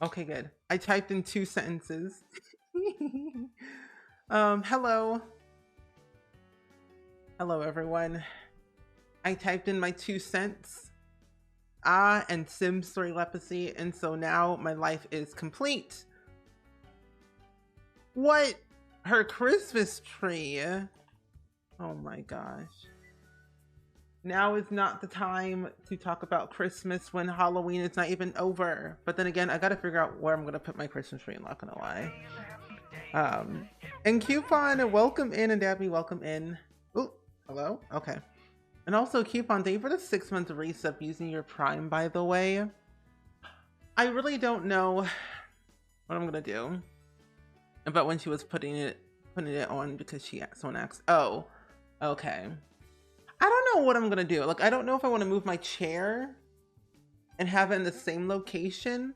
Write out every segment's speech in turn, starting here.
Okay, good. I typed in 2 sentences. Hello. Hello, everyone. I typed in my 2 cents. And Sims 3 Lepacy, and so now my life is complete. What? Her Christmas tree? Oh my gosh. Now is not the time to talk about Christmas when Halloween is not even over. But then again, I gotta figure out where I'm gonna put my Christmas tree, I'm not gonna lie. And Coupon, welcome in, and Dabby, welcome in. Oh, hello? Okay. And also, Coupon, thank you for the 6-month resub using your Prime, by the way. I really don't know what I'm gonna do. But when she was putting it on because someone asked, oh, okay. I don't know what I'm gonna do. Like, I don't know if I want to move my chair and have it in the same location,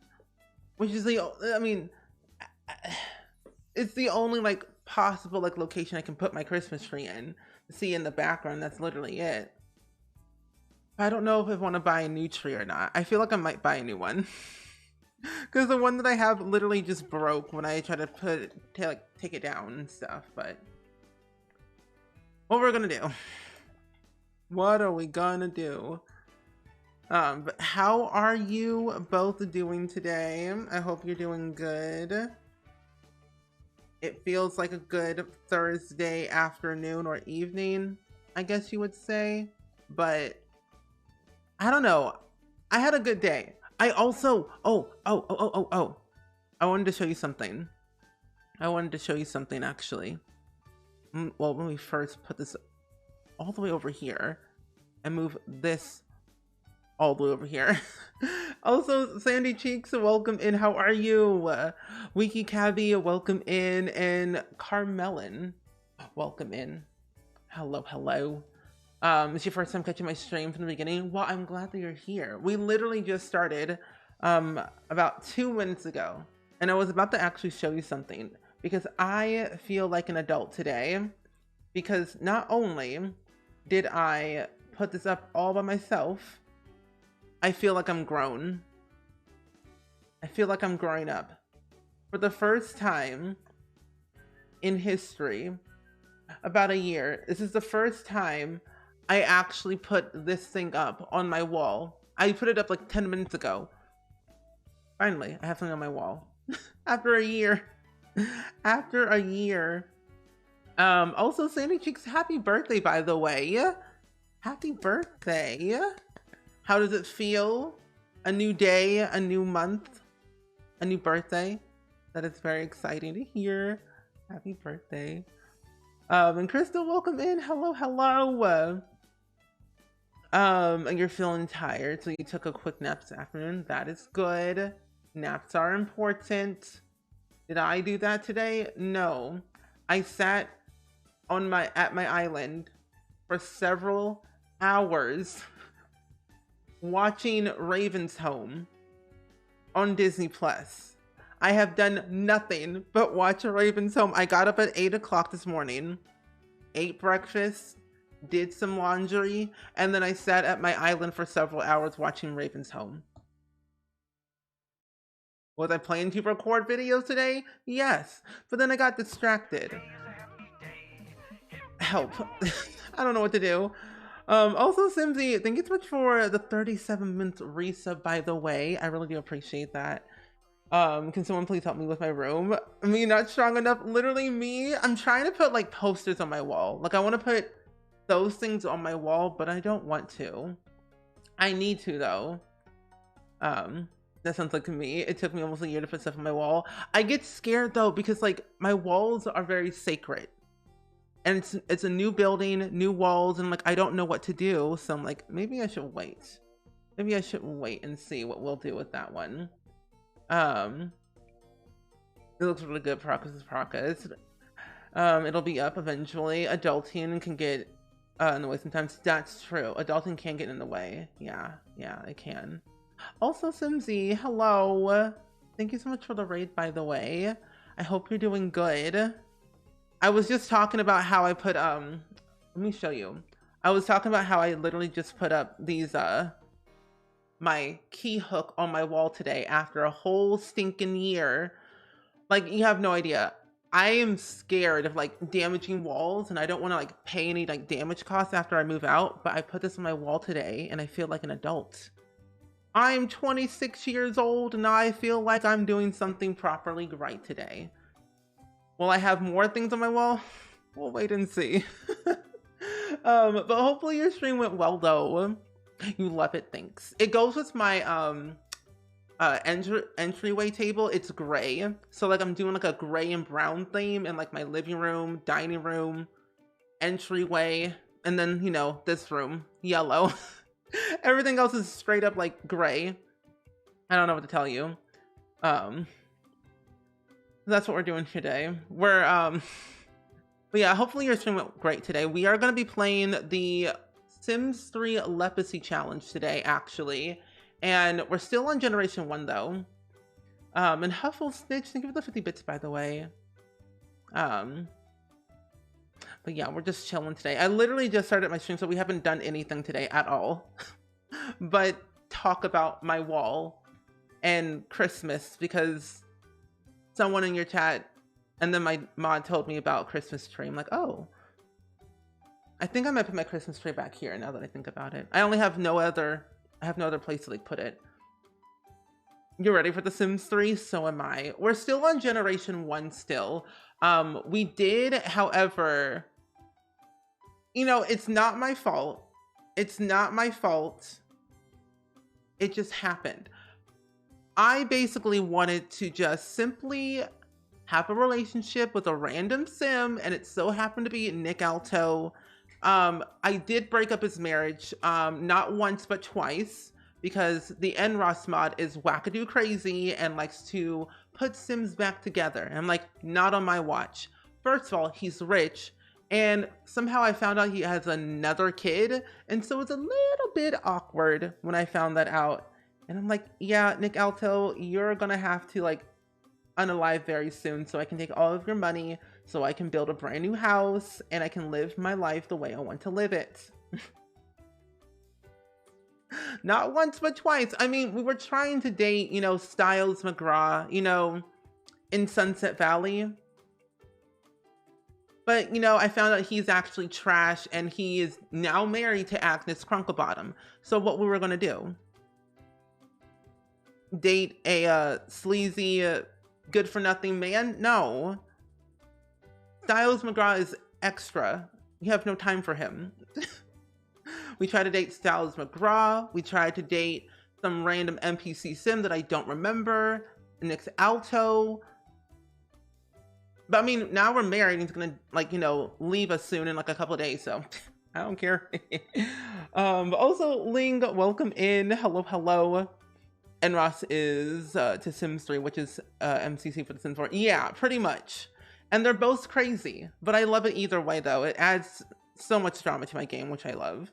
which is it's the only like possible like location I can put my Christmas tree in. See in the background, that's literally it. I don't know if I want to buy a new tree or not. I feel like I might buy a new one. Because the one that I have literally just broke when I tried to take it down and stuff. But what we're gonna do? What are we gonna do? But how are you both doing today? I hope you're doing good. It feels like a good Thursday afternoon or evening, I guess you would say. But I don't know. I had a good day. I also, I wanted to show you something. Actually. Well, when we first put this all the way over here and move this all the way over here. Also, Sandy Cheeks, welcome in. How are you? Wiki Cabby, welcome in. And Carmelin, welcome in. Hello, hello. It's your first time catching my stream from the beginning. Well, I'm glad that you're here. We literally just started about 2 minutes ago, and I was about to actually show you something because I feel like an adult today, because not only did I put this up all by myself, I feel like I'm grown. I feel like I'm growing up. For the first time in history, about a year, this is the first time I actually put this thing up on my wall. I put it up like 10 minutes ago. Finally, I have something on my wall. After a year. After a year. Also, Sandy Cheeks, happy birthday, by the way. Happy birthday. How does it feel? A new day, a new month, a new birthday. That is very exciting to hear. Happy birthday. And Crystal, welcome in. Hello, hello. And you're feeling tired, so you took a quick nap this afternoon. That is good. Naps are important. Did I do that today? No. I sat at my island for several hours watching Raven's Home on Disney Plus. I have done nothing but watch Raven's Home. I got up at 8 o'clock this morning, ate breakfast, did some laundry, and then I sat at my island for several hours watching Raven's Home. Was I planning to record videos today? Yes, but then I got distracted. Help. I don't know what to do. Also, Simsy, thank you so much for the 37-month resub, by the way. I really do appreciate that. Can someone please help me with my room? Me not strong enough. Literally me. I'm trying to put like posters on my wall. Like I want to put those things on my wall, but I don't want to. I need to though. That sounds like me. It took me almost a year to put stuff on my wall. I get scared though because like my walls are very sacred. And it's a new building, new walls, and like I don't know what to do. So I'm like, maybe I should wait. Maybe I should wait and see what we'll do with that one. It looks really good. Progress. It'll be up eventually. Adulting can get in the way sometimes. That's true. Adulting can get in the way. Yeah, it can. Also, Simsy, hello. Thank you so much for the raid, by the way. I hope you're doing good. I was just talking about how I put, let me show you. I was talking about how I literally just put up these, my key hook on my wall today after a whole stinking year. Like, you have no idea. I am scared of like damaging walls, and I don't want to like pay any like damage costs after I move out, but I put this on my wall today and I feel like an adult. I'm 26 years old and I feel like I'm doing something properly right today. Will I have more things on my wall? We'll wait and see. But hopefully your stream went well though. You love it, thanks. It goes with my entryway table. It's gray, so like I'm doing like a gray and brown theme in like my living room, dining room, entryway, and then, you know, this room, yellow. Everything else is straight up like gray. I don't know what to tell you. That's what we're doing today. We're but yeah, hopefully your stream went great today. We are going to be playing the Sims 3 Lepacy challenge today, actually. And we're still on Generation 1, though. And Huffle Snitch, thank you for the 50 bits, by the way. But yeah, we're just chilling today. I literally just started my stream, so we haven't done anything today at all. But talk about my wall and Christmas, because someone in your chat, and then my mod told me about Christmas tree. I'm like, oh. I think I might put my Christmas tree back here now that I think about it. I have no other place to like put it. You're ready for The Sims 3? So am I. We're still on Generation 1 still. We did, however, you know, it's not my fault. It's not my fault. It just happened. I basically wanted to just simply have a relationship with a random sim, and it so happened to be Nick Alto. I did break up his marriage, not once, but twice, because the NROS mod is wackadoo crazy and likes to put Sims back together. And I'm like, not on my watch. First of all, he's rich, and somehow I found out he has another kid, and so it's a little bit awkward when I found that out. And I'm like, yeah, Nick Alto, you're gonna have to like unalive very soon so I can take all of your money, so I can build a brand new house and I can live my life the way I want to live it. Not once, but twice. I mean, we were trying to date, you know, Styles McGraw, you know, in Sunset Valley. But, you know, I found out he's actually trash, and he is now married to Agnes Crunklebottom. So what we were going to do? Date a sleazy, good-for-nothing man? No. Styles McGraw is extra. You have no time for him. We tried to date Styles McGraw. We tried to date some random NPC sim that I don't remember. Nick Alto. But I mean, now we're married and he's gonna, like, you know, leave us soon in like a couple of days, so I don't care. But also, Ling, welcome in. Hello, hello. And Ross is to Sims 3, which is MCC for the Sims 4. Yeah, pretty much. And they're both crazy, but I love it either way, though. It adds so much drama to my game, which I love.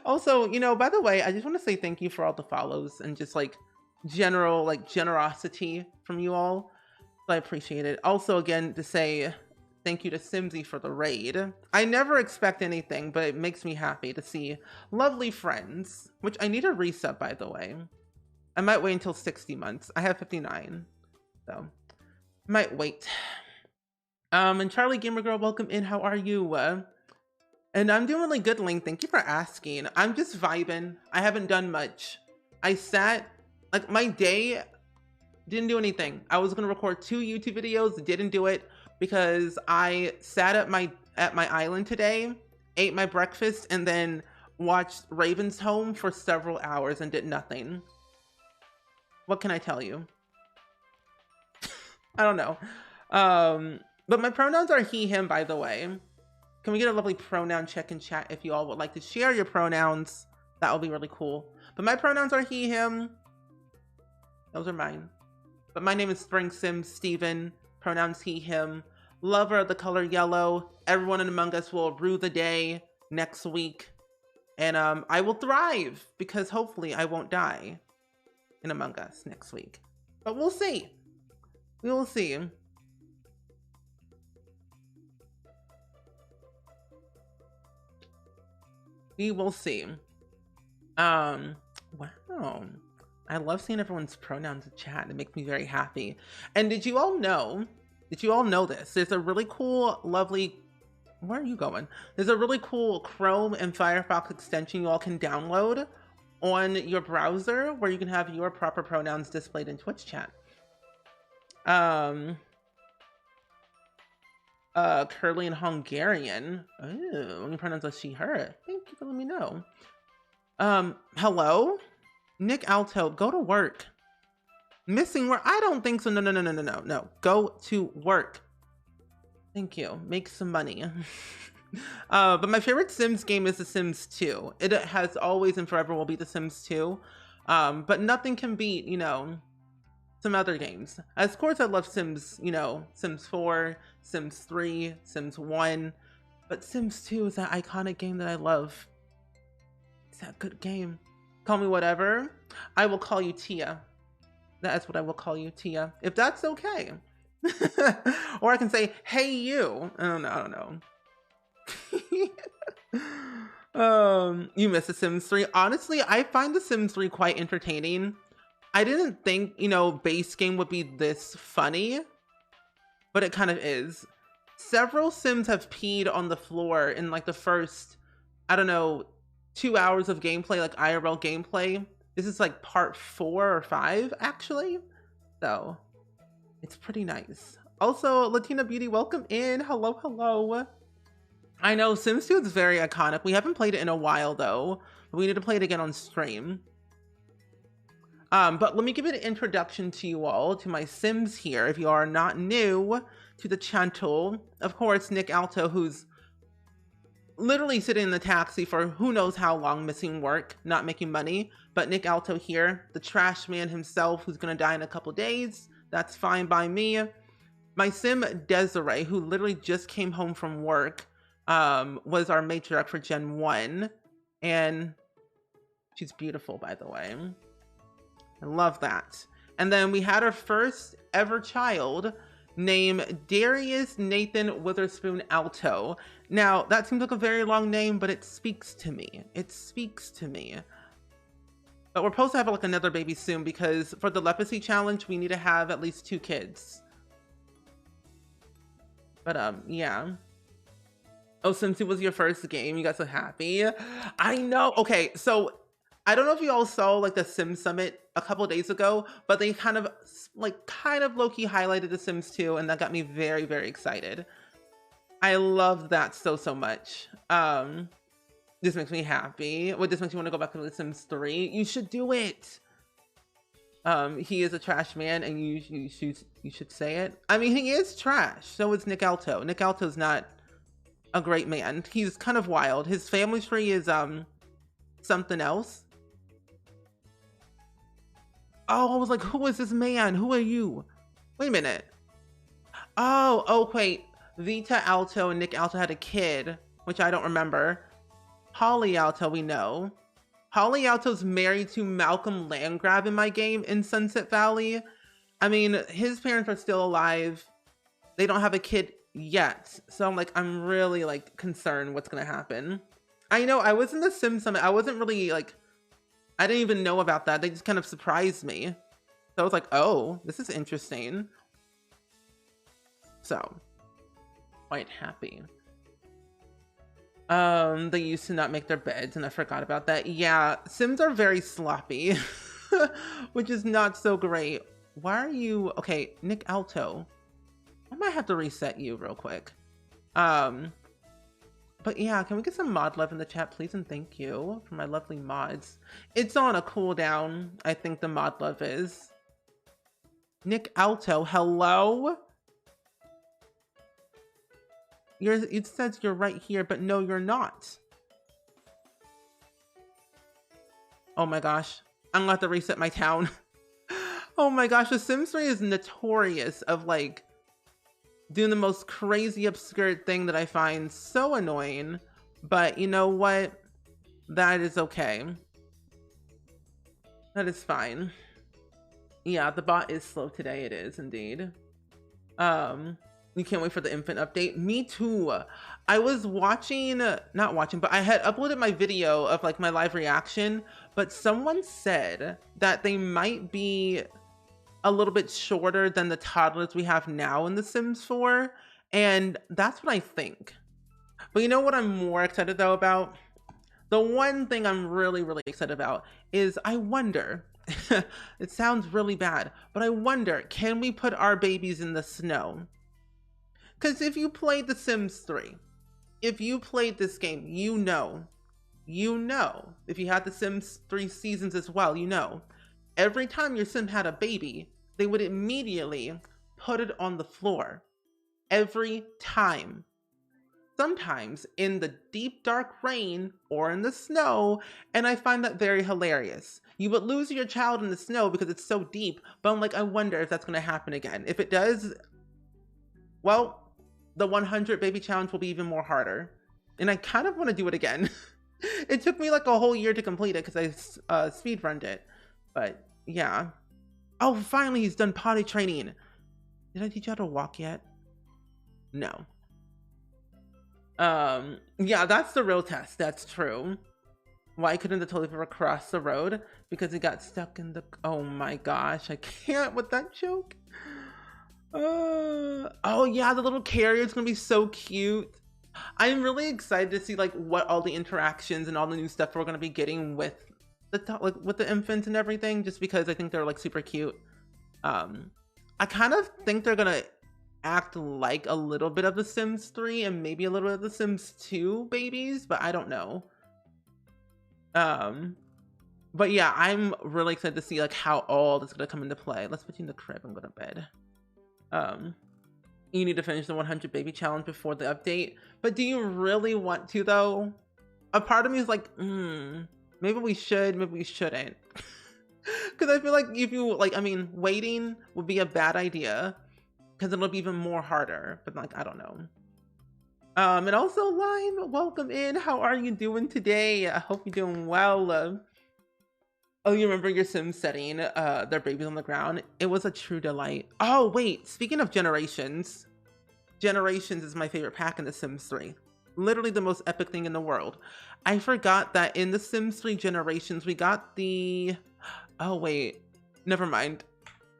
Also, you know, by the way, I just want to say thank you for all the follows and just like general like generosity from you all. So I appreciate it. Also, again, to say thank you to Simsy for the raid. I never expect anything, but it makes me happy to see lovely friends, which I need a resub, by the way. I might wait until 60 months. I have 59, so might wait. And Charlie Gamer Girl, welcome in. How are you? And I'm doing really good, Ling. Thank you for asking. I'm just vibing. I haven't done much. I sat, like, my day didn't do anything. I was gonna record 2 YouTube videos, didn't do it because I sat at my island today, ate my breakfast, and then watched Raven's Home for several hours and did nothing. What can I tell you? I don't know. But my pronouns are he, him, by the way. Can we get a lovely pronoun check in chat if you all would like to share your pronouns? That would be really cool. But my pronouns are he, him. Those are mine. But my name is SpringSims Steven. Pronouns he, him. Lover of the color yellow. Everyone in Among Us will rue the day next week. And I will thrive because hopefully I won't die in Among Us next week. But we'll see. We will see. We will see. Wow. I love seeing everyone's pronouns in chat. It makes me very happy. And did you all know this? There's a really cool, lovely, where are you going? There's a really cool Chrome and Firefox extension you all can download on your browser where you can have your proper pronouns displayed in Twitch chat. Curly and Hungarian. Oh, any pronouns are she, her. Thank you for letting me know. Hello? Nick Alto, go to work. Missing work? I don't think so. No. Go to work. Thank you. Make some money. But my favorite Sims game is The Sims 2. It has always and forever will be The Sims 2. But nothing can beat, you know, some other games. Of course, I love Sims, you know, Sims 4, Sims 3, Sims 1. But Sims 2 is that iconic game that I love. It's that good game. Call me whatever. I will call you Tia. That's what I will call you, Tia. If that's okay. Or I can say, hey, you. I don't know. You miss The Sims 3. Honestly, I find The Sims 3 quite entertaining. I didn't think, you know, base game would be this funny, but it kind of is. Several Sims have peed on the floor in like the first, I don't know, 2 hours of gameplay, like IRL gameplay. This is like part 4 or 5, actually. So it's pretty nice. Also, Latina Beauty, welcome in. Hello, hello. I know Sims 2 is very iconic. We haven't played it in a while though. We need to play it again on stream. But let me give an introduction to you all, to my Sims here. If you are not new to the channel, of course, Nick Alto, who's literally sitting in the taxi for who knows how long, missing work, not making money. But Nick Alto here, the trash man himself, who's gonna die in a couple days. That's fine by me. My Sim Desiree, who literally just came home from work, was our matriarch for Gen 1. And she's beautiful, by the way. I love that. And then we had our first ever child named Darius Nathan Witherspoon Alto. Now, that seems like a very long name, but it speaks to me. It speaks to me. But we're supposed to have like another baby soon because for the Lepacy challenge, we need to have at least 2 kids. But yeah. Oh, since it was your first game, you got so happy. I know. Okay, so I don't know if you all saw like the Sim Summit a couple days ago, but they kind of low-key highlighted The Sims 2, and that got me very, very excited. I love that so much. This makes me happy. What, this makes you want to go back to The Sims 3? You should do it. He is a trash man, and you should say it. I mean, he is trash. So is Nick Alto. Nick Alto's not a great man. He's kind of wild. His family tree is something else. Oh, I was like, who is this man? Who are you? Wait a minute. Oh, wait. Vita Alto and Nick Alto had a kid, which I don't remember. Holly Alto, we know. Holly Alto's married to Malcolm Landgrab in my game in Sunset Valley. I mean, his parents are still alive. They don't have a kid yet. So I'm like, I'm really like concerned what's gonna happen. I know I was in the Sim Summit. I wasn't really like, I didn't even know about that. They just kind of surprised me. So I was like, oh, this is interesting. So, quite happy. They used to not make their beds and I forgot about that. Yeah, Sims are very sloppy, which is not so great. Why are you, okay, Nick Alto. I might have to reset you real quick. But yeah, can we get some mod love in the chat, please? And thank you for my lovely mods. It's on a cooldown, I think the mod love is. Nick Alto, hello? It says you're right here, but no, you're not. Oh my gosh. I'm gonna have to reset my town. Oh my gosh, The Sims 3 is notorious of like doing the most crazy obscure thing that I find so annoying, but you know what? That is okay. That is fine. Yeah, the bot is slow today. It is indeed. You can't wait for the infant update. Me too. I was watching, not watching, but I had uploaded my video of like my live reaction, but someone said that they might be a little bit shorter than the toddlers we have now in The Sims 4. And that's what I think. But you know what I'm more excited though about? The one thing I'm really, really excited about is I wonder, it sounds really bad, but I wonder, can we put our babies in the snow? Because if you played The Sims 3, if you played this game, you know, if you had The Sims 3 seasons as well, you know, every time your sim had a baby, they would immediately put it on the floor. Every time. Sometimes in the deep dark rain or in the snow, and I find that very hilarious. You would lose your child in the snow because it's so deep, but I'm like, I wonder if that's going to happen again. If it does, well, the 100 baby challenge will be even more harder. And I kind of want to do it again. It took me like a whole year to complete it because I speedrunned it. But yeah. Oh, finally he's done potty training. Did I teach you how to walk yet? No. Yeah, that's the real test. That's true. Why couldn't the Toliver cross the road? Because he got stuck in the... Oh my gosh, I can't with that joke. Oh yeah, the little carrier is gonna be so cute. I'm really excited to see like what all the interactions and all the new stuff we're gonna be getting with the infants and everything, just because I think they're like super cute. I kind of think they're gonna act like a little bit of The Sims 3 and maybe a little bit of The Sims 2 babies, but I don't know. But yeah, I'm really excited to see like how all this is gonna come into play. Let's put you in the crib and go to bed. You need to finish the 100 baby challenge before the update, but do you really want to though? A part of me is like, maybe we should, maybe we shouldn't. Because I feel like if you like, I mean, waiting would be a bad idea because it'll be even more harder, but like, I don't know. And also Lime, welcome in. How are you doing today? I hope you're doing well. Oh, you remember your Sims setting their babies on the ground? It was a true delight. Oh, wait. Speaking of Generations. Generations is my favorite pack in The Sims 3. Literally the most epic thing in the world. I forgot that in The Sims 3 Generations, we got the... Oh, wait. Never mind.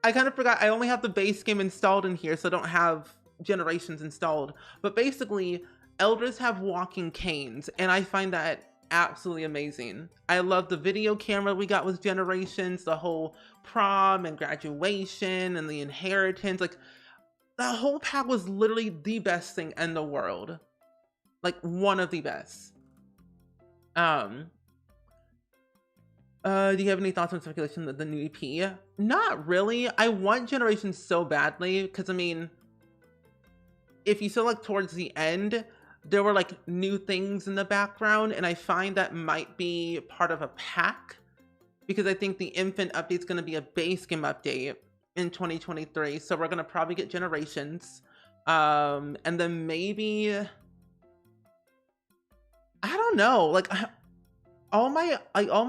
I kind of forgot. I only have the base game installed in here, so I don't have Generations installed. But basically, elders have walking canes, and I find that absolutely amazing. I love the video camera we got with Generations, the whole prom and graduation and the inheritance. Like, that whole pack was literally the best thing in the world. Like, one of the best. Do you have any thoughts on speculation of the new EP? Not really. I want Generations so badly, because I mean, if you saw like towards the end, there were like new things in the background, and I find that might be part of a pack, because I think the infant update is going to be a base game update in 2023. So we're going to probably get Generations. And then maybe, I don't know, like all my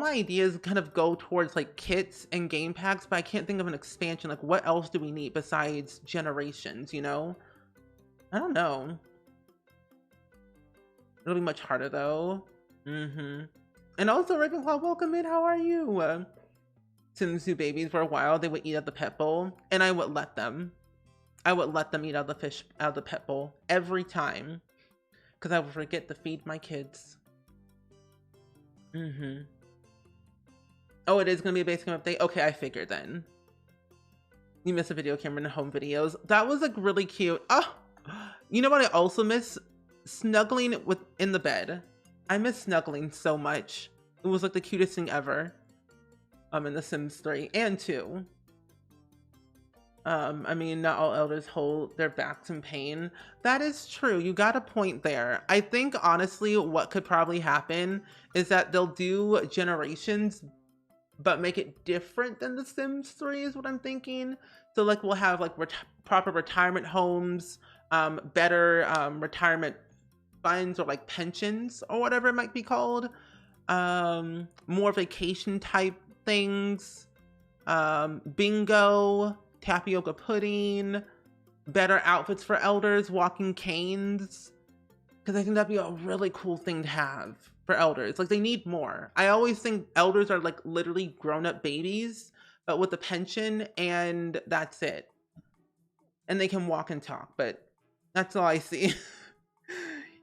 ideas kind of go towards like kits and game packs, but I can't think of an expansion. Like, what else do we need besides Generations, you know? I don't know. It'll be much harder though. And also, Ravenclaw, welcome in. How are you? Sims 2 babies for a while, they would eat out the pet bowl, and I would let them. I would let them eat out of the pet bowl every time, because I would forget to feed my kids. Oh, it is gonna be a basic update. Okay, I figured then. You miss a video camera in home videos. That was like really cute. Oh, you know what I also miss? Snuggling in the bed. I miss snuggling so much. It was like the cutest thing ever. In The Sims 3 and 2. I mean, not all elders hold their backs in pain. That is true. You got a point there. I think honestly, what could probably happen is that they'll do Generations, but make it different than The Sims 3 is what I'm thinking. So like we'll have like proper retirement homes, better retirement funds or like pensions or whatever it might be called, more vacation type things, bingo, tapioca pudding, better outfits for elders, walking canes, because I think that'd be a really cool thing to have for elders. Like, they need more. I always think elders are like literally grown-up babies, but with a pension, and that's it. And they can walk and talk, but that's all I see.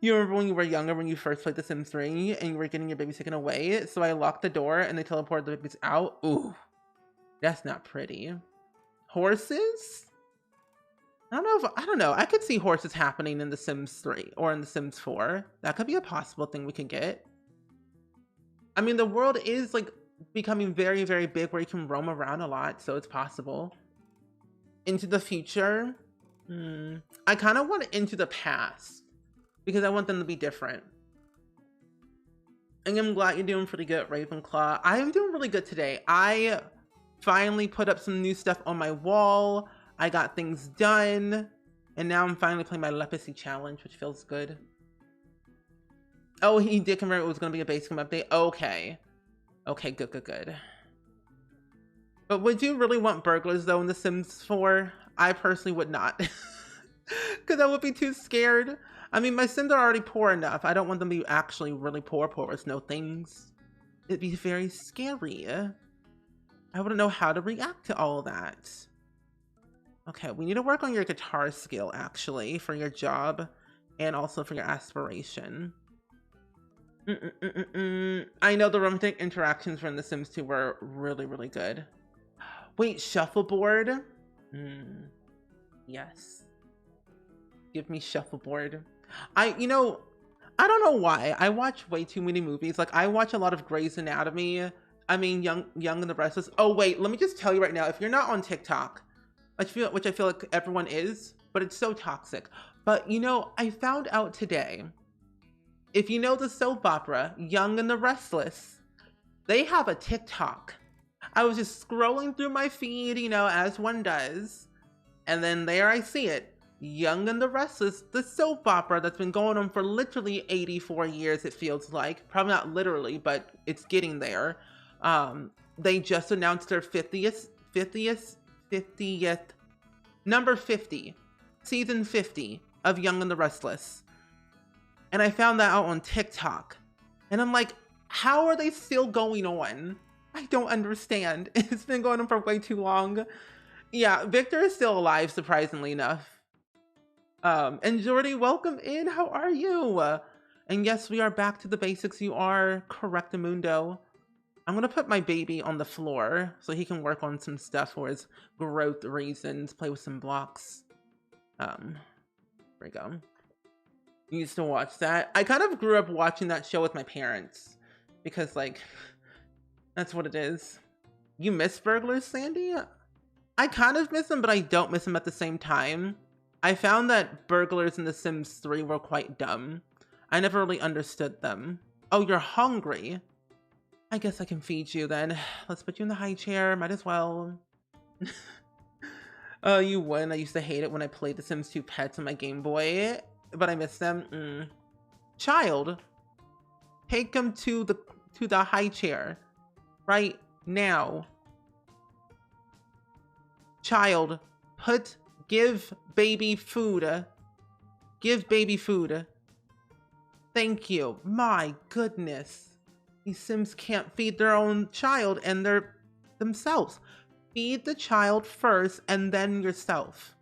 You remember when you were younger, when you first played The Sims 3 and you were getting your babies taken away? So I locked the door and they teleported the babies out. Ooh, that's not pretty. Horses? I don't know. I could see horses happening in The Sims 3 or in The Sims 4. That could be a possible thing we could get. I mean, the world is like becoming very, very big where you can roam around a lot, so it's possible. Into the future? I kind of want Into the Past because I want them to be different. And I'm glad you're doing pretty good at Ravenclaw. I am doing really good today. I finally put up some new stuff on my wall. I got things done. And now I'm finally playing my Lepacy challenge, which feels good. Oh, he did confirm it was going to be a basic update. Okay. Okay, good. But would you really want burglars, though, in The Sims 4? I personally would not. Because I would be too scared. I mean, my Sims are already poor enough. I don't want them to be actually really poor with no things. It'd be very scary. I wouldn't know how to react to all of that. Okay, we need to work on your guitar skill, actually, for your job. And also for your aspiration. I know the romantic interactions from The Sims 2 were really, really good. Wait, shuffleboard? Yes. Give me shuffleboard. I don't know why. I watch way too many movies. Like, I watch a lot of Grey's Anatomy. I mean, Young and the Restless. Oh, wait, let me just tell you right now. If you're not on TikTok, which I feel like everyone is, but it's so toxic. But, I found out today, if you know the soap opera, Young and the Restless, they have a TikTok. I was just scrolling through my feed, as one does. And then there I see it. Young and the Restless, the soap opera that's been going on for literally 84 years, it feels like. Probably not literally, but it's getting there. They just announced their 50th, number 50, season 50 of Young and the Restless. And I found that out on TikTok. And I'm like, how are they still going on? I don't understand. It's been going on for way too long. Yeah, Victor is still alive, surprisingly enough. And Jordy, welcome in. How are you? And yes, we are back to the basics. You are correct, Amundo. I'm gonna put my baby on the floor so he can work on some stuff for his growth reasons, play with some blocks. There we go. Used to watch that. I kind of grew up watching that show with my parents because, like, that's what it is. You miss burglars, Sandy? I kind of miss them, but I don't miss them at the same time. I found that burglars in The Sims 3 were quite dumb. I never really understood them. Oh, you're hungry? I guess I can feed you then. Let's put you in the high chair. Might as well. Oh, you wouldn't. I used to hate it when I played The Sims 2 Pets on my Game Boy. But I miss them. Child, take him to the high chair right now. Child, give baby food. Give baby food. Thank you. My goodness, these Sims can't feed their own child and themselves. Feed the child first and then yourself.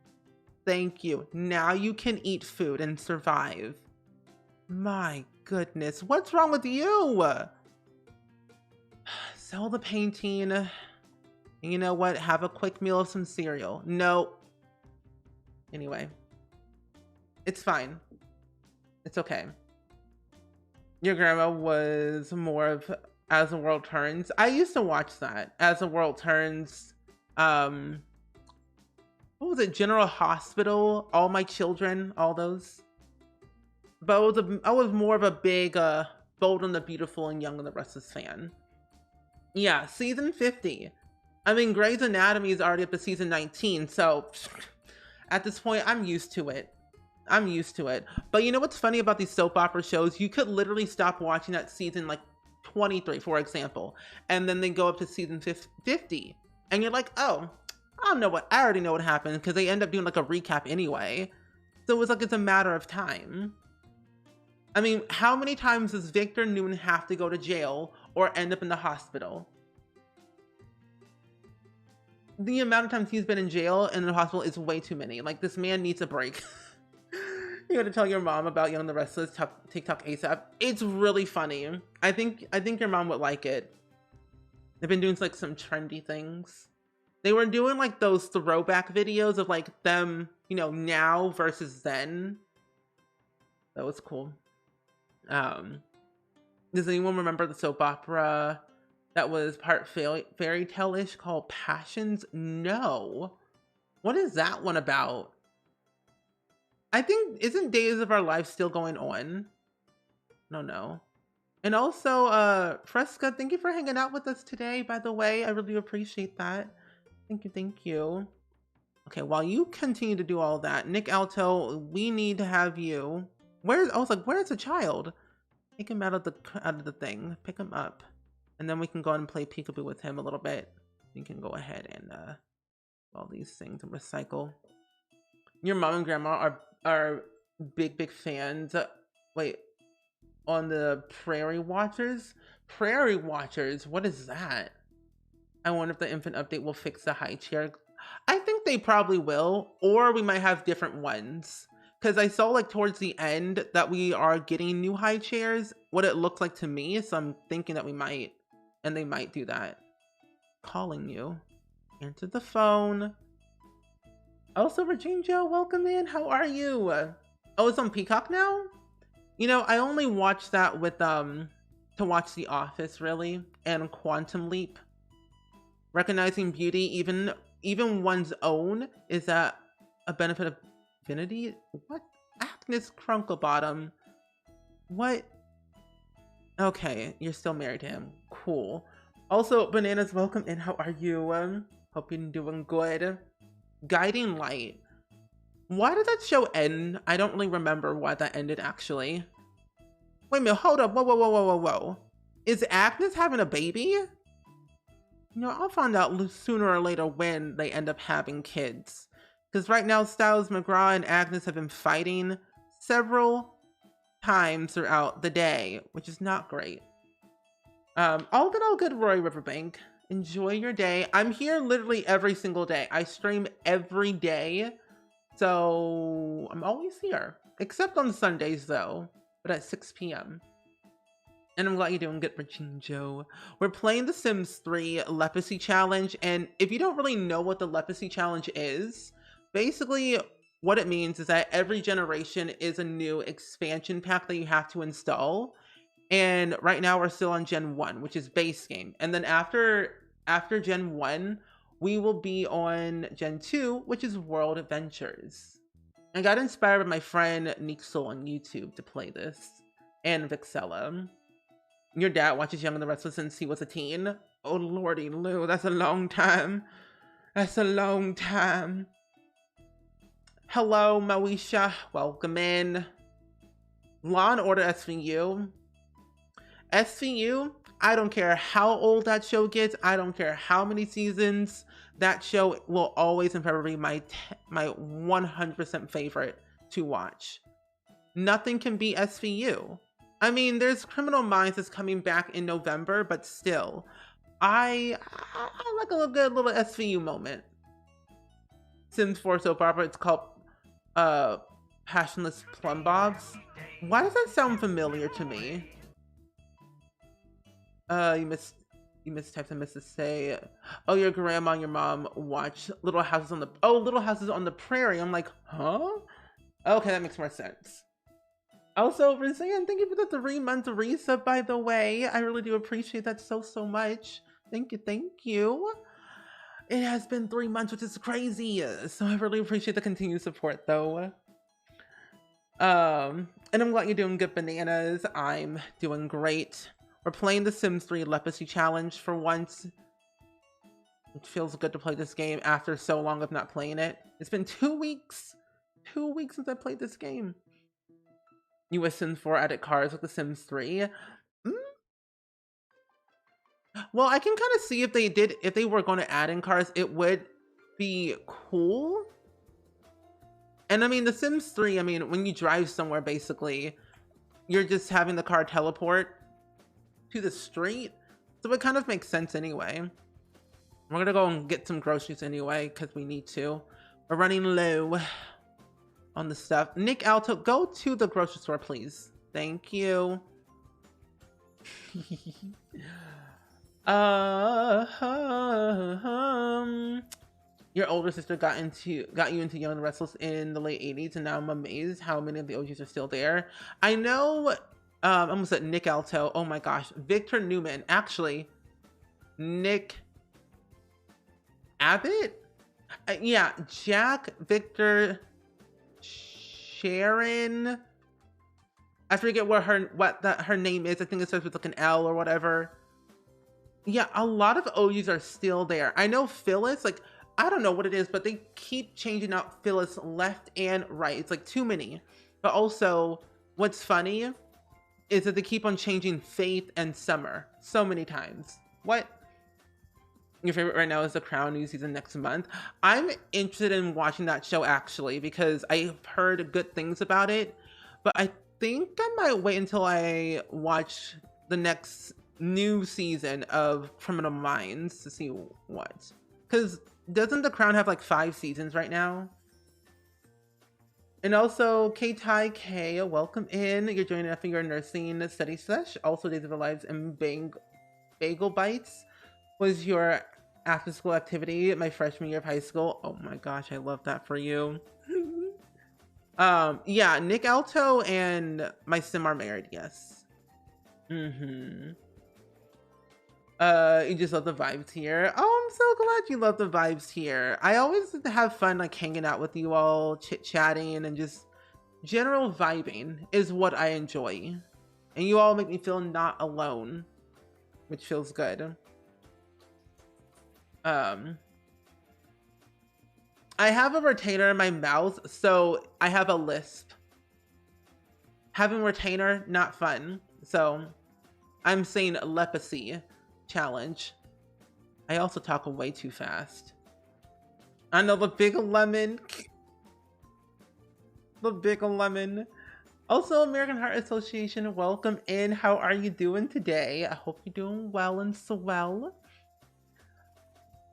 Thank you. Now you can eat food and survive. My goodness. What's wrong with you? Sell the painting. And you know what? Have a quick meal of some cereal. No. Anyway. It's fine. It's okay. Your grandma was more of As the World Turns. I used to watch that. As the World Turns. What was it? General Hospital, All My Children, all those. But I was more of a big Bold and the Beautiful and Young and the Restless fan. Yeah, season 50. I mean, Grey's Anatomy is already up to season 19, so at this point, I'm used to it. I'm used to it. But you know what's funny about these soap opera shows? You could literally stop watching at season like 23, for example, and then they go up to season 50. And you're like, oh, I already know what happened because they end up doing like a recap anyway. So it was like, it's a matter of time. I mean, how many times does Victor Noon have to go to jail or end up in the hospital? The amount of times he's been in jail and in the hospital is way too many. Like, this man needs a break. You gotta tell your mom about Young and the Restless TikTok ASAP. It's really funny. I think your mom would like it. They've been doing like some trendy things. They were doing like those throwback videos of like them, you know, now versus then. That was cool. Does anyone remember the soap opera that was part fairy tale-ish called Passions? No. What is that one about? I think, isn't Days of Our Lives still going on? No. And also, Fresca, thank you for hanging out with us today, by the way. I really appreciate that. Thank you. Okay, while you continue to do all that, Nick Alto, we need to have you. I was like, where's the child? Take him out of the thing. Pick him up. And then we can go and play peekaboo with him a little bit. You can go ahead and all these things and recycle. Your mom and grandma are big fans. Wait, on the Prairie Watchers? Prairie Watchers, what is that? I wonder if the infant update will fix the high chair. I think they probably will, or we might have different ones. Because I saw like towards the end that we are getting new high chairs, what it looks like to me, so I'm thinking that we might, and they might do that. Calling you. Answer the phone. Also, Virginia, welcome in. How are you? Oh, it's on Peacock now? You know, I only watched that with, to watch The Office, really, and Quantum Leap. Recognizing beauty, even one's own, is that a benefit of infinity? What? Agnes Crunklebottom. What? Okay, you're still married to him. Cool. Also, Bananas, welcome in. How are you? Hope you're doing good. Guiding Light. Why did that show end? I don't really remember why that ended, actually. Wait a minute, hold up. Whoa. Is Agnes having a baby? You know, I'll find out sooner or later when they end up having kids. Because right now, Styles McGraw and Agnes have been fighting several times throughout the day, which is not great. All good, Roy Riverbank. Enjoy your day. I'm here literally every single day. I stream every day. So I'm always here. Except on Sundays, though. But at 6 p.m. And I'm glad you're doing good, Virginjo. We're playing The Sims 3 Lepacy Challenge. And if you don't really know what the Lepacy Challenge is, basically what it means is that every generation is a new expansion pack that you have to install. And right now we're still on Gen 1, which is base game. And then after Gen 1, we will be on Gen 2, which is World Adventures. I got inspired by my friend Nixel on YouTube to play this. And Vixella. Your dad watches Young and the Restless since he was a teen? Oh lordy Lou, that's a long time. That's a long time. Hello, Moesha. Welcome in. Law and Order SVU. SVU, I don't care how old that show gets. I don't care how many seasons. That show will always and forever be my 100% favorite to watch. Nothing can beat SVU. I mean, there's Criminal Minds that's coming back in November, but still, I like a good little SVU moment. Sims 4 soap opera. It's called Passionless Plum Bobs. Why does that sound familiar to me? You mistyped and missed to say, oh, your grandma and your mom watch Little Houses on the Prairie. I'm like, huh? Okay, that makes more sense. Also, Rizan, thank you for the 3-month resub, by the way. I really do appreciate that so much. Thank you. It has been 3 months, which is crazy. So I really appreciate the continued support, though. And I'm glad you're doing good, Bananas. I'm doing great. We're playing The Sims 3 Lepacy Challenge for once. It feels good to play this game after so long of not playing it. It's been 2 weeks. 2 weeks since I played this game. US Sims 4 added cars with The Sims 3. Well, I can kind of see if they were going to add in cars, it would be cool. And I mean, The Sims 3, I mean, when you drive somewhere, basically, you're just having the car teleport to the street. So it kind of makes sense anyway. We're gonna go and get some groceries anyway, because we need to. We're running low on the stuff. Nick Alto, go to the grocery store, please. Thank you. Your older sister got you into Young and Restless in the late 80s, and now I'm amazed how many of the OGs are still there. I know, I almost said Nick Alto. Oh my gosh. Victor Newman. Actually, Nick Abbott? Yeah, Jack, Victor, Sharon. I forget what her name is. I think it starts with like an L or whatever. Yeah, a lot of OGs are still there. I know Phyllis, like, I don't know what it is, but they keep changing out Phyllis left and right. It's like too many. But also, what's funny is that they keep on changing Faith and Summer so many times. What? Your favorite right now is The Crown, new season next month. I'm interested in watching that show actually because I've heard good things about it, but I think I might wait until I watch the next new season of Criminal Minds to see what. Because doesn't The Crown have like 5 seasons right now? And also, K-Tai K, welcome in. You're joining us for your nursing study sesh. Also, Days of Our Lives and Bagel Bites was your after school activity my freshman year of high school. Oh my gosh, I love that for you. Yeah, Nick Alto and my sim are married, yes. You just love the vibes here. Oh, I'm so glad you love the vibes here. I always have fun like hanging out with you all, chit-chatting, and just general vibing is what I enjoy. And you all make me feel not alone, which feels good. I have a retainer in my mouth, so I have a lisp. Having retainer, not fun. So I'm saying Lepacy challenge. I also talk way too fast. I know, the big lemon. The big lemon. Also, American Heart Association, welcome in. How are you doing today? I hope you're doing well and swell.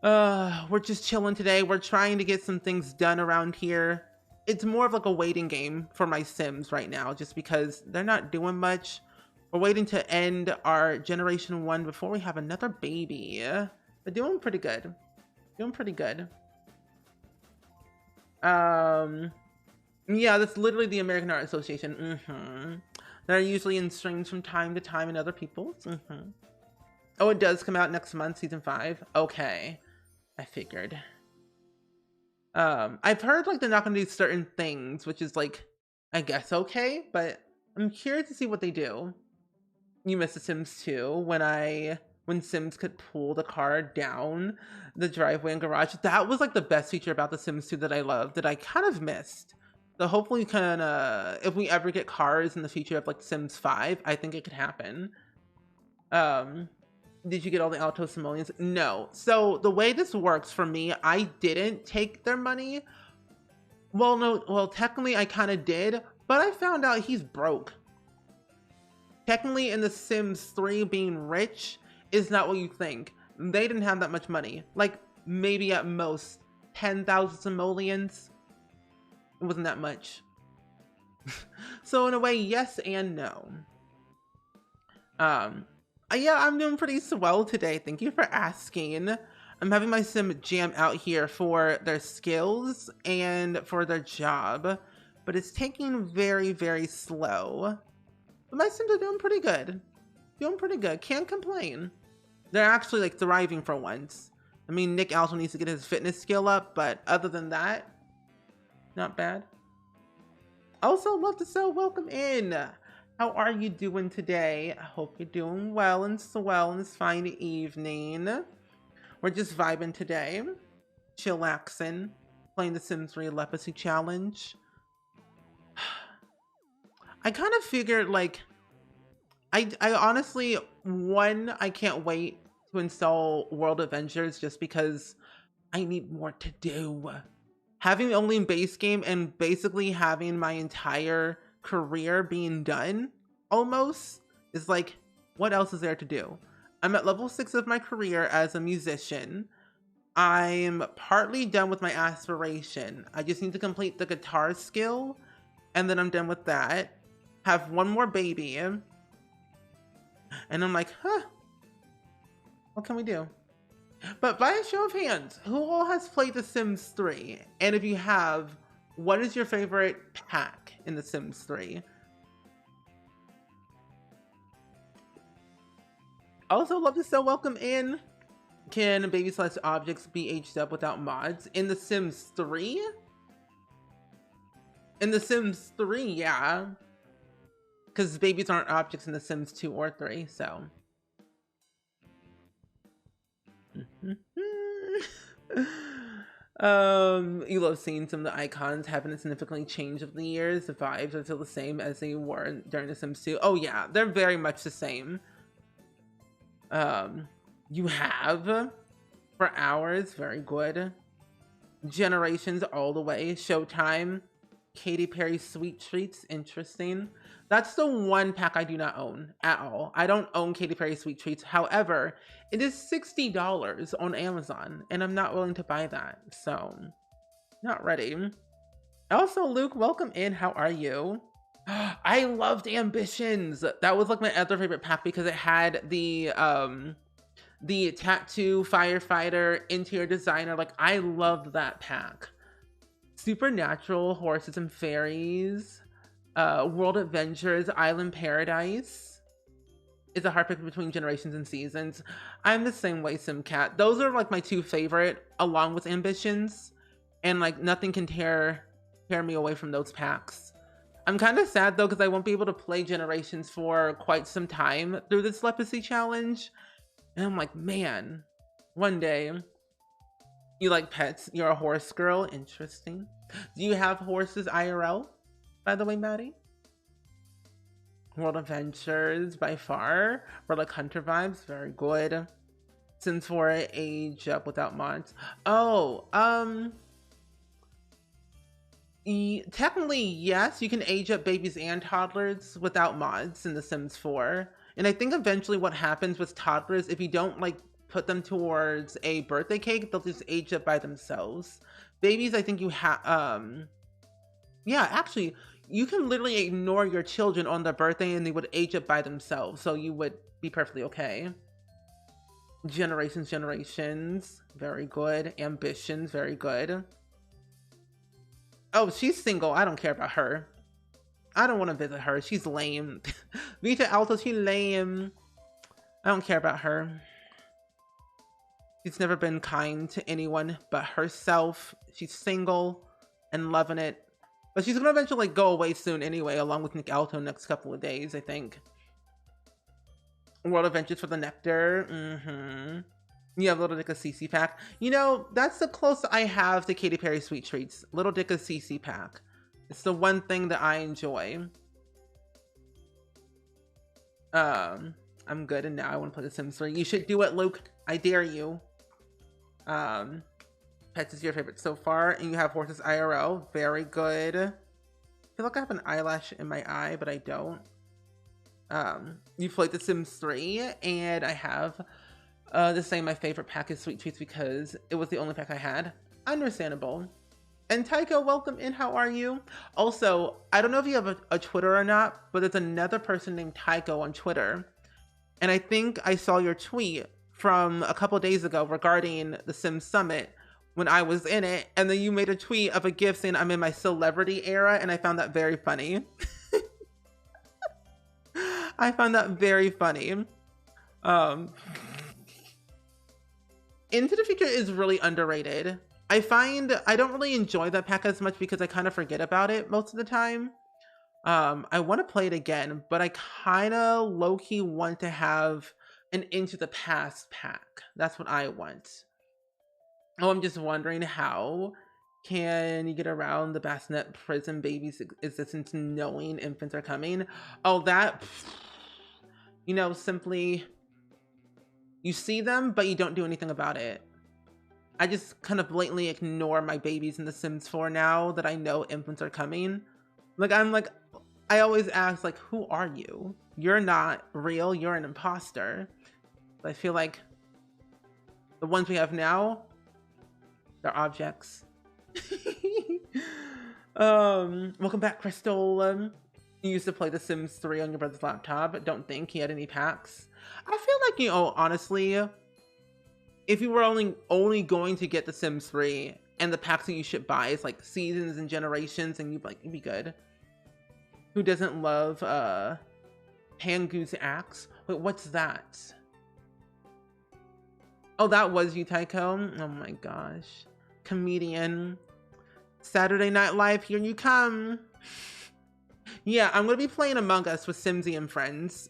We're just chilling today. We're trying to get some things done around here. It's more of like a waiting game for my Sims right now, just because they're not doing much. We're waiting to end our generation 1 before we have another baby. They're doing pretty good. Doing pretty good. Yeah, that's literally the American Heart Association. They're usually in streams from time to time in other people's. Oh, it does come out next month, season 5. Okay. I figured. I've heard like they're not gonna do certain things, which is like, I guess okay, but I'm curious to see what they do. You missed The Sims 2 when Sims could pull the car down the driveway and garage. That was like the best feature about The Sims 2 that I loved, that I kind of missed. So hopefully if we ever get cars in the future of like Sims 5, I think it could happen. Did you get all the Alto simoleons? No. So the way this works for me, I didn't take their money. Well, no, well, technically I kind of did, but I found out he's broke. Technically in The Sims 3, being rich is not what you think. They didn't have that much money. Like, maybe at most 10,000 simoleons. It wasn't that much. So in a way, yes and no. Yeah, I'm doing pretty swell today. Thank you for asking. I'm having my sim jam out here for their skills and for their job, but it's taking very, very slow. But my sims are doing pretty good. Doing pretty good. Can't complain. They're actually like thriving for once. I mean, Nick also needs to get his fitness skill up, but other than that, not bad. Also, love to so welcome in. How are you doing today? I hope you're doing well and swell in this fine evening. We're just vibing today. Chillaxing. Playing the Sims 3 Lepacy Challenge. I kind of figured, like, I honestly, I can't wait to install World Avengers just because I need more to do. Having only base game and basically having my entire career being done almost is like, what else is there to do? I'm at level 6 of my career as a musician. I'm partly done with my aspiration. I just need to complete the guitar skill, and then I'm done with that. Have one more baby, and I'm like, huh, what can we do? But by a show of hands, who all has played The Sims 3? And if you have, what is your favorite pack in The Sims 3? Also, love to still welcome in. Can baby slash objects be aged up without mods? In The Sims 3? In The Sims 3, yeah. Because babies aren't objects in The Sims 2 or 3, so. You love seeing some of the icons haven't significantly changed over the years. The vibes are still the same as they were during The Sims 2. Oh yeah, they're very much the same. You have for hours, very good. Generations all the way. Showtime, Katy Perry Sweet Treats, interesting. That's the one pack I do not own at all. I don't own Katy Perry Sweet Treats. However, it is $60 on Amazon, and I'm not willing to buy that, so not ready. Also, Luke, welcome in. How are you? I loved Ambitions. That was like my other favorite pack because it had the tattoo firefighter interior designer. Like, I loved that pack. Supernatural Horses and Fairies, World Adventures, Island Paradise is a hard pick between generations and seasons. I'm the same way, Simcat. Those are like my two favorite, along with Ambitions, and like nothing can tear me away from those packs. I'm kind of sad though because I won't be able to play Generations for quite some time through this Lepacy challenge, and I'm like, man, one day. You like pets? You're a horse girl. Interesting. Do you have horses IRL, by the way, Maddie? World Adventures, by far. Relic Hunter vibes, very good. Sims 4 age up without mods. Oh, technically, yes, you can age up babies and toddlers without mods in The Sims 4. And I think eventually what happens with toddlers, if you don't like put them towards a birthday cake, they'll just age up by themselves. Babies, I think you have, yeah, actually, you can literally ignore your children on their birthday and they would age up by themselves, so you would be perfectly okay. Generations, very good. Ambitions, very good. Oh, she's single. I don't care about her. I don't want to visit her. She's lame. Vita Alto, she's lame. I don't care about her. She's never been kind to anyone but herself. She's single and loving it. But she's gonna eventually like, go away soon anyway, along with Nick Alto next couple of days, I think. World Adventures for the Nectar. You have Little Dicka CC pack. You know, that's the closest I have to Katy Perry Sweet Treats. Little Dicka CC pack. It's the one thing that I enjoy. I'm good, and now I want to play The Sims 3. You should do it, Luke. I dare you. Pets is your favorite so far, and you have horses IRL. Very good. I feel like I have an eyelash in my eye, but I don't. You played The Sims 3, and I have the same. My favorite pack is Sweet Treats because it was the only pack I had. Understandable. And Tycho, welcome in. How are you? Also, I don't know if you have a Twitter or not, but there's another person named Tycho on Twitter. And I think I saw your tweet from a couple days ago regarding the Sims Summit when I was in it. And then you made a tweet of a GIF saying I'm in my celebrity era. And I found that very funny. I found that very funny. Into the Future is really underrated. I find I don't really enjoy that pack as much because I kind of forget about it most of the time. I want to play it again, but I kind of low-key want to have an Into the Past pack. That's what I want. Oh, I'm just wondering, how can you get around the bassinet prison baby's existence knowing infants are coming? Oh, that, you know, simply you see them, but you don't do anything about it. I just kind of blatantly ignore my babies in The Sims 4 now that I know infants are coming. Like, I always ask, like, who are you? You're not real, you're an imposter. But I feel like the ones we have now, they're objects. Welcome back, Crystal. You used to play The Sims 3 on your brother's laptop, but don't think he had any packs. I feel like, you know, honestly, if you were only going to get The Sims 3 and the packs that you should buy is like seasons and generations, and you'd be good. Who doesn't love Pangu's axe? Wait, what's that? Oh, that was you, Tycho. Oh my gosh. Comedian. Saturday Night Live, here you come. Yeah, I'm gonna be playing Among Us with Simsy and friends.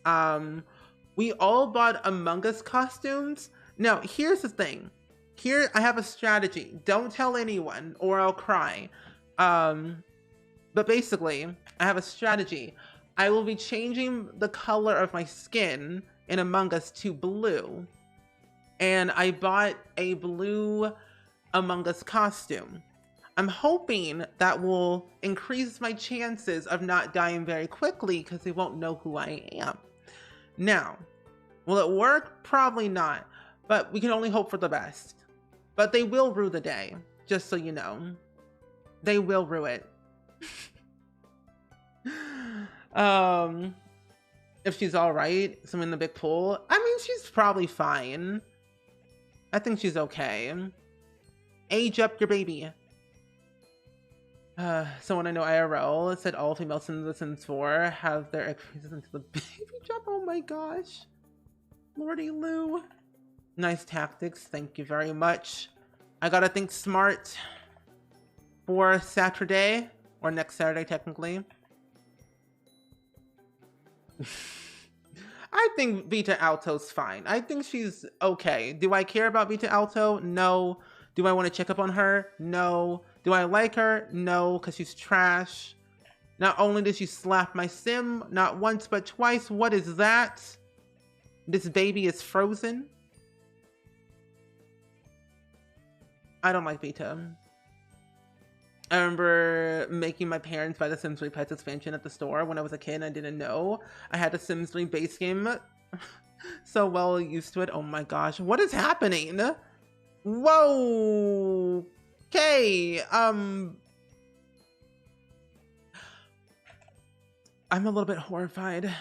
We all bought Among Us costumes. Now, here's the thing. Here, I have a strategy. Don't tell anyone or I'll cry. But basically, I have a strategy. I will be changing the color of my skin in Among Us to blue. And I bought a blue Among Us costume. I'm hoping that will increase my chances of not dying very quickly because they won't know who I am. Now, will it work? Probably not, but we can only hope for the best. But they will rue the day, just so you know. They will rue it. If she's all right, someone in the big pool. I mean, she's probably fine. I think she's okay. Age up your baby. Someone I know IRL said all female Sims in The Sims 4 have their increases into the baby jump. Oh my gosh. Lordy Lou. Nice tactics. Thank you very much. I gotta think smart for Saturday, or next Saturday technically. I think Vita Alto's fine. I think she's okay. Do I care about Vita Alto? No. Do I want to check up on her? No. Do I like her? No, because she's trash. Not only did she slap my sim, not once but twice. What is that? This baby is frozen. I don't like Vita. I remember making my parents buy the Sims 3 Pets expansion at the store when I was a kid and I didn't know. I had the Sims 3 base game so well used to it. Oh my gosh, what is happening? Whoa! Okay, I'm a little bit horrified.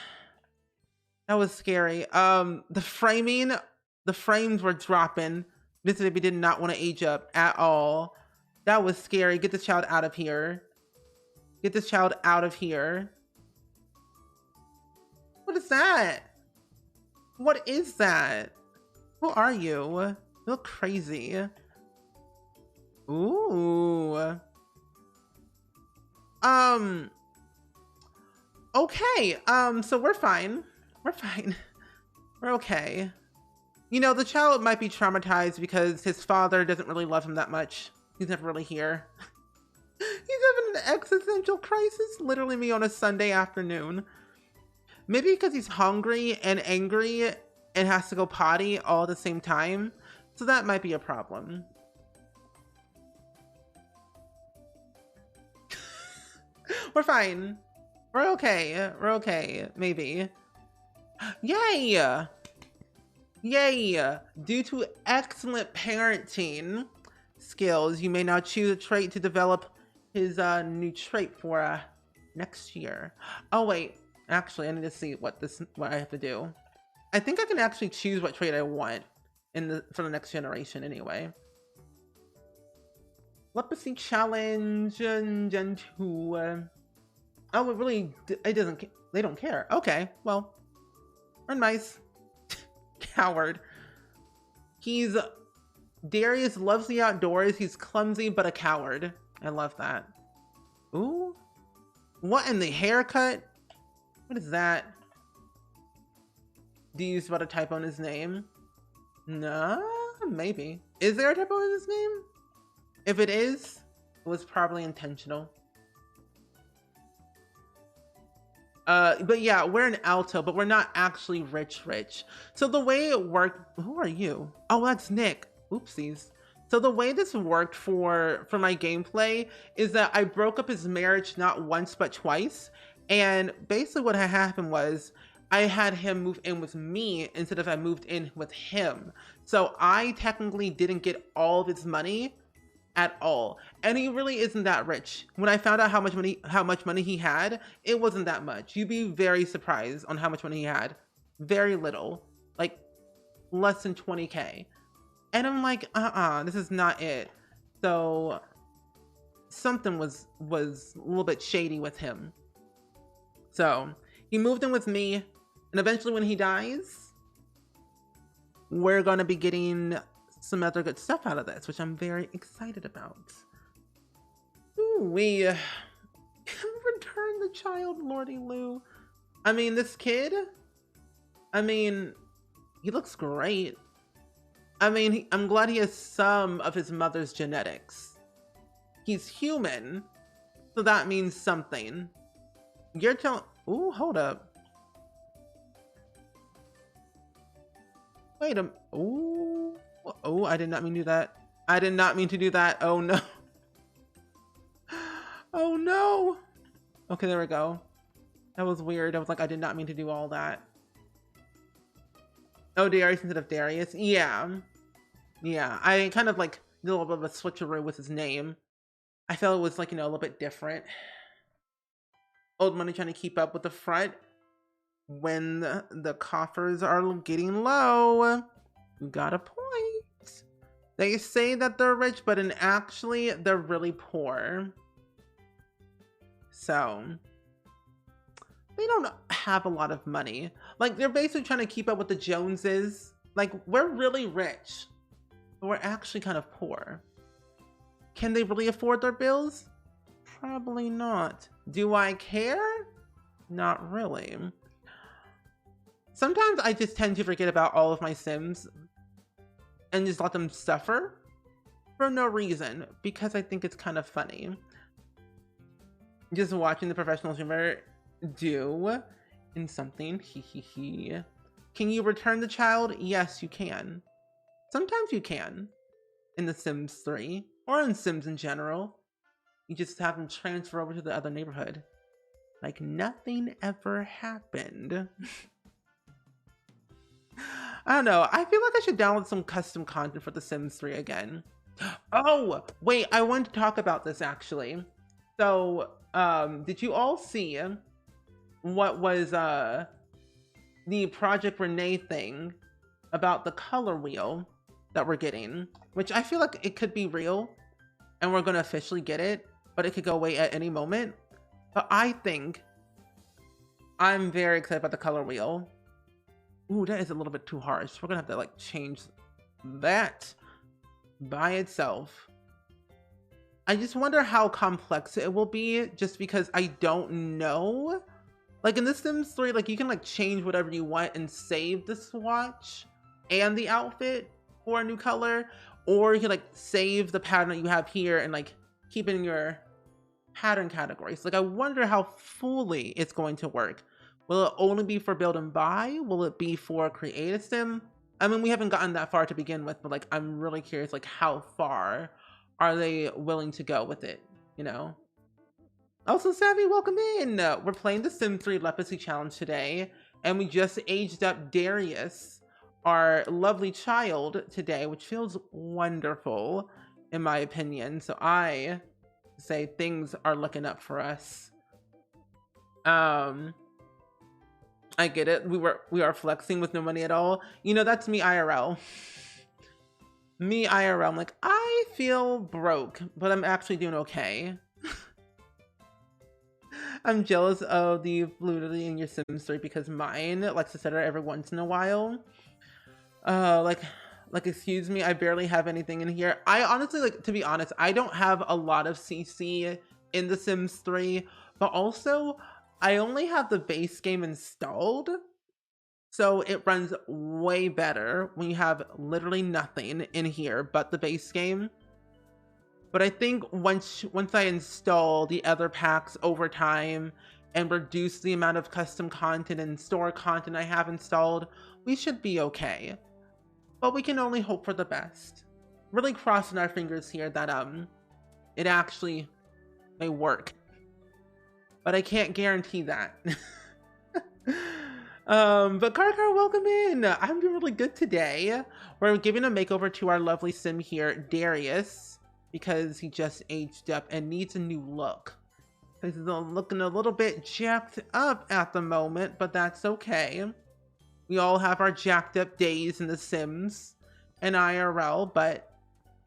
That was scary. The frames were dropping. This baby did not want to age up at all. That was scary. Get this child out of here. Get this child out of here. What is that? What is that? Who are you? You look crazy. Ooh. Okay. So we're fine. We're fine. We're okay. You know, the child might be traumatized because his father doesn't really love him that much. He's never really here. He's having an existential crisis, literally me on a Sunday afternoon. Maybe because he's hungry and angry and has to go potty all at the same time. So that might be a problem. We're fine. We're okay. We're okay. Maybe. Yay! Yay! Due to excellent parenting skills, you may now choose a trait to develop his new trait for next year. Oh wait, actually I need to see what I have to do. I think I can actually choose what trait I want for the next generation anyway. Lepacy challenge Gen 2. Oh, it really, they don't care. Okay, well, we're nice. Coward. Darius loves the outdoors. He's clumsy, but a coward. I love that. Ooh. What in the haircut? What is that? Do you spot a typo in his name? No, maybe. Is there a typo in his name? If it is, it was probably intentional. But yeah, we're an alto, but we're not actually rich. So the way it worked, who are you? Oh, that's Nick. Oopsies. So the way this worked for my gameplay is that I broke up his marriage not once but twice. And basically what had happened was I had him move in with me instead of I moved in with him. So I technically didn't get all of his money at all. And he really isn't that rich. When I found out how much money he had, it wasn't that much. You'd be very surprised on how much money he had. Very little. Like less than 20K. And I'm like, this is not it. So something was a little bit shady with him. So he moved in with me, and eventually when he dies, we're gonna be getting some other good stuff out of this, which I'm very excited about. Ooh, we return the child, Lordy Lou. I mean, this kid, I mean, he looks great. I mean, I'm glad he has some of his mother's genetics. He's human, so that means something. You're telling... Ooh, hold up. Wait a... Ooh. Oh, I did not mean to do that. I did not mean to do that. Oh, no. Oh, no. Okay, there we go. That was weird. I was like, I did not mean to do all that. Oh, Darius instead of Darius? Yeah. Yeah, I kind of like did a little bit of a switcheroo with his name. I felt it was like, you know, a little bit different. Old money trying to keep up with the front when the coffers are getting low. You got a point. They say that they're rich, but actually they're really poor. So they don't have a lot of money. Like, they're basically trying to keep up with the Joneses. Like, we're really rich, but we're actually kind of poor. Can they really afford their bills? Probably not. Do I care? Not really. Sometimes I just tend to forget about all of my Sims and just let them suffer for no reason, because I think it's kind of funny. Just watching the professional streamer do in something. Can you return the child? Yes, you can. Sometimes you can. In The Sims 3, or in Sims in general. You just have them transfer over to the other neighborhood. Like nothing ever happened. I don't know. I feel like I should download some custom content for The Sims 3 again. Oh, wait, I wanted to talk about this actually. So, did you all see what was the Project Renee thing about the color wheel that we're getting? Which I feel like it could be real and we're gonna officially get it, but it could go away at any moment. But I think I'm very excited about the color wheel. Ooh, that is a little bit too harsh. We're gonna have to like change that by itself. I just wonder how complex it will be, just because I don't know. Like in The Sims 3, like you can like change whatever you want and save the swatch and the outfit for a new color, or you can like save the pattern that you have here and like keep it in your pattern categories. Like I wonder how fully it's going to work. Will it only be for build and buy? Will it be for create a sim? I mean, we haven't gotten that far to begin with, but like I'm really curious, like how far are they willing to go with it, you know? Also, Savvy, welcome in. We're playing the Sim 3 Lepacy Challenge today, and we just aged up Darius, our lovely child, today, which feels wonderful, in my opinion. So I say things are looking up for us. I get it. We are flexing with no money at all. You know, that's me IRL. Me IRL, I'm like, I feel broke, but I'm actually doing okay. I'm jealous of the fluidity in your Sims 3 because mine likes to stutter every once in a while. Like excuse me, I barely have anything in here. I honestly, like, to be honest, I don't have a lot of CC in The Sims 3, but also I only have the base game installed. So it runs way better when you have literally nothing in here but the base game. But I think once I install the other packs over time and reduce the amount of custom content and store content I have installed, we should be okay. But we can only hope for the best. really crossing our fingers here that it actually may work, but I can't guarantee that. But Car, welcome in. I'm doing really good today. We're giving a makeover to our lovely sim here, Darius, because he just aged up and needs a new look. He's looking a little bit jacked up at the moment, but that's okay. We all have our jacked up days in the Sims and IRL, but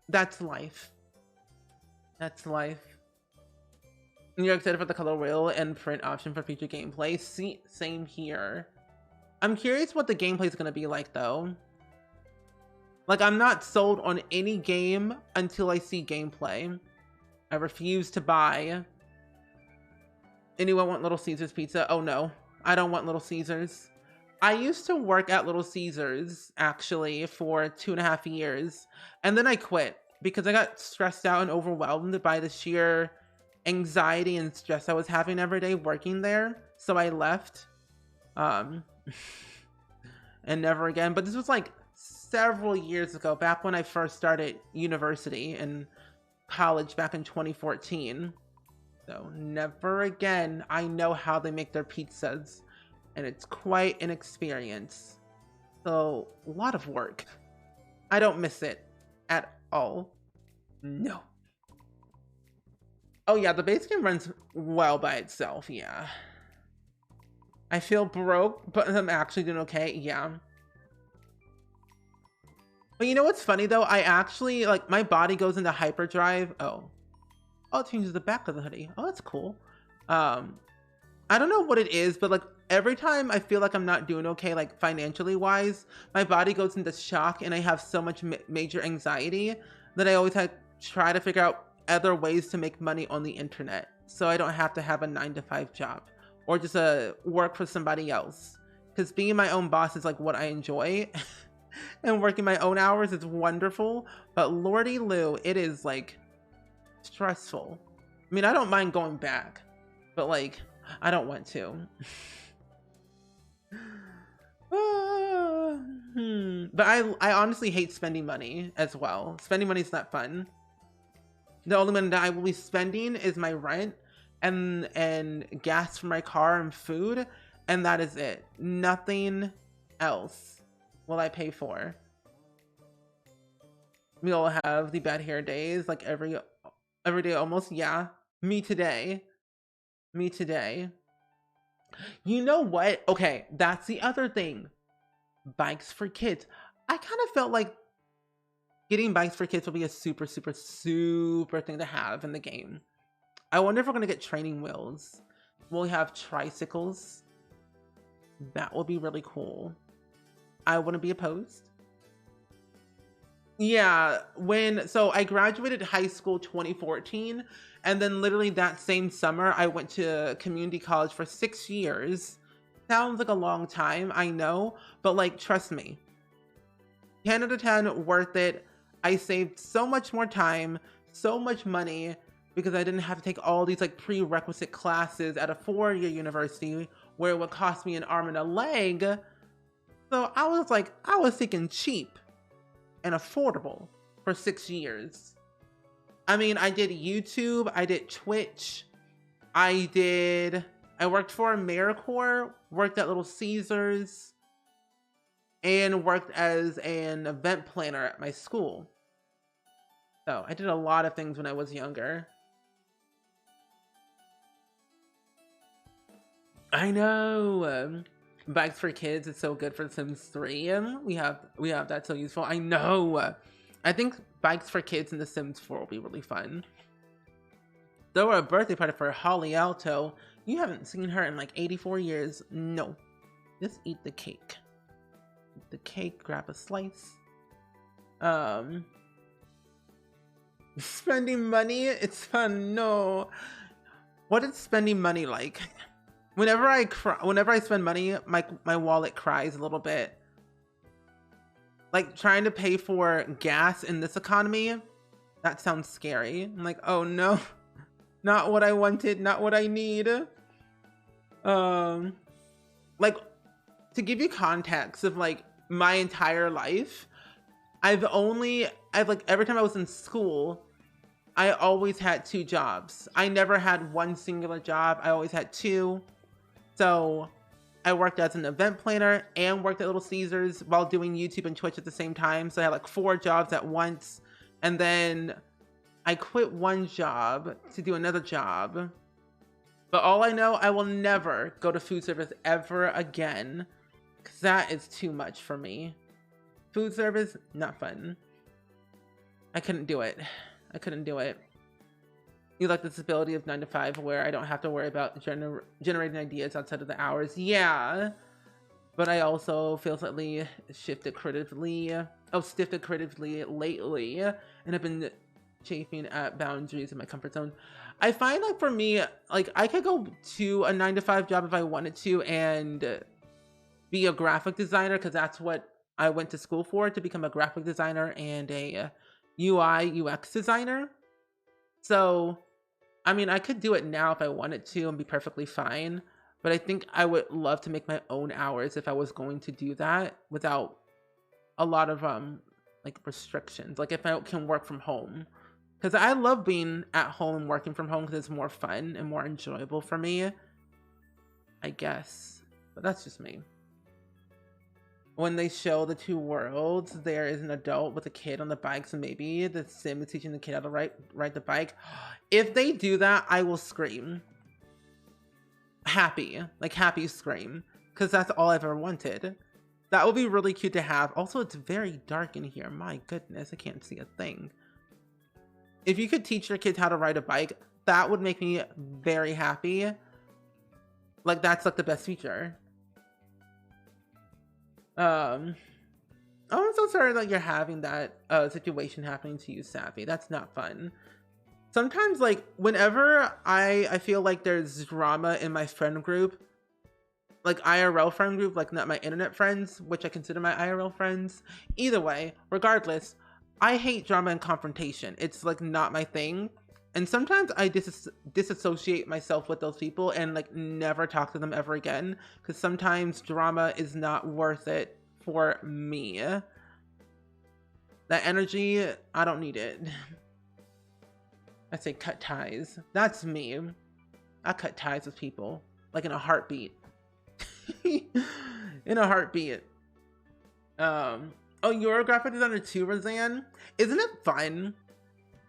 that's life. That's life. You're excited for the color wheel and print option for future gameplay? See, same here. I'm curious what the gameplay is going to be like, though. Like, I'm not sold on any game until I see gameplay. I refuse to buy. Anyone want Little Caesars pizza? Oh, no. I don't want Little Caesars. I used to work at Little Caesars, actually, for 2.5 years. And then I quit because I got stressed out and overwhelmed by the sheer anxiety and stress I was having every day working there. So I left. And never again. But this was like several years ago, back when I first started university and college back in 2014. So never again. I know how they make their pizzas, and it's quite an experience. So a lot of work. I don't miss it at all. No. Oh yeah, the base game runs well by itself, yeah. I feel broke, but I'm actually doing okay, yeah. But you know what's funny though? I actually, like, my body goes into hyperdrive. Oh, it changes the back of the hoodie. Oh, that's cool. I don't know what it is, but like every time I feel like I'm not doing okay, like financially wise, my body goes into shock and I have so much major anxiety that I always try to figure out other ways to make money on the internet, so I don't have to have a 9-to-5 job or just work for somebody else. Because being my own boss is like what I enjoy, and working my own hours is wonderful. But lordy Lou, it is like stressful. I mean, I don't mind going back, but like I don't want to. But I honestly hate spending money as well. Spending money is not fun. The only money that I will be spending is my rent and gas for my car and food, and that is it. Nothing else will I pay for. We all have the bad hair days, like every day almost. Yeah, me today. You know what? Okay, that's the other thing. Bikes for kids. I kind of felt like getting bikes for kids will be a super thing to have in the game. I wonder if we're gonna get training wheels. We'll have tricycles. That will be really cool. I wouldn't be opposed. Yeah, so I graduated high school 2014, and then literally that same summer I went to community college for 6 years. Sounds like a long time, I know, but like, trust me, 10 out of 10 worth it. I saved so much more time, so much money, because I didn't have to take all these like prerequisite classes at a 4-year university where it would cost me an arm and a leg. So I was thinking cheap and affordable for 6 years. I mean, I did YouTube, I did Twitch, I worked for AmeriCorps, worked at Little Caesars, and worked as an event planner at my school. So I did a lot of things when I was younger. I know. Bikes for kids is so good for Sims 3. We have that so useful. I know. I think bikes for kids in The Sims 4 will be really fun. Throw a birthday party for Holly Alto. You haven't seen her in like 84 years. No. Just eat the cake. Eat the cake, grab a slice. Spending money? It's fun. No. What is spending money like? Whenever I spend money, my wallet cries a little bit. Like trying to pay for gas in this economy, that sounds scary. I'm like, oh no, not what I wanted, not what I need. Like, to give you context of like my entire life, I've like every time I was in school, I always had 2 jobs. I never had one singular job. I always had 2. So I worked as an event planner and worked at Little Caesars while doing YouTube and Twitch at the same time. So I had like 4 jobs at once. And then I quit one job to do another job. But all I know, I will never go to food service ever again, because that is too much for me. Food service, not fun. I couldn't do it. I couldn't do it. You like the stability of 9 to 5 where I don't have to worry about generating ideas outside of the hours. Yeah. But I also feel slightly shifted creatively lately, and have been chafing at boundaries in my comfort zone. I find like for me, like I could go to a 9 to 5 job if I wanted to and be a graphic designer, because that's what I went to school for, to become a graphic designer and a UI UX designer. So, I mean, I could do it now if I wanted to and be perfectly fine. But I think I would love to make my own hours if I was going to do that without a lot of like restrictions. Like if I can work from home, because I love being at home and working from home because it's more fun and more enjoyable for me, I guess. But that's just me. When they show the 2 worlds, there is an adult with a kid on the bike, so maybe the sim is teaching the kid how to ride the bike. If they do that, I will scream. Happy scream, because that's all I've ever wanted. That would be really cute to have. Also, it's very dark in here. My goodness, I can't see a thing. If you could teach your kids how to ride a bike, that would make me very happy. Like, that's like the best feature. Oh, I'm so sorry that you're having that situation happening to you, Sappy. That's not fun. Sometimes, like, whenever I feel like there's drama in my friend group, like IRL friend group, like not my internet friends, which I consider my IRL friends. Either way, regardless, I hate drama and confrontation. It's like not my thing. And sometimes I disassociate myself with those people and like never talk to them ever again, because sometimes drama is not worth it for me. That energy, I don't need it. I say cut ties. That's me. I cut ties with people like in a heartbeat. In a heartbeat. Oh, you're a graphic designer too, Roseanne? Isn't it fun?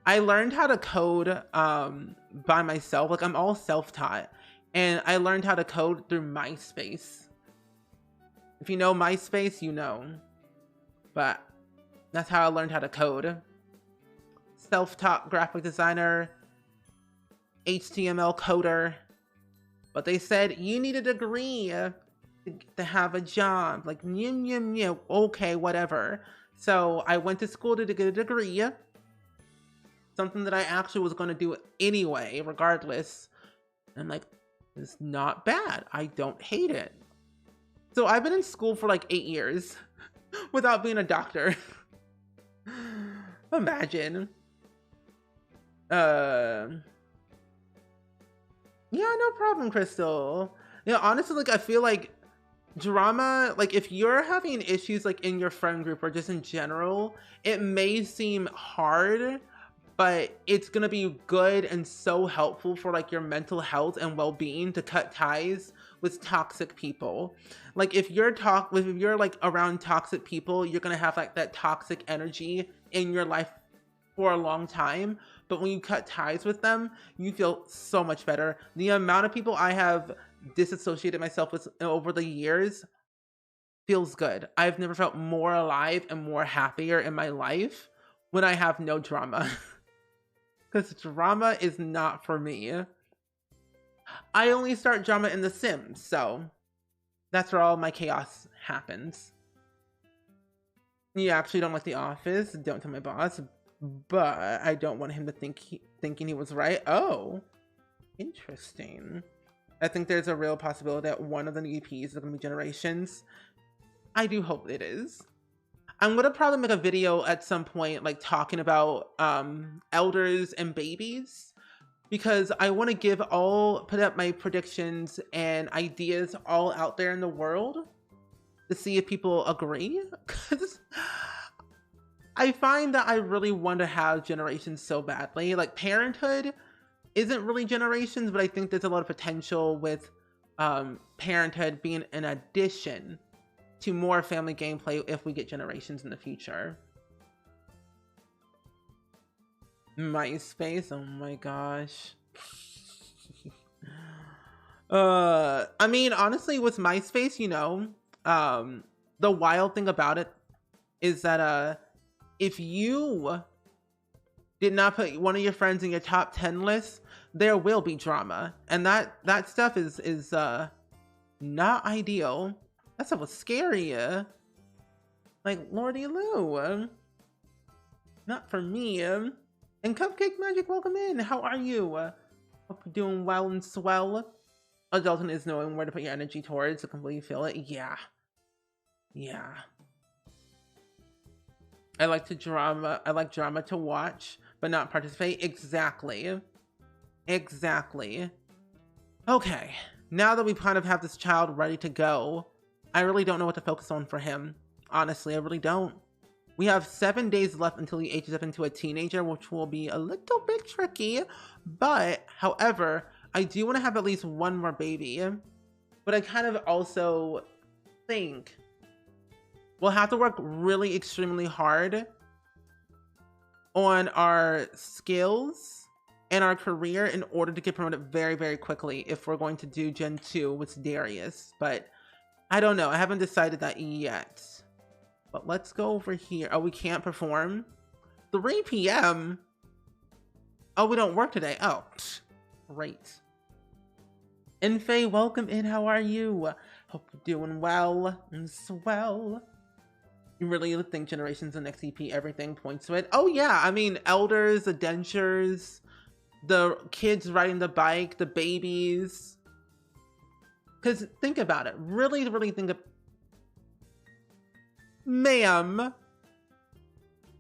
I learned how to code by myself. Like, I'm all self-taught. And I learned how to code through MySpace. If you know MySpace, you know. But that's how I learned how to code. Self-taught graphic designer, HTML coder. But they said you need a degree to have a job. Like, okay, whatever. So I went to school to get a degree. Something that I actually was going to do anyway, regardless. And I'm like, it's not bad. I don't hate it. So I've been in school for like 8 years without being a doctor. Imagine. Yeah, no problem, Crystal. Yeah, honestly, like, I feel like drama, like, if you're having issues, like, in your friend group or just in general, it may seem hard, but it's gonna be good and so helpful for, like, your mental health and well-being to cut ties with toxic people. Like, if you're like around toxic people, you're gonna have like that toxic energy in your life for a long time. But when you cut ties with them, you feel so much better. The amount of people I have disassociated myself with over the years feels good. I've never felt more alive and more happier in my life when I have no drama. Because drama is not for me. I only start drama in The Sims, so that's where all my chaos happens. You actually don't like The Office? Don't tell my boss. But I don't want him to thinking he was right. Oh, interesting. I think there's a real possibility that one of the new EPs is going to be Generations. I do hope it is. I'm going to probably make a video at some point, like, talking about elders and babies, because I want to put up my predictions and ideas all out there in the world to see if people agree. Because I find that I really want to have generations so badly. Like Parenthood isn't really generations, but I think there's a lot of potential with Parenthood being an addition to more family gameplay if we get generations in the future. MySpace, oh my gosh. I mean, honestly, with MySpace, you know, the wild thing about it is that if you did not put one of your friends in your top 10 list, there will be drama, and that stuff is not ideal. That stuff was scary. Like Lordy Lou, not for me. And Cupcake Magic, welcome in. How are you? Hope you're doing well and swell. Adulting is knowing where to put your energy towards to completely feel it. Yeah. I like drama to watch, but not participate. Exactly. Okay, now that we kind of have this child ready to go, I really don't know what to focus on for him. Honestly, I really don't. We have 7 days left until he ages up into a teenager, which will be a little bit tricky. But, however, I do want to have at least one more baby. But I kind of also think we'll have to work really extremely hard on our skills and our career in order to get promoted very, very quickly if we're going to do Gen 2 with Darius. But I don't know. I haven't decided that yet. But let's go over here. Oh, we can't perform? 3 p.m.? Oh, we don't work today. Oh, great. Enfei, welcome in. How are you? Hope you're doing well and swell. You really think generations and XCP, everything points to it? Oh, yeah. I mean, elders, the dentures, the kids riding the bike, the babies. Because think about it. Really, really think of... Ma'am.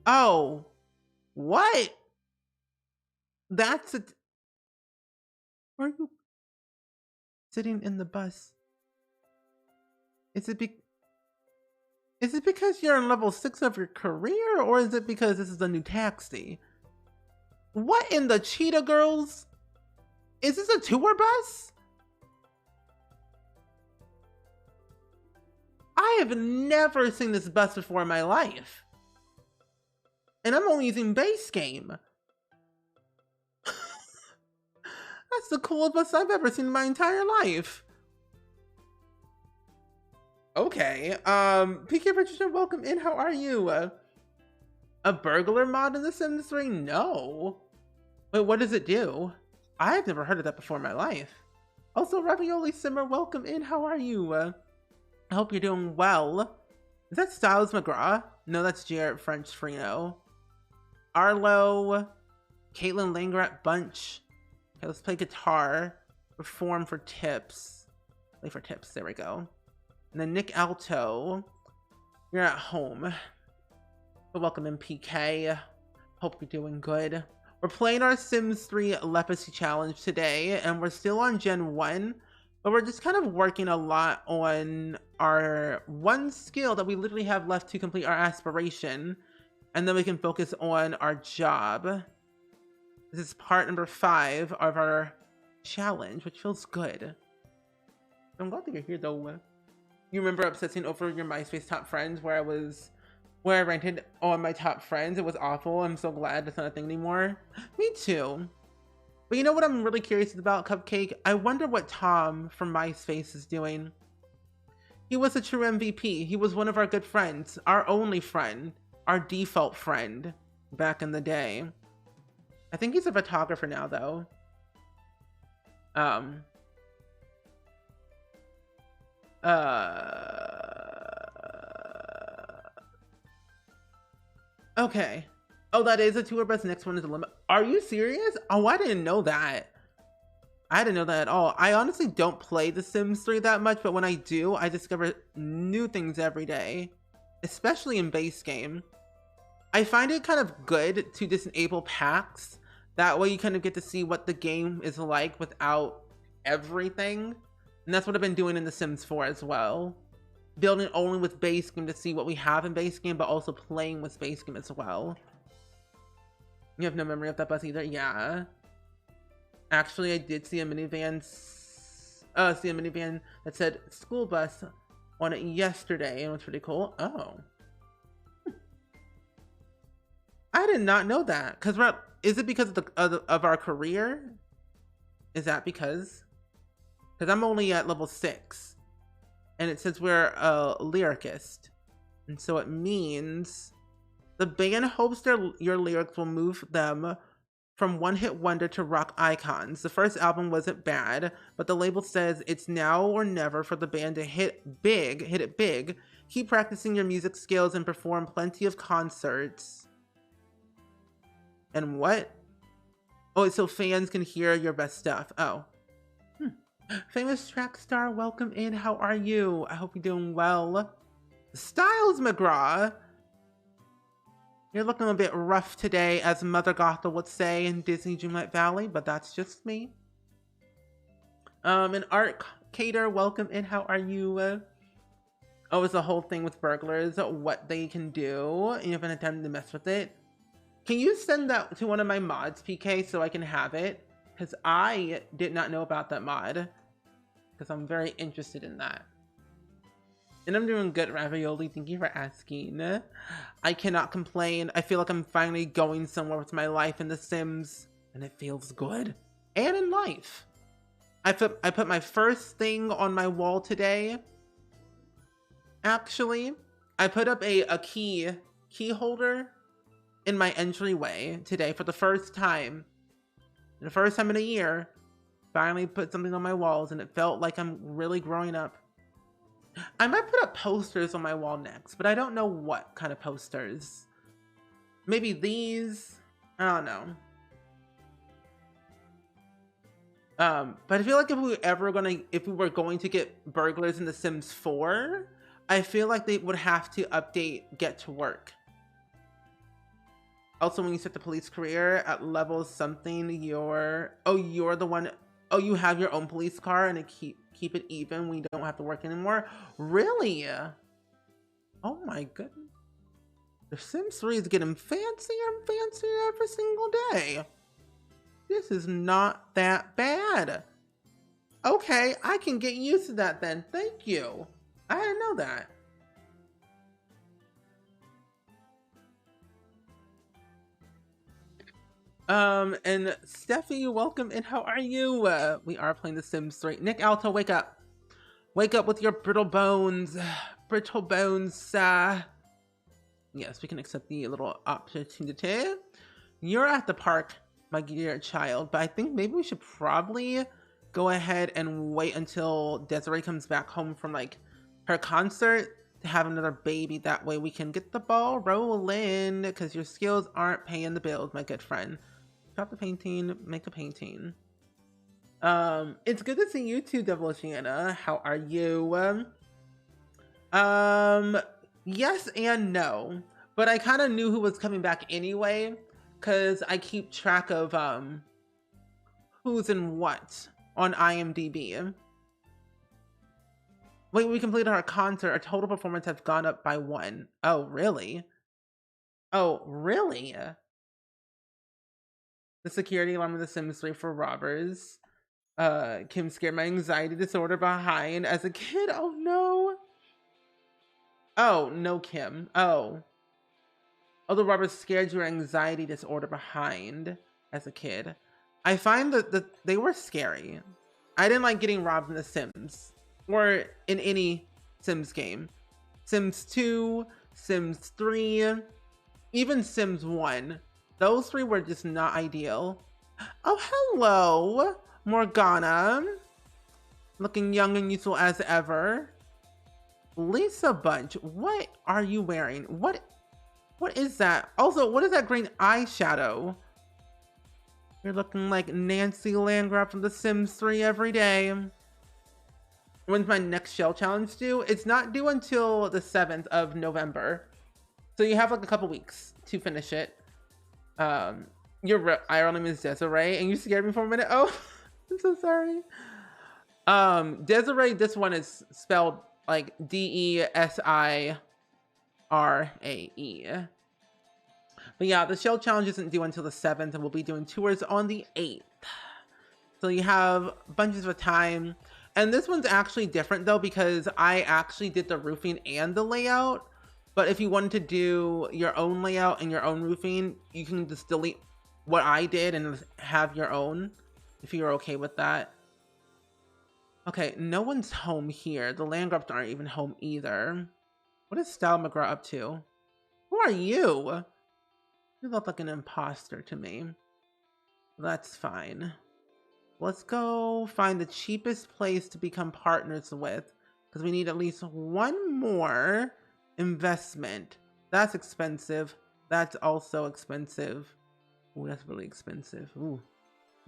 Oh. What? That's it. Where are you sitting in the bus? Is it because you're in level 6 of your career, or is it because this is a new taxi? What in the Cheetah Girls? Is this a tour bus? I have never seen this bus before in my life. And I'm only using base game. That's the coolest bus I've ever seen in my entire life. Okay, PK Richardson, welcome in. How are you? A burglar mod in The Sims 3? No. Wait, what does it do? I've never heard of that before in my life. Also, Ravioli Simmer, welcome in. How are you? I hope you're doing well. Is that Styles McGraw? No, that's Jarrett French Freno. Arlo, Caitlin Langrat Bunch. Okay, let's play guitar. Perform for tips. Play for tips, there we go. And then Nick Alto, you're at home. So welcome in, PK. Hope you're doing good. We're playing our Sims 3 Lepacy Challenge today, and we're still on Gen 1, but we're just kind of working a lot on our one skill that we literally have left to complete our aspiration, and then we can focus on our job. This is part number 5 of our challenge, which feels good. I'm glad that you're here, though. You remember obsessing over your MySpace top friends where I ranted on my top friends? It was awful. I'm so glad that's not a thing anymore. Me too. But you know what I'm really curious about, Cupcake? I wonder what Tom from MySpace is doing. He was a true MVP. He was one of our good friends. Our only friend. Our default friend. Back in the day. I think he's a photographer now, though. Okay. Oh, that is a tour bus. Next one is a limit. Are you serious? Oh, I didn't know that. I didn't know that at all. I honestly don't play The Sims 3 that much, but when I do, I discover new things every day, especially in base game. I find it kind of good to disable packs. That way you kind of get to see what the game is like without everything. And that's what I've been doing in The Sims 4 as well. building only with base game to see what we have in base game, but also playing with base game as well. You have no memory of that bus either? Yeah. Actually, I did see a minivan that said school bus on it yesterday, and it was pretty cool. Oh. I did not know that. Is it because of our career? Is that because? Because I'm only at level 6. And it says we're a lyricist. And so it means the band hopes your lyrics will move them from one-hit wonder to rock icons. The first album wasn't bad, but the label says it's now or never for the band to hit it big. Keep practicing your music skills and perform plenty of concerts. And what? Oh, so fans can hear your best stuff. Oh. Famous track star, welcome in. How are you? I hope you're doing well. Styles McGraw. You're looking a bit rough today, as Mother Gothel would say in Disney Dreamlight Valley, but that's just me. And Art Cater, welcome in. How are you? Oh, it's a whole thing with burglars, what they can do. You haven't attempted to mess with it. Can you send that to one of my mods, PK, so I can have it? Because I did not know about that mod. Because I'm very interested in that. And I'm doing good, Ravioli. Thank you for asking. I cannot complain. I feel like I'm finally going somewhere with my life in The Sims. And it feels good. And in life. I put my first thing on my wall today. Actually, I put up a key holder in my entryway today for the first time. The first time in a year. Finally put something on my walls, and it felt like I'm really growing up. I might put up posters on my wall next, but I don't know what kind of posters. Maybe these? I don't know. But I feel like if we were going to get burglars in The Sims 4, I feel like they would have to update Get to Work. Also, when you start the police career at level something, you're the one. Oh, you have your own police car and keep it even when you don't have to work anymore? Really? Oh my goodness. The Sims 3 is getting fancier and fancier every single day. This is not that bad. Okay, I can get used to that then. Thank you. I didn't know that. And Steffi, welcome in. How are you? We are playing The Sims 3. Nick Alto, wake up. Wake up with your brittle bones. Brittle bones, Yes, we can accept the little opportunity. You're at the park, my dear child, but I think maybe we should probably go ahead and wait until Desiree comes back home from, like, her concert to have another baby. That way we can get the ball rolling, because your skills aren't paying the bills, my good friend. Stop the painting, make a painting. It's good to see you too, Devilciana. How are you? Yes and no. But I kind of knew who was coming back anyway, because I keep track of who's in what on IMDb. Wait, we completed our concert. Our total performance has gone up by 1. Oh, really? Oh, really? The security alarm of The Sims 3 for robbers. Kim scared my anxiety disorder behind as a kid. Oh, no. Oh, no, Kim. Oh. Oh, the robbers scared your anxiety disorder behind as a kid. I find that they were scary. I didn't like getting robbed in The Sims. Or in any Sims game. Sims 2, Sims 3, even Sims 1. Those 3 were just not ideal. Oh, hello, Morgana. Looking young and youthful as ever. Lisa Bunch, what are you wearing? What is that? Also, what is that green eyeshadow? You're looking like Nancy Landgraf from The Sims 3 every day. When's my next shell challenge due? It's not due until the 7th of November. So you have like a couple weeks to finish it. Your real name is Desiree, and you scared me for a minute. Oh, I'm so sorry. Desiree, this one is spelled like DESIRAE. But yeah, the shell challenge isn't due until the 7th, and we'll be doing tours on the 8th. So you have bunches of time. And this one's actually different though, because I actually did the roofing and the layout. But if you wanted to do your own layout and your own roofing, you can just delete what I did and have your own, if you're okay with that. Okay, no one's home here. The land grubs aren't even home either. What is Style McGraw up to? Who are you? You look like an imposter to me. That's fine. Let's go find the cheapest place to become partners with, because we need at least one more investment. That's expensive. That's also expensive. Ooh, that's really expensive. Ooh.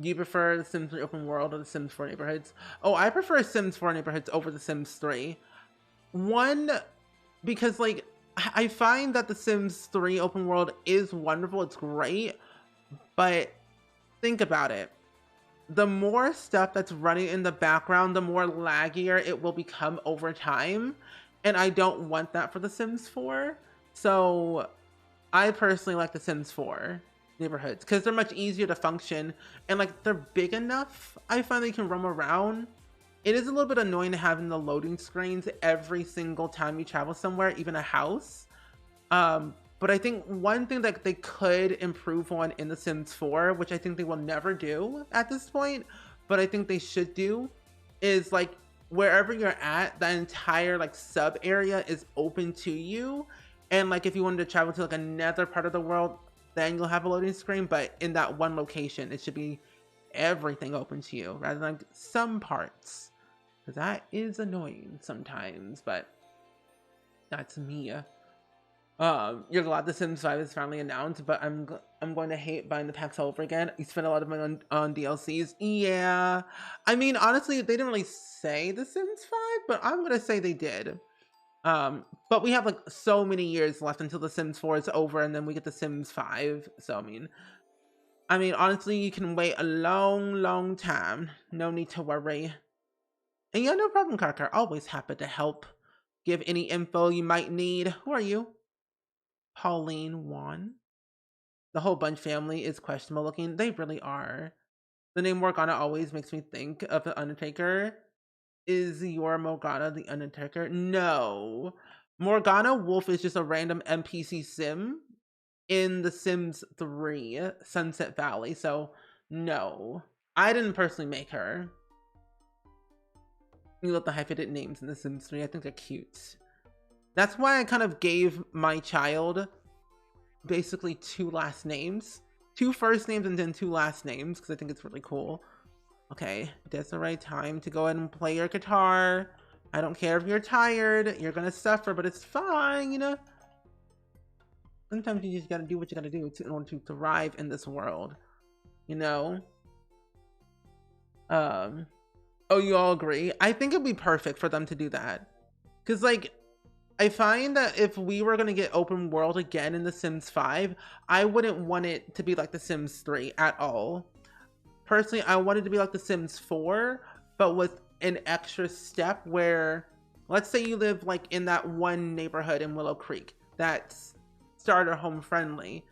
Do you prefer the Sims 3 open world or the Sims 4 neighborhoods? Oh, I prefer Sims 4 neighborhoods over the Sims 3. One, because like, I find that the Sims 3 open world is wonderful. It's great. But think about it. The more stuff that's running in the background, the more laggier it will become over time. And I don't want that for the Sims 4. So I personally like the Sims 4 neighborhoods because they're much easier to function, and like they're big enough. I find they can roam around. It is a little bit annoying having the loading screens every single time you travel somewhere, even a house. But I think one thing that they could improve on in The Sims 4, which I think they will never do at this point, but I think they should do, is like wherever you're at, that entire like sub area is open to you. And like if you wanted to travel to like another part of the world, then you'll have a loading screen, but in that one location, it should be everything open to you rather than like some parts. Because that is annoying sometimes, but that's me. You're glad The Sims 5 is finally announced, but I'm going to hate buying the packs all over again. You spent a lot of money on DLCs. Yeah. I mean, honestly, they didn't really say The Sims 5, but I'm going to say they did. But we have like so many years left until The Sims 4 is over, and then we get The Sims 5. So, I mean, honestly, you can wait a long time. No need to worry. And yeah, no problem, Carter. Always happy to help. Give any info you might need. Who are you? Pauline Wan. The whole Bunch family is questionable looking. They really are. The name Morgana always makes me think of the Undertaker. Is your Morgana the Undertaker? No. Morgana Wolf is just a random NPC sim in The Sims 3 Sunset Valley. So, no. I didn't personally make her. You love the hyphenated names in The Sims 3. I think they're cute. That's why I kind of gave my child basically 2 last names. 2 first names and then 2 last names, because I think it's really cool. Okay, Desiree, time to go ahead and play your guitar. I don't care if you're tired. You're gonna suffer, but it's fine, you know? Sometimes you just gotta do what you gotta do in order to thrive in this world. You know? Oh, you all agree? I think it'd be perfect for them to do that. Because, like, I find that if we were going to get open world again in The Sims 5, I wouldn't want it to be like The Sims 3 at all. Personally, I want it to be like The Sims 4, but with an extra step where, let's say you live like in that one neighborhood in Willow Creek that's starter home friendly.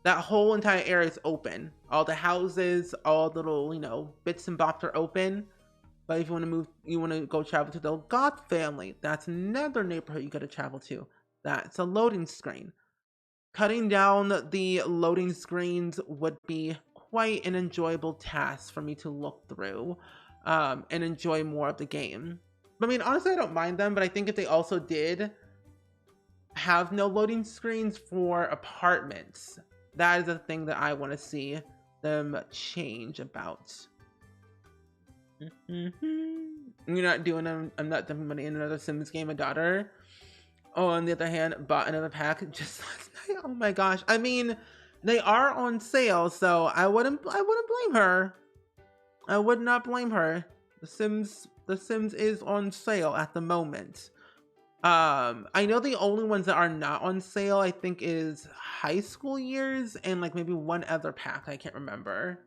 That whole entire area is open. All the houses, all the little, you know, bits and bops are open. But if you want to move, you want to go travel to the Goth family, that's another neighborhood you got to travel to. That's a loading screen. Cutting down the loading screens would be quite an enjoyable task for me to look through and enjoy more of the game. I mean, honestly, I don't mind them, but I think if they also did have no loading screens for apartments, that is a thing that I want to see them change about. You're not doing them. I'm not dumping money in another Sims game. A daughter. Oh, on the other hand, bought another pack just last night. Oh my gosh. I mean, they are on sale, so I wouldn't blame her. I would not blame her. The Sims is on sale at the moment. I know the only ones that are not on sale, I think, is High School Years and like maybe one other pack. I can't remember.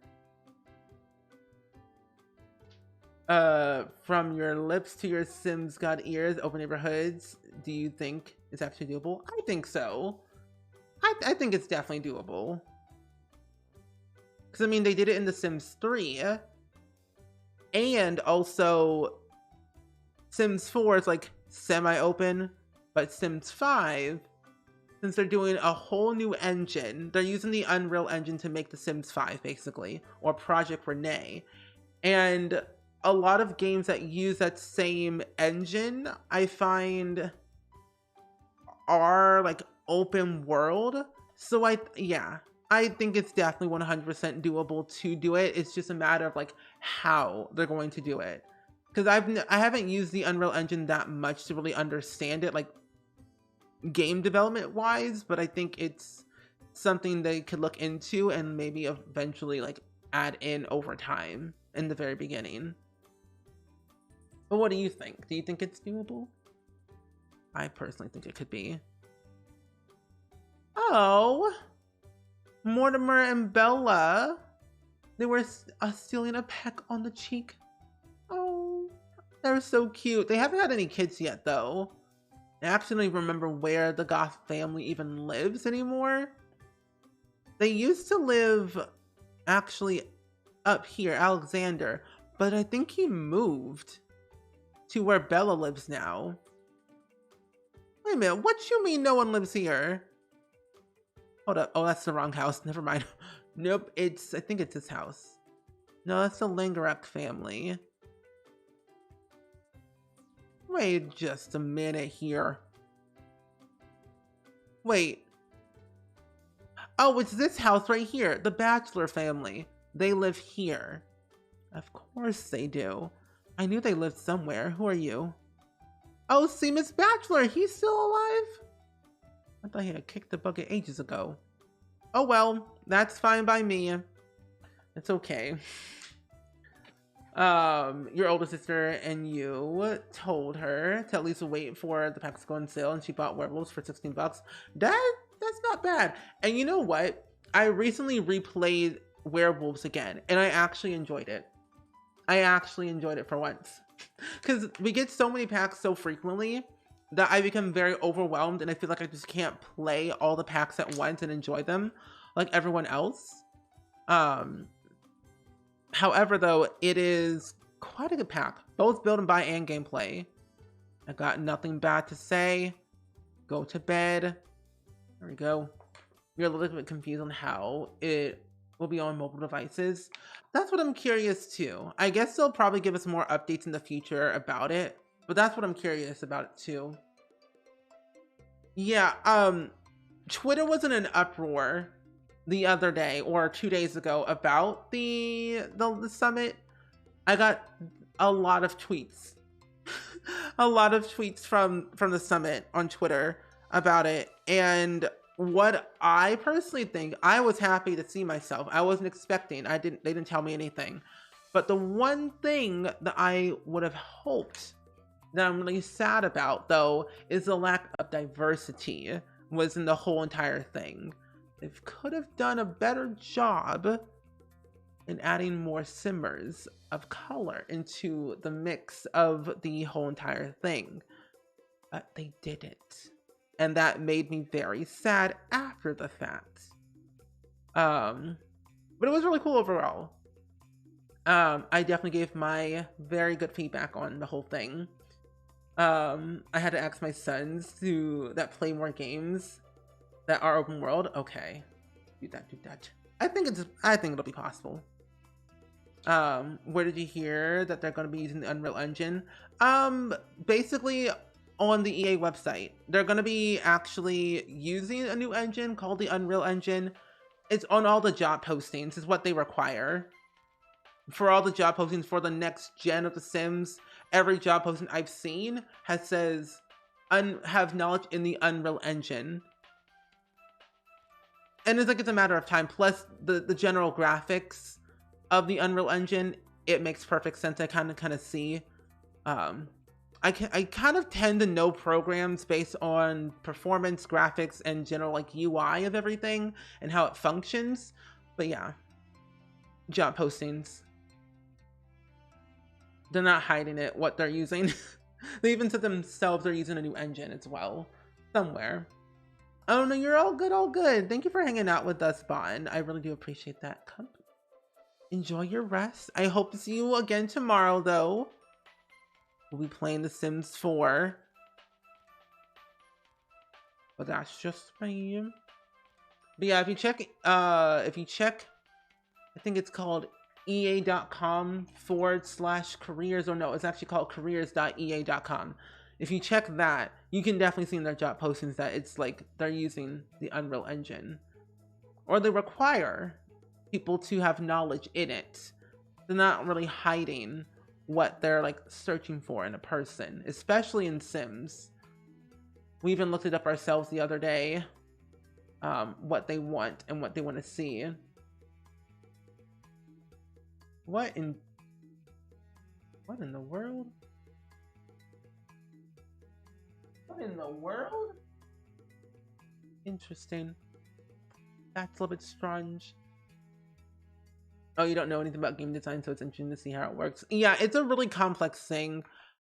From your lips to your Sims got ears, open neighborhoods. Do you think it's actually doable? I think so. I think it's definitely doable. Because, I mean, they did it in The Sims 3. And also, Sims 4 is like semi-open. But Sims 5, since they're doing a whole new engine, they're using the Unreal Engine to make The Sims 5, basically. Or Project Renee. And a lot of games that use that same engine, I find, are like open world. So I think it's definitely 100% doable to do it. It's just a matter of like how they're going to do it. Because I haven't used the Unreal Engine that much to really understand it, like game development wise, but I think it's something they could look into and maybe eventually like add in over time in the very beginning. But what do you think? Do you think it's doable? I personally think it could be. Oh, Mortimer and Bella. They were stealing a peck on the cheek. Oh, they're so cute. They haven't had any kids yet, though. I actually don't even remember where the Goth family even lives anymore. They used to live, actually, up here, Alexander. But I think he moved to where Bella lives now. Wait a minute, what you mean no one lives here? Hold up, oh, that's the wrong house, never mind. Nope, I think it's his house. No, that's the Langarek family. Wait just a minute here. Wait. Oh, it's this house right here, the Bachelor family. They live here. Of course they do. I knew they lived somewhere. Who are you? Oh, Seamus Bachelor, he's still alive? I thought he had kicked the bucket ages ago. Oh well, that's fine by me. It's okay. Your older sister and you told her to at least wait for the packs to go on sale, and she bought werewolves for 16 bucks. That's not bad. And you know what? I recently replayed werewolves again, and I actually enjoyed it. I actually enjoyed it for once. Because we get so many packs so frequently that I become very overwhelmed, and I feel like I just can't play all the packs at once and enjoy them like everyone else. However, though, it is quite a good pack, both build and buy and gameplay. I got nothing bad to say. Go to bed. There we go. You're a little bit confused on how it will be on mobile devices. That's what I'm curious too. I guess they'll probably give us more updates in the future about it, but that's what I'm curious about it too. Yeah, Twitter was in an uproar the other day or 2 days ago about the summit. I got a lot of tweets. A lot of tweets from the summit on Twitter about it, and what I personally think, I was happy to see myself. I wasn't expecting. They didn't tell me anything. But the one thing that I would have hoped that I'm really sad about, though, is the lack of diversity was in the whole entire thing. They could have done a better job in adding more simmers of color into the mix of the whole entire thing. But they didn't. And that made me very sad after the fact. But it was really cool overall. I definitely gave my very good feedback on the whole thing. I had to ask my sons that play more games that are open world. Okay, do that. I think it'll be possible. Where did you hear that they're going to be using the Unreal Engine? Basically on the EA website. They're going to be actually using a new engine called the Unreal Engine. It's on all the job postings, is what they require. For all the job postings for the next gen of The Sims, every job posting I've seen says have knowledge in the Unreal Engine. And it's like it's a matter of time. Plus the general graphics of the Unreal Engine, it makes perfect sense. I kind of see. I kind of tend to know programs based on performance, graphics, and general like UI of everything and how it functions. But yeah, job postings. They're not hiding it, what they're using. They even said themselves they're using a new engine as well. Somewhere. Oh no, you're all good, all good. Thank you for hanging out with us, Bond. I really do appreciate that. Come. Enjoy your rest. I hope to see you again tomorrow, though. We'll be playing The Sims 4. But that's just me. But yeah, if you check, I think it's called ea.com/careers, or no, it's actually called careers.ea.com. If you check that, you can definitely see in their job postings that it's like they're using the Unreal Engine, or they require people to have knowledge in it. They're not really hiding what they're like searching for in a person, especially in Sims. We even looked it up ourselves the other day, what they want and what they want to see. What in the world? What in the world? Interesting. That's a little bit strange. Oh, you don't know anything about game design, so it's interesting to see how it works. Yeah, it's a really complex thing.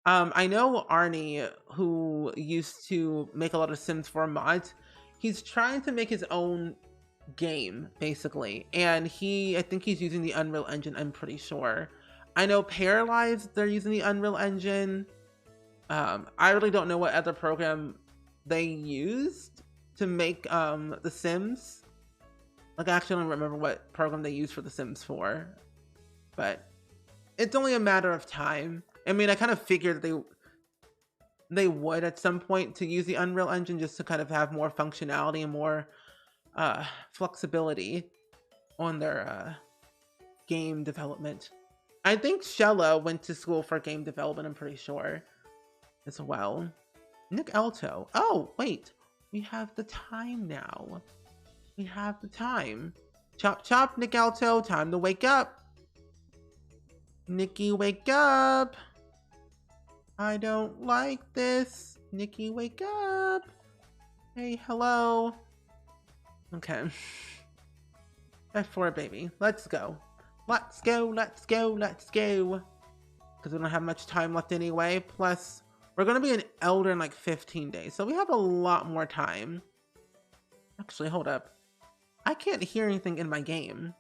I know Arnie, who used to make a lot of Sims 4 mods, he's trying to make his own game, basically. And I think he's using the Unreal Engine, I'm pretty sure. I know Paralyzed, they're using the Unreal Engine. I really don't know what other program they used to make The Sims. Like, I actually don't remember what program they used for The Sims 4. But it's only a matter of time. I mean, I kind of figured they would at some point to use the Unreal Engine just to kind of have more functionality and more flexibility on their game development. I think Shella went to school for game development, I'm pretty sure, as well. Nick Alto. Oh, wait. We have the time now. We have the time. Chop chop, Nick Alto. Time to wake up. Nikki, wake up. I don't like this. Nikki, wake up. Hey, hello. Okay. F4, baby. Let's go. Let's go, let's go, let's go. Because we don't have much time left anyway. Plus, we're going to be an elder in like 15 days. So we have a lot more time. Actually, hold up. I can't hear anything in my game.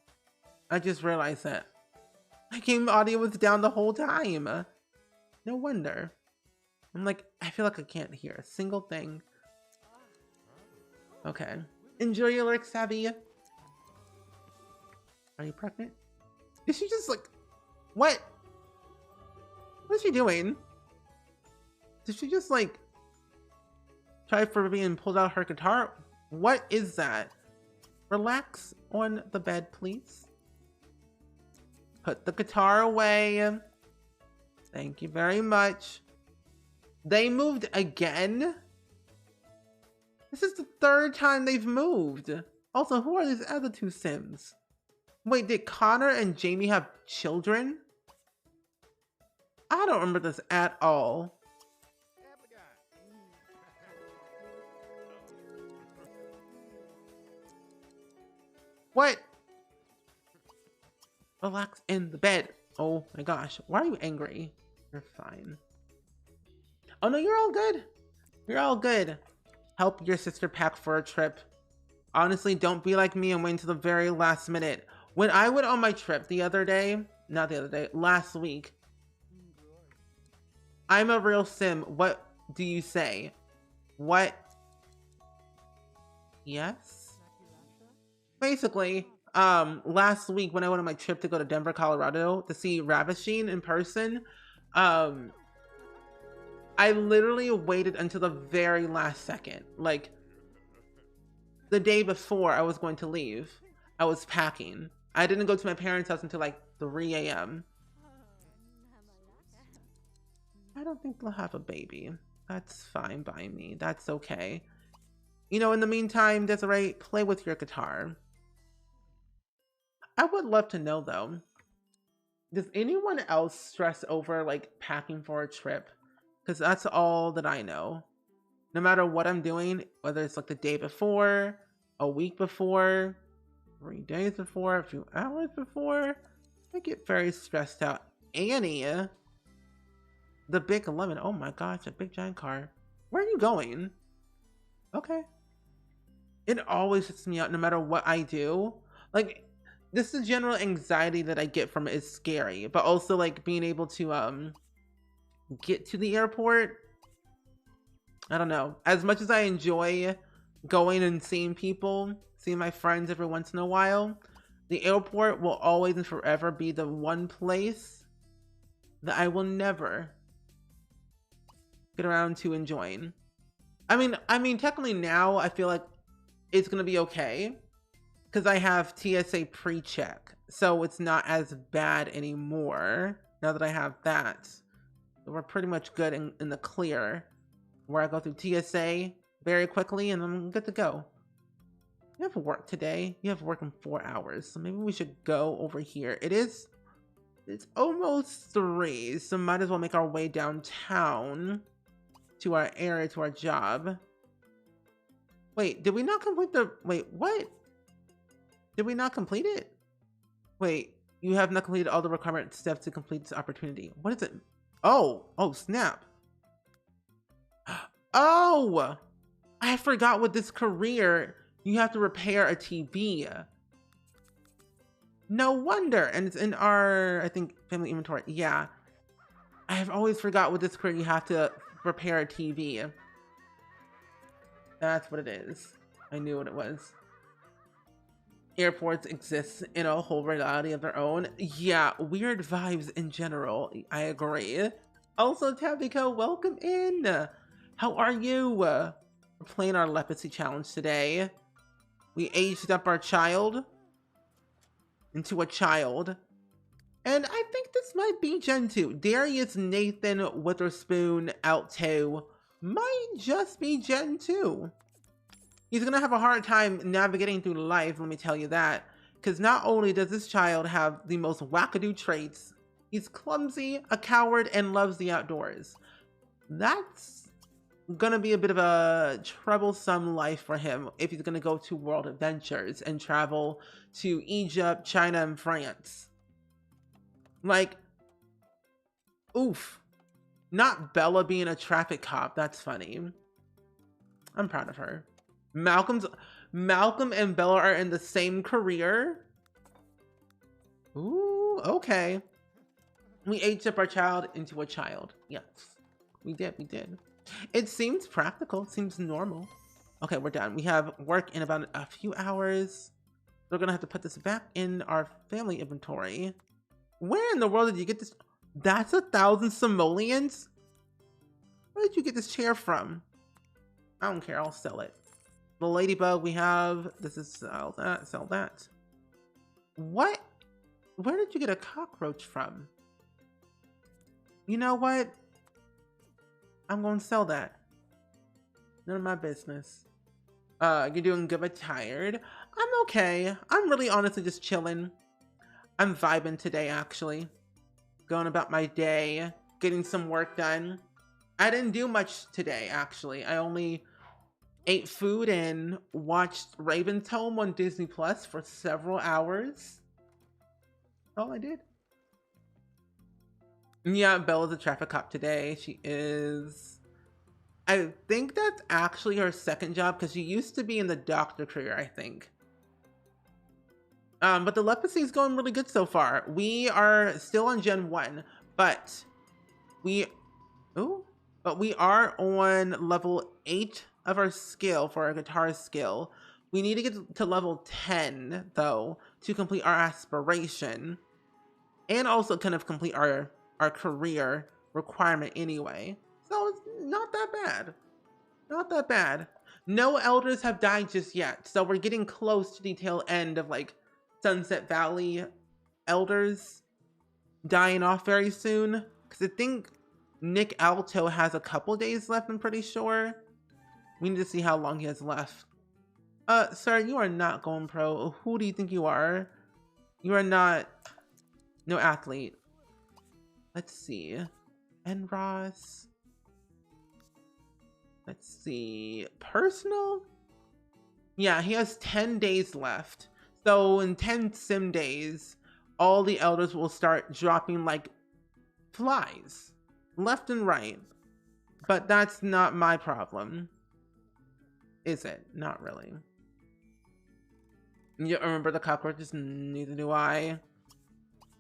I just realized that my game audio was down the whole time. No wonder. I'm like, I feel like I can't hear a single thing. Okay. Enjoy your lyrics, Abby. Are you pregnant? Is she just like... What? What is she doing? Did she just like... try for being pulled out her guitar? What is that? Relax on the bed, please. Put the guitar away. Thank you very much. They moved again? This is the third time they've moved. Also, who are these other two Sims? Wait, did Connor and Jamie have children? I don't remember this at all. What? Relax in the bed. Oh my gosh. Why are you angry? You're fine. Oh no, you're all good. You're all good. Help your sister pack for a trip. Honestly, don't be like me and wait until the very last minute. When I went on my trip the other day, not the other day, last week. I'm a real Sim. What do you say? What? Yes? Basically, last week when I went on my trip to go to Denver, Colorado to see Ravishing in person, I literally waited until the very last second. Like, the day before I was going to leave, I was packing. I didn't go to my parents' house until like 3 a.m. I don't think they'll have a baby. That's fine by me. That's okay. You know, in the meantime, Desiree, play with your guitar. I would love to know though, does anyone else stress over like packing for a trip? Because that's all that I know. No matter what I'm doing, whether it's like the day before, a week before, 3 days before, a few hours before, I get very stressed out. Annie, The big lemon. Oh my gosh, a big giant car. Where are you going? Okay. It always sits me out no matter what I do. Like, this is general anxiety that I get from it is scary, but also like being able to get to the airport. I don't know. As much as I enjoy going and seeing people, seeing my friends every once in a while, the airport will always and forever be the one place that I will never get around to enjoying. I mean, technically now I feel like it's gonna be okay because I have TSA pre-check, so it's not as bad anymore now that I have that. So we're pretty much good in the clear, where I go through TSA very quickly and I'm good to go. You have work today. You have work in 4 hours, so maybe we should go over here. It's almost 3, so might as well make our way downtown to our area, to our job. Wait, did we not complete wait, what? Did we not complete it? Wait, you have not completed all the required steps to complete this opportunity. What is it? Oh, snap. Oh, I forgot with this career, you have to repair a TV. No wonder. And it's in our, I think, family inventory. Yeah. I have always forgot with this career, you have to repair a TV. That's what it is. I knew what it was. Airports exist in a whole reality of their own. Yeah, weird vibes in general. I agree. Also, Tabika, welcome in. How are you? We're playing our Lepacy challenge today. We aged up our child into a child. And I think this might be Gen 2. Darius Nathan Witherspoon Alto might just be Gen 2. He's gonna have a hard time navigating through life, let me tell you that. Because not only does this child have the most wackadoo traits, he's clumsy, a coward, and loves the outdoors. That's gonna be a bit of a troublesome life for him if he's gonna go to world adventures and travel to Egypt, China, and France. Like, oof. Not Bella being a traffic cop. That's funny. I'm proud of her. Malcolm and Bella are in the same career. Ooh, okay. We aged up our child into a child. Yes, we did. It seems practical. It seems normal. Okay, we're done. We have work in about a few hours. We're gonna have to put this back in our family inventory. Where in the world did you get this? That's 1,000 simoleons? Where did you get this chair from? I don't care, I'll sell it. The ladybug we have, this is sell that. What? Where did you get a cockroach from? You know what? I'm gonna sell that. None of my business. You're doing good but tired. I'm okay. I'm really honestly just chilling. I'm vibing today, actually. Going about my day, getting some work done. I didn't do much today, actually. I only ate food and watched Raven's Home on Disney Plus for several hours. That's all I did. Yeah, Bella's a traffic cop today. She is. I think that's actually her second job because she used to be in the doctor career, I think. But the Lepacy is going really good so far. We are still on Gen 1, but we are on level 8 of our skill for our guitar skill. We need to get to level 10, though, to complete our aspiration. And also kind of complete our career requirement anyway. So it's not that bad. Not that bad. No elders have died just yet, so we're getting close to the tail end of, like, Sunset Valley elders dying off very soon. Because I think Nick Alto has a couple days left, I'm pretty sure. We need to see how long he has left. Sir, you are not going pro. Who do you think you are? You are not... no athlete. Let's see. And Ross. Let's see. Personal? Yeah, he has 10 days left. So in 10 sim days, all the elders will start dropping like flies. left and right. But that's not my problem. Is it? Not really. You don't remember the cockroaches? Neither do I.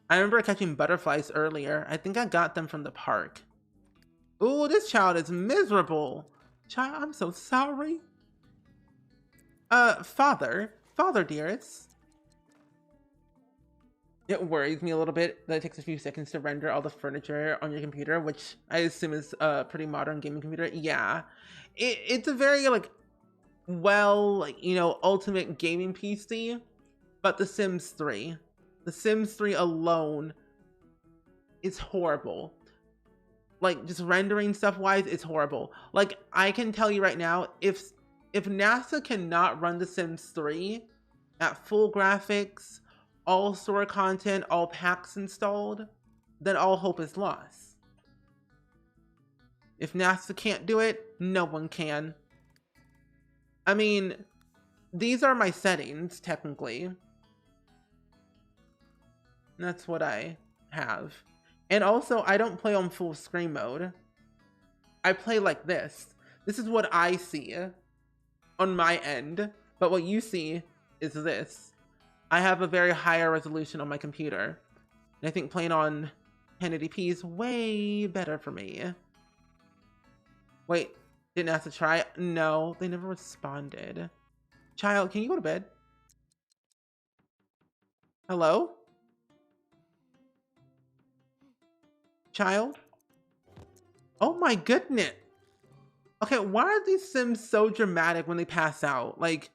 I remember catching butterflies earlier. I think I got them from the park. Ooh, this child is miserable. Child, I'm so sorry. Father dearest. It worries me a little bit that it takes a few seconds to render all the furniture on your computer, which I assume is a pretty modern gaming computer. Yeah. It's a very, like, well, like, you know, ultimate gaming PC, but The Sims 3. The Sims 3 alone is horrible. Like, just rendering stuff wise, it's horrible. Like, I can tell you right now, if NASA cannot run The Sims 3 at full graphics, all store content, all packs installed, then all hope is lost. If NASA can't do it, no one can. I mean, these are my settings, technically. That's what I have. And also, I don't play on full screen mode. I play like this. This is what I see on my end. But what you see is this. I have a very higher resolution on my computer. And I think playing on 1080p is way better for me. Wait, didn't ask to try? No, they never responded. Child, can you go to bed? Hello? Child? Oh my goodness. Okay, why are these Sims so dramatic when they pass out? Like,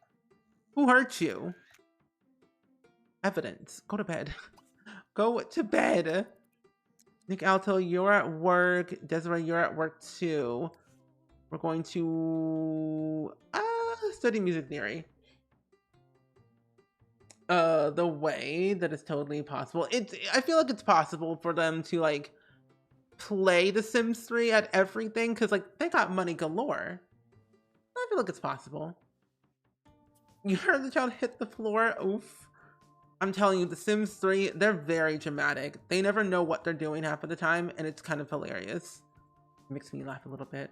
who hurt you? Evidence. Go to bed. Go to bed. Nick Alto, you're at work. Desiree, you're at work too. We're going to study music theory. The way that is totally possible. I feel like it's possible for them to, like, play The Sims 3 at everything, because, like, they got money galore. I feel like it's possible. You heard the child hit the floor? Oof. I'm telling you, The Sims 3, they're very dramatic. They never know what they're doing half of the time, and it's kind of hilarious. It makes me laugh a little bit.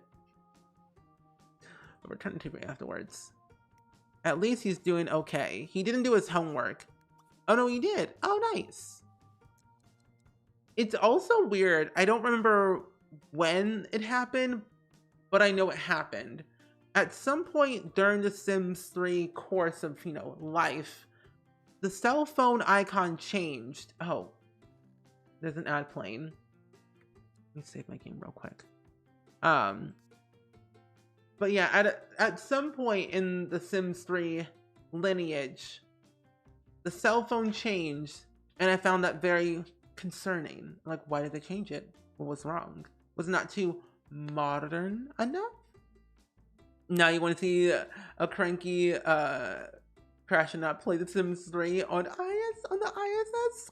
But return to me afterwards. At least he's doing okay. He didn't do his homework. Oh no, he did. Oh, nice. It's also weird. I don't remember when it happened, but I know it happened. At some point during the Sims 3 course of, you know, life, the cell phone icon changed. Oh, there's an ad playing. Let me save my game real quick. But yeah, at some point in the Sims 3 lineage, the cell phone changed, and I found that very concerning. Like, why did they change it? What was wrong? Was it not too modern enough? Now you want to see a cranky crash and not play The Sims 3 on the ISS?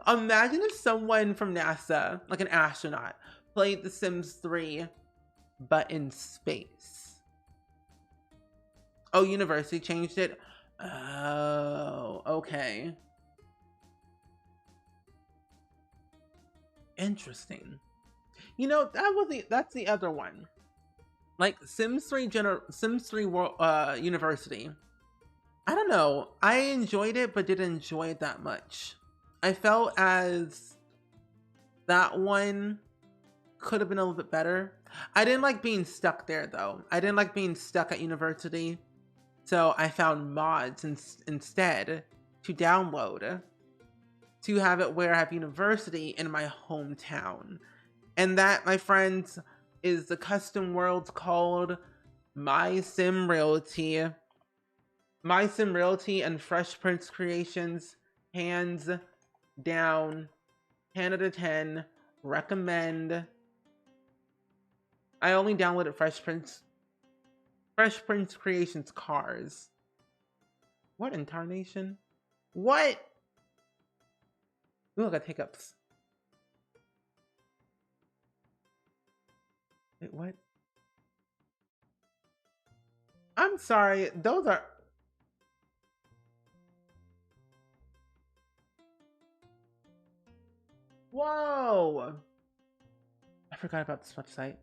Imagine if someone from NASA, like an astronaut, played The Sims 3 but in space. Oh, university changed it? Oh, okay. Interesting. You know, that's the other one. Like Sims 3 World University. I don't know. I enjoyed it, but didn't enjoy it that much. I felt as that one could have been a little bit better. I didn't like being stuck there though. I didn't like being stuck at university. So I found mods instead to download to have it where I have university in my hometown. And that, my friends, is the custom world called My Sim Realty. My Sim Realty and Fresh Prince Creations, hands down, 10 out of 10, recommend. I only downloaded Fresh Prince Creations cars. What in tarnation? What? Ooh, I got hiccups. Wait, what? I'm sorry, those are... Whoa! forgot about this website.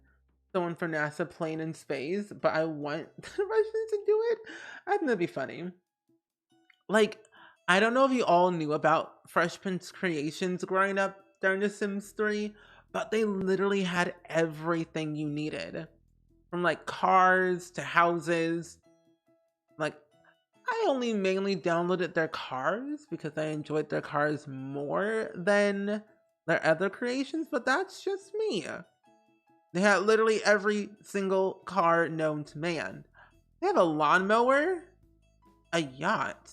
Someone for NASA playing in space, but I want the Russians to do it. I think that'd be funny. Like, I don't know if you all knew about Fresh Prince Creations growing up during The Sims 3, but they literally had everything you needed. From like cars to houses. Like, I only mainly downloaded their cars because I enjoyed their cars more than their other creations, but that's just me. They had literally every single car known to man. They have a lawnmower, a yacht.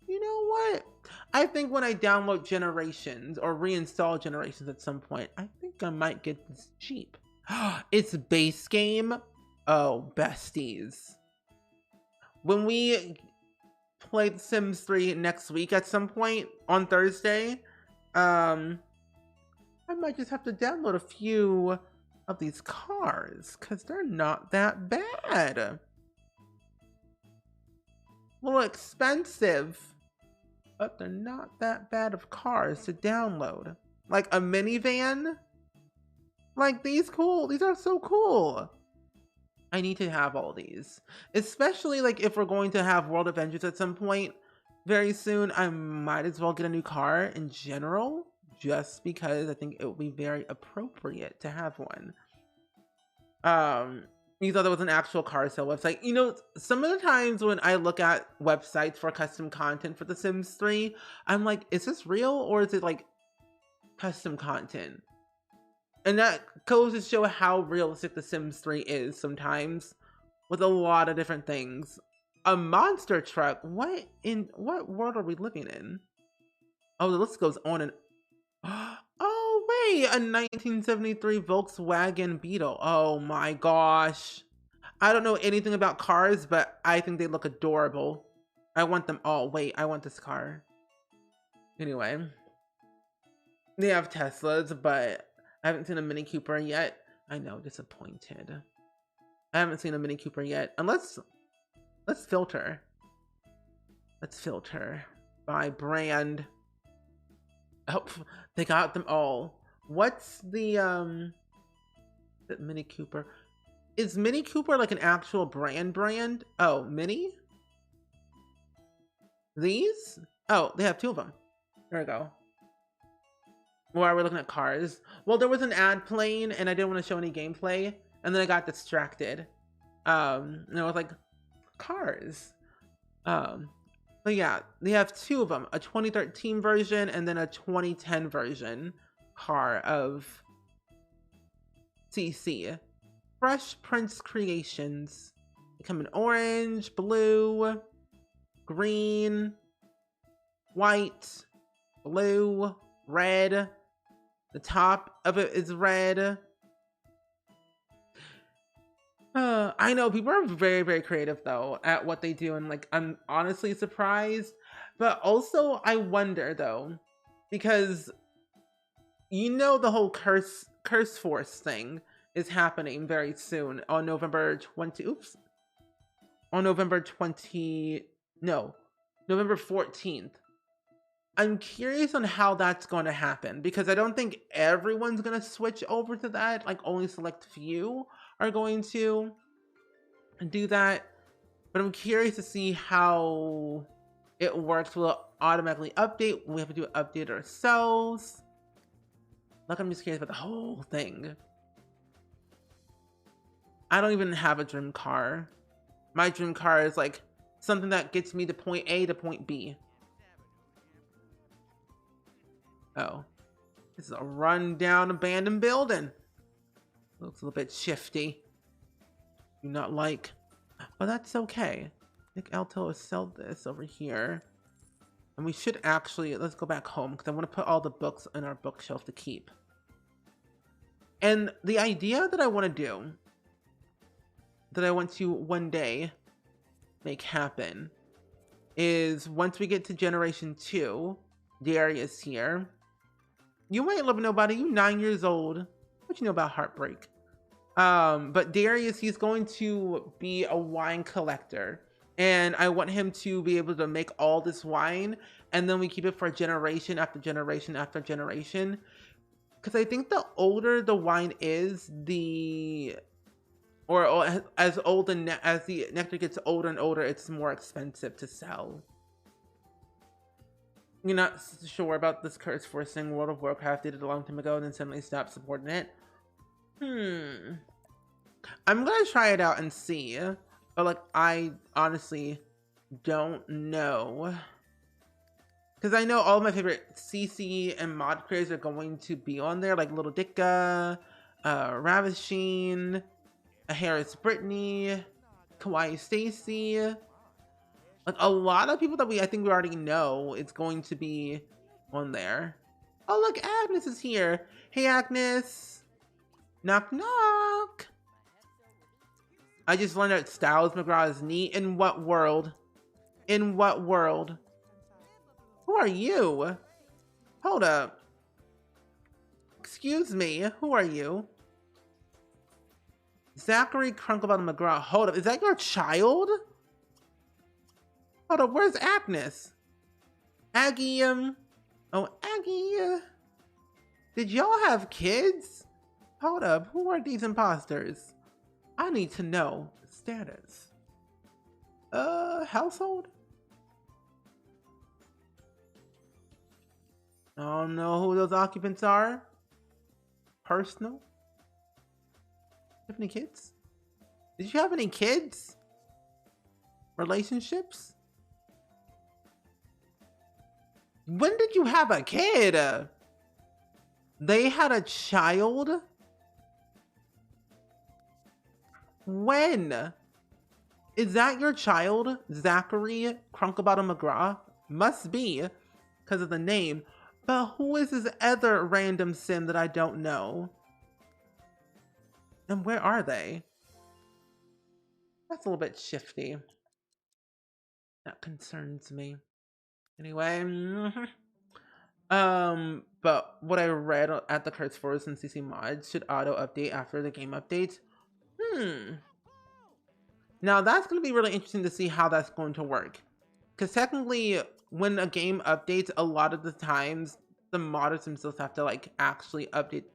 You know what? I think when I download Generations or reinstall Generations at some point, I think I might get this cheap. It's base game. Oh, besties. When we play The Sims 3 next week at some point on Thursday, I might just have to download a few of these cars because they're not that bad. A little expensive, but they're not that bad of cars to download. Like a minivan. Like these are so cool. I need to have all these, especially like if we're going to have World Avengers at some point very soon. I might as well get a new car in general, just because I think it would be very appropriate to have one. You thought there was an actual car sale website. You know, some of the times when I look at websites for custom content for The Sims 3, I'm like, is this real or is it like custom content? And that goes to show how realistic The Sims 3 is sometimes, with a lot of different things. A monster truck? What world are we living in? Oh, the list goes on and... Oh, wait! A 1973 Volkswagen Beetle. Oh my gosh. I don't know anything about cars, but I think they look adorable. I want them all. Wait, I want this car. Anyway. They have Teslas, but... I haven't seen a Mini Cooper yet. I know, disappointed. I haven't seen a Mini Cooper yet. Unless, let's filter. Let's filter by brand. Oh, they got them all. What's the Mini Cooper? Is Mini Cooper like an actual brand? Oh, Mini? These? Oh, they have two of them. There we go. Why are we looking at cars? Well, there was an ad playing and I didn't want to show any gameplay, and then I got distracted. And I was like, cars. But yeah, they have two of them, a 2013 version and then a 2010 version car of CC. Fresh Prince Creations. They come in orange, blue, green, white, blue, red. The top of it is red. I know people are very, very creative though at what they do, and like I'm honestly surprised. But also I wonder though, because you know the whole curse force thing is happening very soon on November 20. Oops. On November 14th. I'm curious on how that's going to happen, because I don't think everyone's going to switch over to that. Like only select few are going to do that. But I'm curious to see how it works. Will it automatically update? We have to do an update ourselves. Like, I'm just curious about the whole thing. I don't even have a dream car. My dream car is like something that gets me to point A to point B. Oh, this is a run-down abandoned building. Looks a little bit shifty. Do not like, but that's okay. Nick Alto has sold this over here. And we should actually, let's go back home because I want to put all the books in our bookshelf to keep. And the idea that I want to do, that I want to one day make happen, is once we get to Generation 2, Darius here. You might love nobody, you 9 years old. What you know about heartbreak? But Darius, he's going to be a wine collector. And I want him to be able to make all this wine. And then we keep it for generation after generation after generation. Because I think the older the wine is, or as old and as the nectar gets older and older, it's more expensive to sell. You're not sure about this curse forcing World of Warcraft did it a long time ago and then suddenly stopped supporting it? I'm gonna try it out and see. But like, I honestly don't know. Because I know all of my favorite CC and mod creators are going to be on there, like Little Dicka, Ravishing, Harris Brittany, Kawaii Stacy. Like a lot of people that I think we already know it's going to be on there. Oh look, Agnes is here. Hey Agnes. Knock knock. I just learned that Styles McGraw is neat. In what world? In what world? Who are you? Hold up. Excuse me, who are you? Zachary Crunklebottom McGraw. Hold up, is that your child? Hold up, where's Agnes? Aggie, oh, Aggie. Did y'all have kids? Hold up, who are these imposters? I need to know. Status. Household? I don't know who those occupants are. Personal? You have any kids? Did you have any kids? Relationships? When did you have a kid? They had a child? When? Is that your child? Zachary Crunklebottom McGraw? Must be, because of the name. But who is this other random sim that I don't know? And where are they? That's a little bit shifty. That concerns me. Anyway. But what I read at the Curse Force and CC mods should auto update after the game updates. Now that's going to be really interesting to see how that's going to work. Because technically, when a game updates, a lot of the times the modders themselves have to like actually update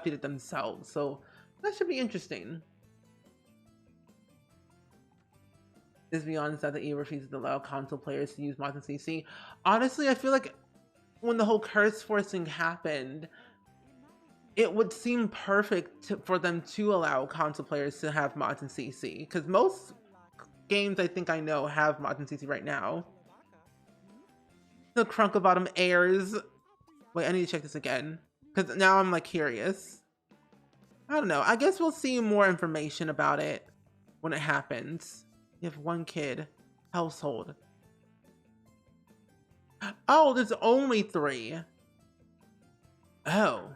it themselves. So that should be interesting. Is beyond that the EU refuses to allow console players to use mods in CC. Honestly, I feel like when the whole curse forcing happened, it would seem perfect for them to allow console players to have mods in CC. Because most games I think I know have mods in CC right now. The Crunklebottom airs. Wait, I need to check this again. Because now I'm like curious. I don't know. I guess we'll see more information about it when it happens. You have one kid. Household. Oh, there's only 3. Oh.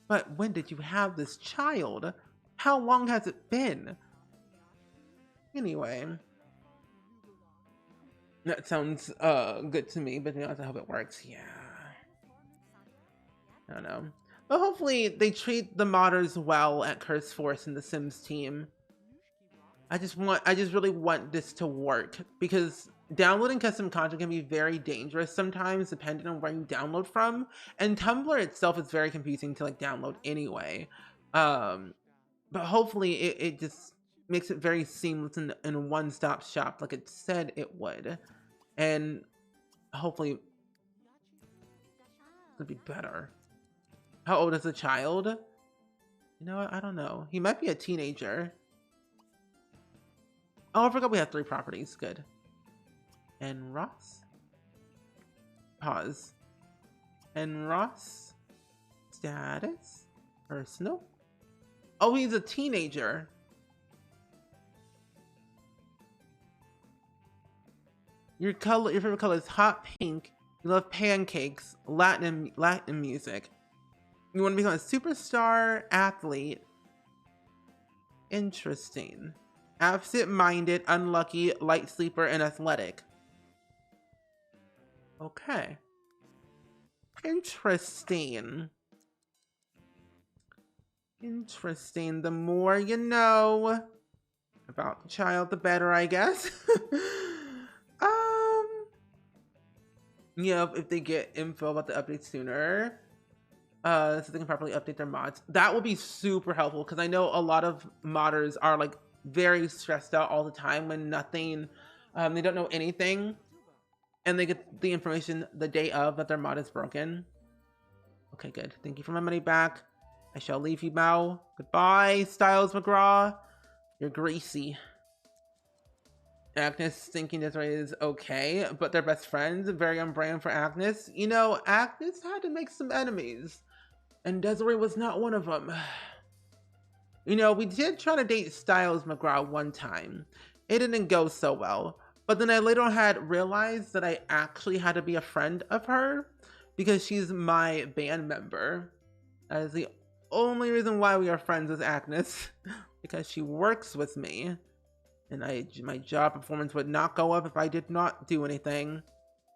But when did you have this child? How long has it been? Anyway. That sounds good to me, but that's how it works. Yeah. I don't know. But hopefully they treat the modders well at Curse Force and the Sims team. I just really want this to work, because downloading custom content can be very dangerous sometimes depending on where you download from, and Tumblr itself is very confusing to like download anyway. But hopefully it just makes it very seamless in a one-stop shop like it said it would, and hopefully it'll be better. How old is the child? You know what? I don't know. He might be a teenager. Oh, I forgot we have 3 properties. Good. And Ross? Pause. And Ross? Status? Personal? Oh, he's a teenager. Your favorite color is hot pink. You love pancakes, Latin music. You want to become a superstar athlete. Interesting. Absent-minded, unlucky, light sleeper, and athletic. Okay. Interesting. Interesting. The more you know about the child, the better, I guess. Yeah, if they get info about the update sooner. So they can properly update their mods. That would be super helpful because I know a lot of modders are like very stressed out all the time when nothing, they don't know anything, and they get the information the day of that their mod is broken. Okay, good. Thank you for my money back. I shall leave you now. Goodbye, Styles McGraw. You're greasy. Agnes thinking Desiree is okay, but they're best friends. Very on brand for Agnes. You know, Agnes had to make some enemies, and Desiree was not one of them. You know, we did try to date Styles McGraw one time. It didn't go so well, but then I later on had realized that I actually had to be a friend of her because she's my band member. That is the only reason why we are friends with Agnes, because she works with me. And my job performance would not go up if I did not do anything.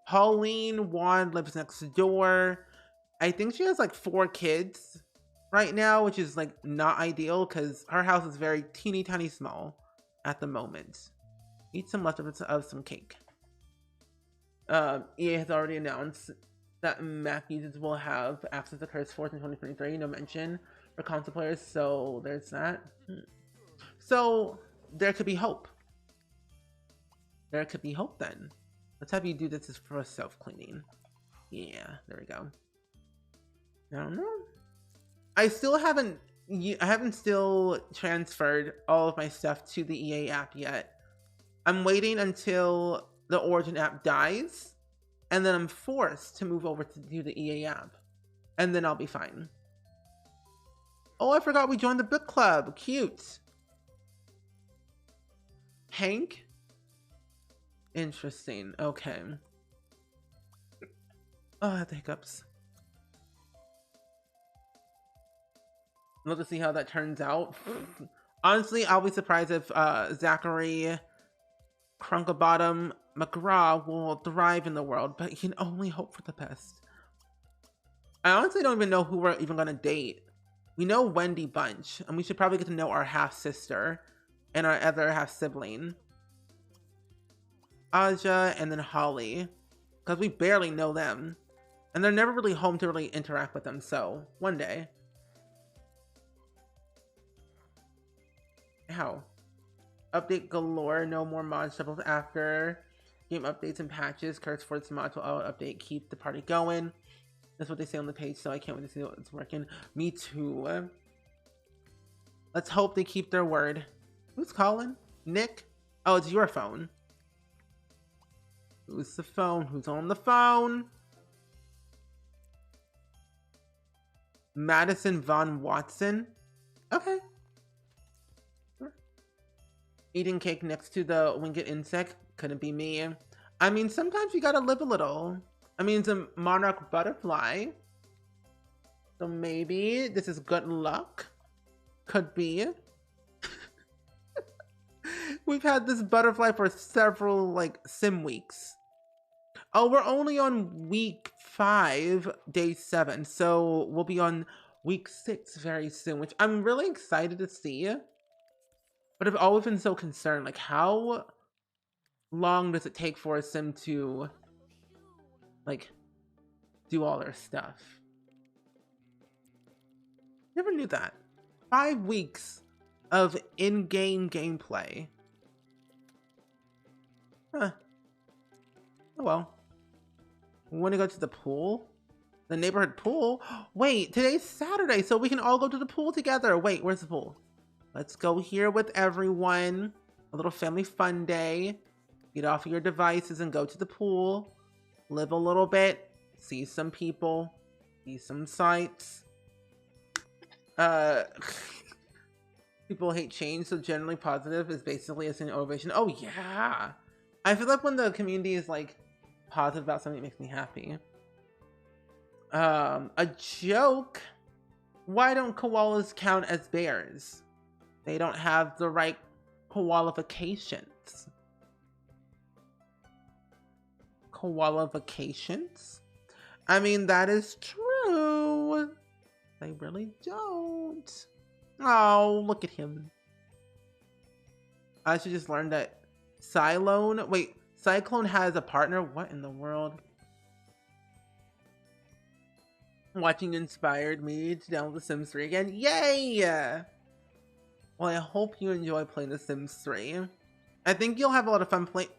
Pauline Wand lives next door. I think she has like 4 kids right now, which is like not ideal because her house is very teeny tiny small at the moment. Eat some leftovers of some cake. EA has already announced that Mac users will have access to Curse Force in 2023. No mention for console players, so there's that. So there could be hope. There could be hope then. Let's have you do this for self-cleaning. Yeah, there we go. I don't know. I haven't still transferred all of my stuff to the EA app yet. I'm waiting until the Origin app dies, and then I'm forced to move over to do the EA app. And then I'll be fine. Oh, I forgot we joined the book club. Cute. Hank? Interesting. Okay. Oh, I have the hiccups. Love to see how that turns out. Honestly, I'll be surprised if Zachary Crunkabottom McGraw will thrive in the world, but you can only hope for the best. I honestly don't even know who we're even gonna date. We know Wendy Bunch, and we should probably get to know our half-sister and our other half-sibling. Aja and then Holly, because we barely know them. And they're never really home to really interact with them, so one day. Ow. Update galore, no more mod troubles after game updates and patches. Curse for its mod will update, keep the party going. That's what they say on the page, so I can't wait to see what's working. Me too. Let's hope they keep their word. Who's calling? Nick? Oh, it's your phone. Who's the phone? Who's on the phone? Madison Von Watson? Okay. Sure. Eating cake next to the winged insect? Couldn't be me. I mean, sometimes you gotta live a little. I mean, it's a monarch butterfly. So maybe this is good luck. Could be. We've had this butterfly for several, like, sim weeks. Oh, we're only on week 5, day 7. So we'll be on week 6 very soon, which I'm really excited to see. But I've always been so concerned, like, how long does it take for a sim to, like, do all their stuff? Never knew that. 5 weeks of in-game gameplay. Huh. Oh well. We want to go to the pool? The neighborhood pool? Wait, today's Saturday, so we can all go to the pool together. Wait, where's the pool? Let's go here with everyone. A little family fun day. Get off of your devices and go to the pool. Live a little bit. See some people. See some sights. People hate change, so generally positive is basically a sign of ovation. Oh yeah! I feel like when the community is like positive about something, it makes me happy. A joke? Why don't koalas count as bears? They don't have the right qualifications. Qualifications? I mean, that is true. They really don't. Oh, look at him. I should just learn that Cyclone has a partner? What in the world? Watching inspired me to download The Sims 3 again. Yay! Well, I hope you enjoy playing The Sims 3. I think you'll have a lot of fun playing.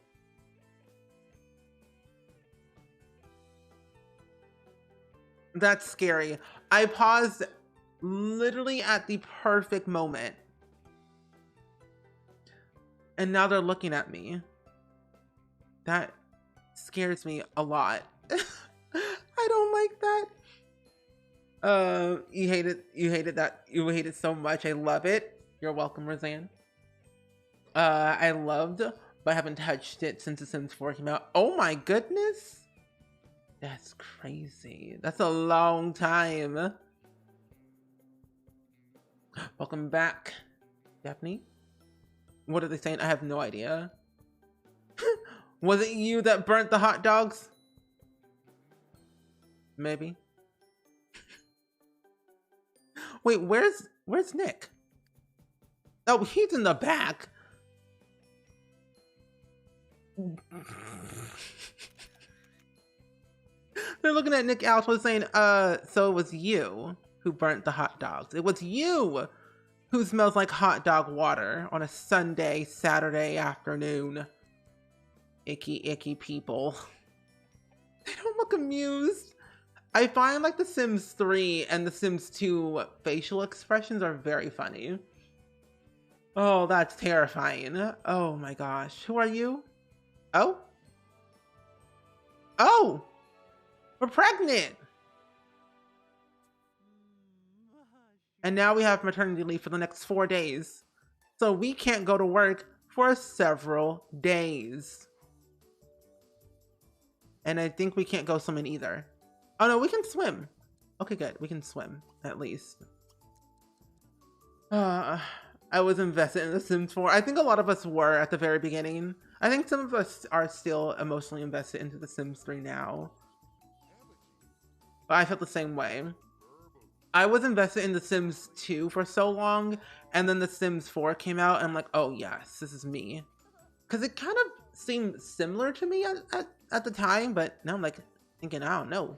That's scary. I paused literally at the perfect moment. And now they're looking at me. That scares me a lot. I don't like that. You hated that. You hate it so much. I love it. You're welcome, Roseanne. I loved, but I haven't touched it since The Sims 4 came out. Oh my goodness. That's crazy. That's a long time. Welcome back, Daphne. What are they saying? I have no idea. Was it you that burnt the hot dogs? Maybe. Wait, where's Nick? Oh, he's in the back. They're looking at Nick Alto saying, so it was you who burnt the hot dogs. It was you who smells like hot dog water on a Sunday, Saturday afternoon. Icky, icky people. They don't look amused. I find like The Sims 3 and The Sims 2 facial expressions are very funny. Oh, that's terrifying. Oh my gosh. Who are you? Oh? Oh! We're pregnant! And now we have maternity leave for the next 4 days. So we can't go to work for several days. And I think we can't go swimming either. Oh no, we can swim. Okay, good. We can swim, at least. I was invested in The Sims 4. I think a lot of us were at the very beginning. I think some of us are still emotionally invested into The Sims 3 now. But I felt the same way. I was invested in The Sims 2 for so long, and then The Sims 4 came out, and I'm like, oh yes, this is me. Because it kind of seemed similar to me at the time, but now I'm like thinking, I don't know.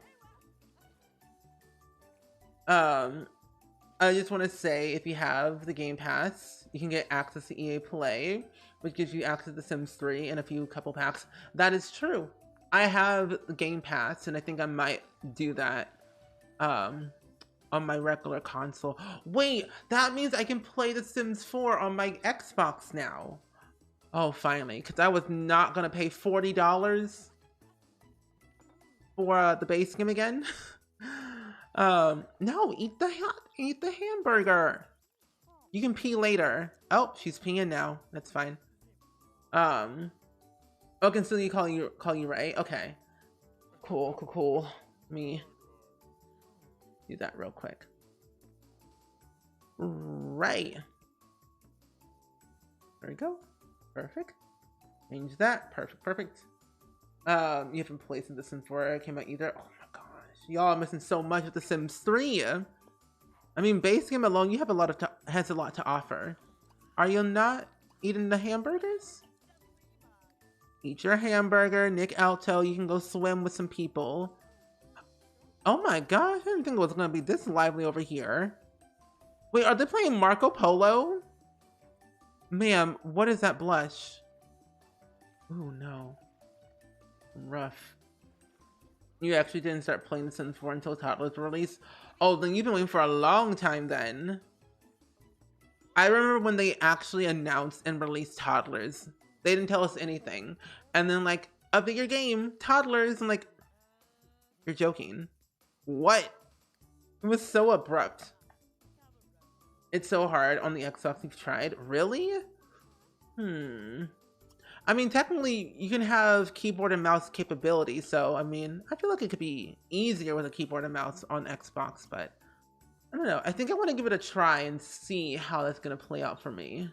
I just want to say, if you have the Game Pass, you can get access to EA Play, which gives you access to The Sims 3 and a couple packs. That is true. I have the Game Pass, and I think I might do that on my regular console. Wait, that means I can play The Sims 4 on my Xbox now. Oh, finally, because I was not going to pay $40 for the base game again. No, eat the hamburger. You can pee later. Oh, she's peeing now. That's fine. Oh, can still call you right? Okay. Cool. Let me do that real quick. Right. There we go. Perfect. Change that. Perfect. You haven't played The Sims 4 came out either. Oh my gosh. Y'all are missing so much of The Sims 3. I mean, base game alone, you have has a lot to offer. Are you not eating the hamburgers? Eat your hamburger, Nick Alto. You can go swim with some people. Oh my gosh, I didn't think it was gonna be this lively over here. Wait, are they playing Marco Polo? Ma'am, what is that blush? Ooh, no. Rough. You actually didn't start playing The Sims 4 until Toddler's release? Oh, then you've been waiting for a long time then. I remember when they actually announced and released Toddlers. They didn't tell us anything. And then like, update your game, Toddlers. I'm like, you're joking. What? It was so abrupt. It's so hard on the Xbox. You've tried? Really? I mean, technically, you can have keyboard and mouse capability, so, I mean, I feel like it could be easier with a keyboard and mouse on Xbox, but I don't know. I think I want to give it a try and see how that's going to play out for me.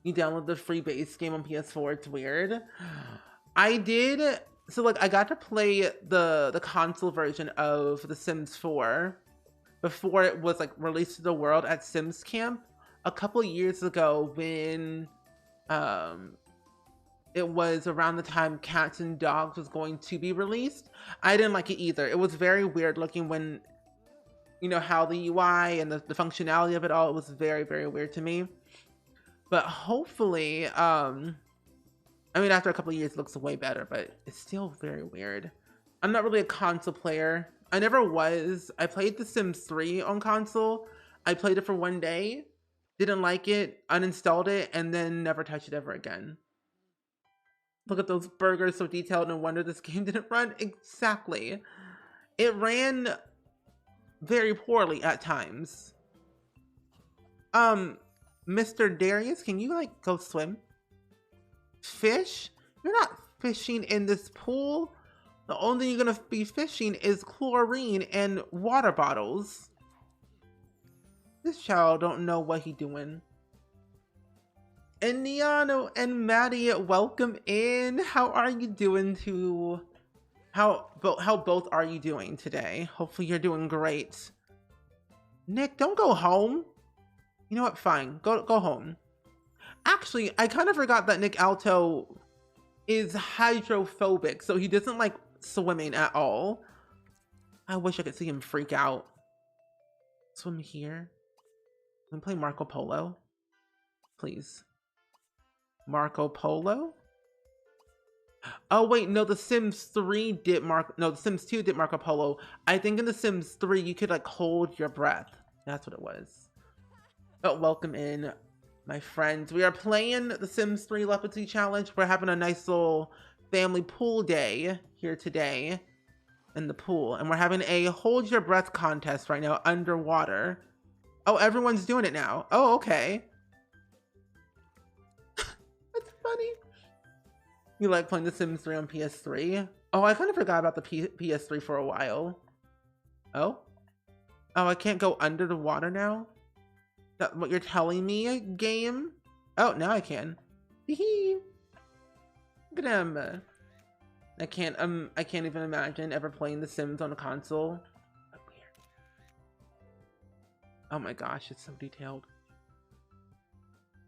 You download the free base game on PS4, it's weird. I did, so like, I got to play the console version of The Sims 4 before it was like released to the world at Sims Camp a couple years ago when it was around the time Cats and Dogs was going to be released. I didn't like it either. It was very weird looking when, you know, how the UI and the functionality of it all, it was very, very weird to me. But hopefully, I mean, after a couple of years, it looks way better, but it's still very weird. I'm not really a console player. I never was. I played The Sims 3 on console. I played it for one day, didn't like it, uninstalled it, and then never touched it ever again. Look at those burgers, so detailed. No wonder this game didn't run. Exactly. It ran very poorly at times. Mr. Darius, can you like go swim? Fish? You're not fishing in this pool. The only thing you're gonna be fishing is chlorine and water bottles. This child don't know what he doing. And Niano and Maddie, welcome in. How are you doing how both are you doing today? Hopefully you're doing great. Nick, don't go home. You know what? Fine. Go home. Actually, I kind of forgot that Nick Alto is hydrophobic, so he doesn't like swimming at all. I wish I could see him freak out. Swim here. Can we play Marco Polo? Please. Marco Polo? Oh wait, no, The Sims 3 did The Sims 2 did Marco Polo. I think in The Sims 3 you could like hold your breath. That's what it was. Oh, welcome in, my friends. We are playing The Sims 3 Lepacy Challenge. We're having a nice little family pool day here today in the pool. And we're having a hold your breath contest right now underwater. Oh, everyone's doing it now. Oh, okay. That's funny. You like playing The Sims 3 on PS3? Oh, I kind of forgot about the PS3 for a while. Oh? Oh, I can't go under the water now? That what you're telling me, game? Oh, now I can. Hee. Look at him. I can't even imagine ever playing The Sims on a console. Oh, weird. Oh my gosh, it's so detailed.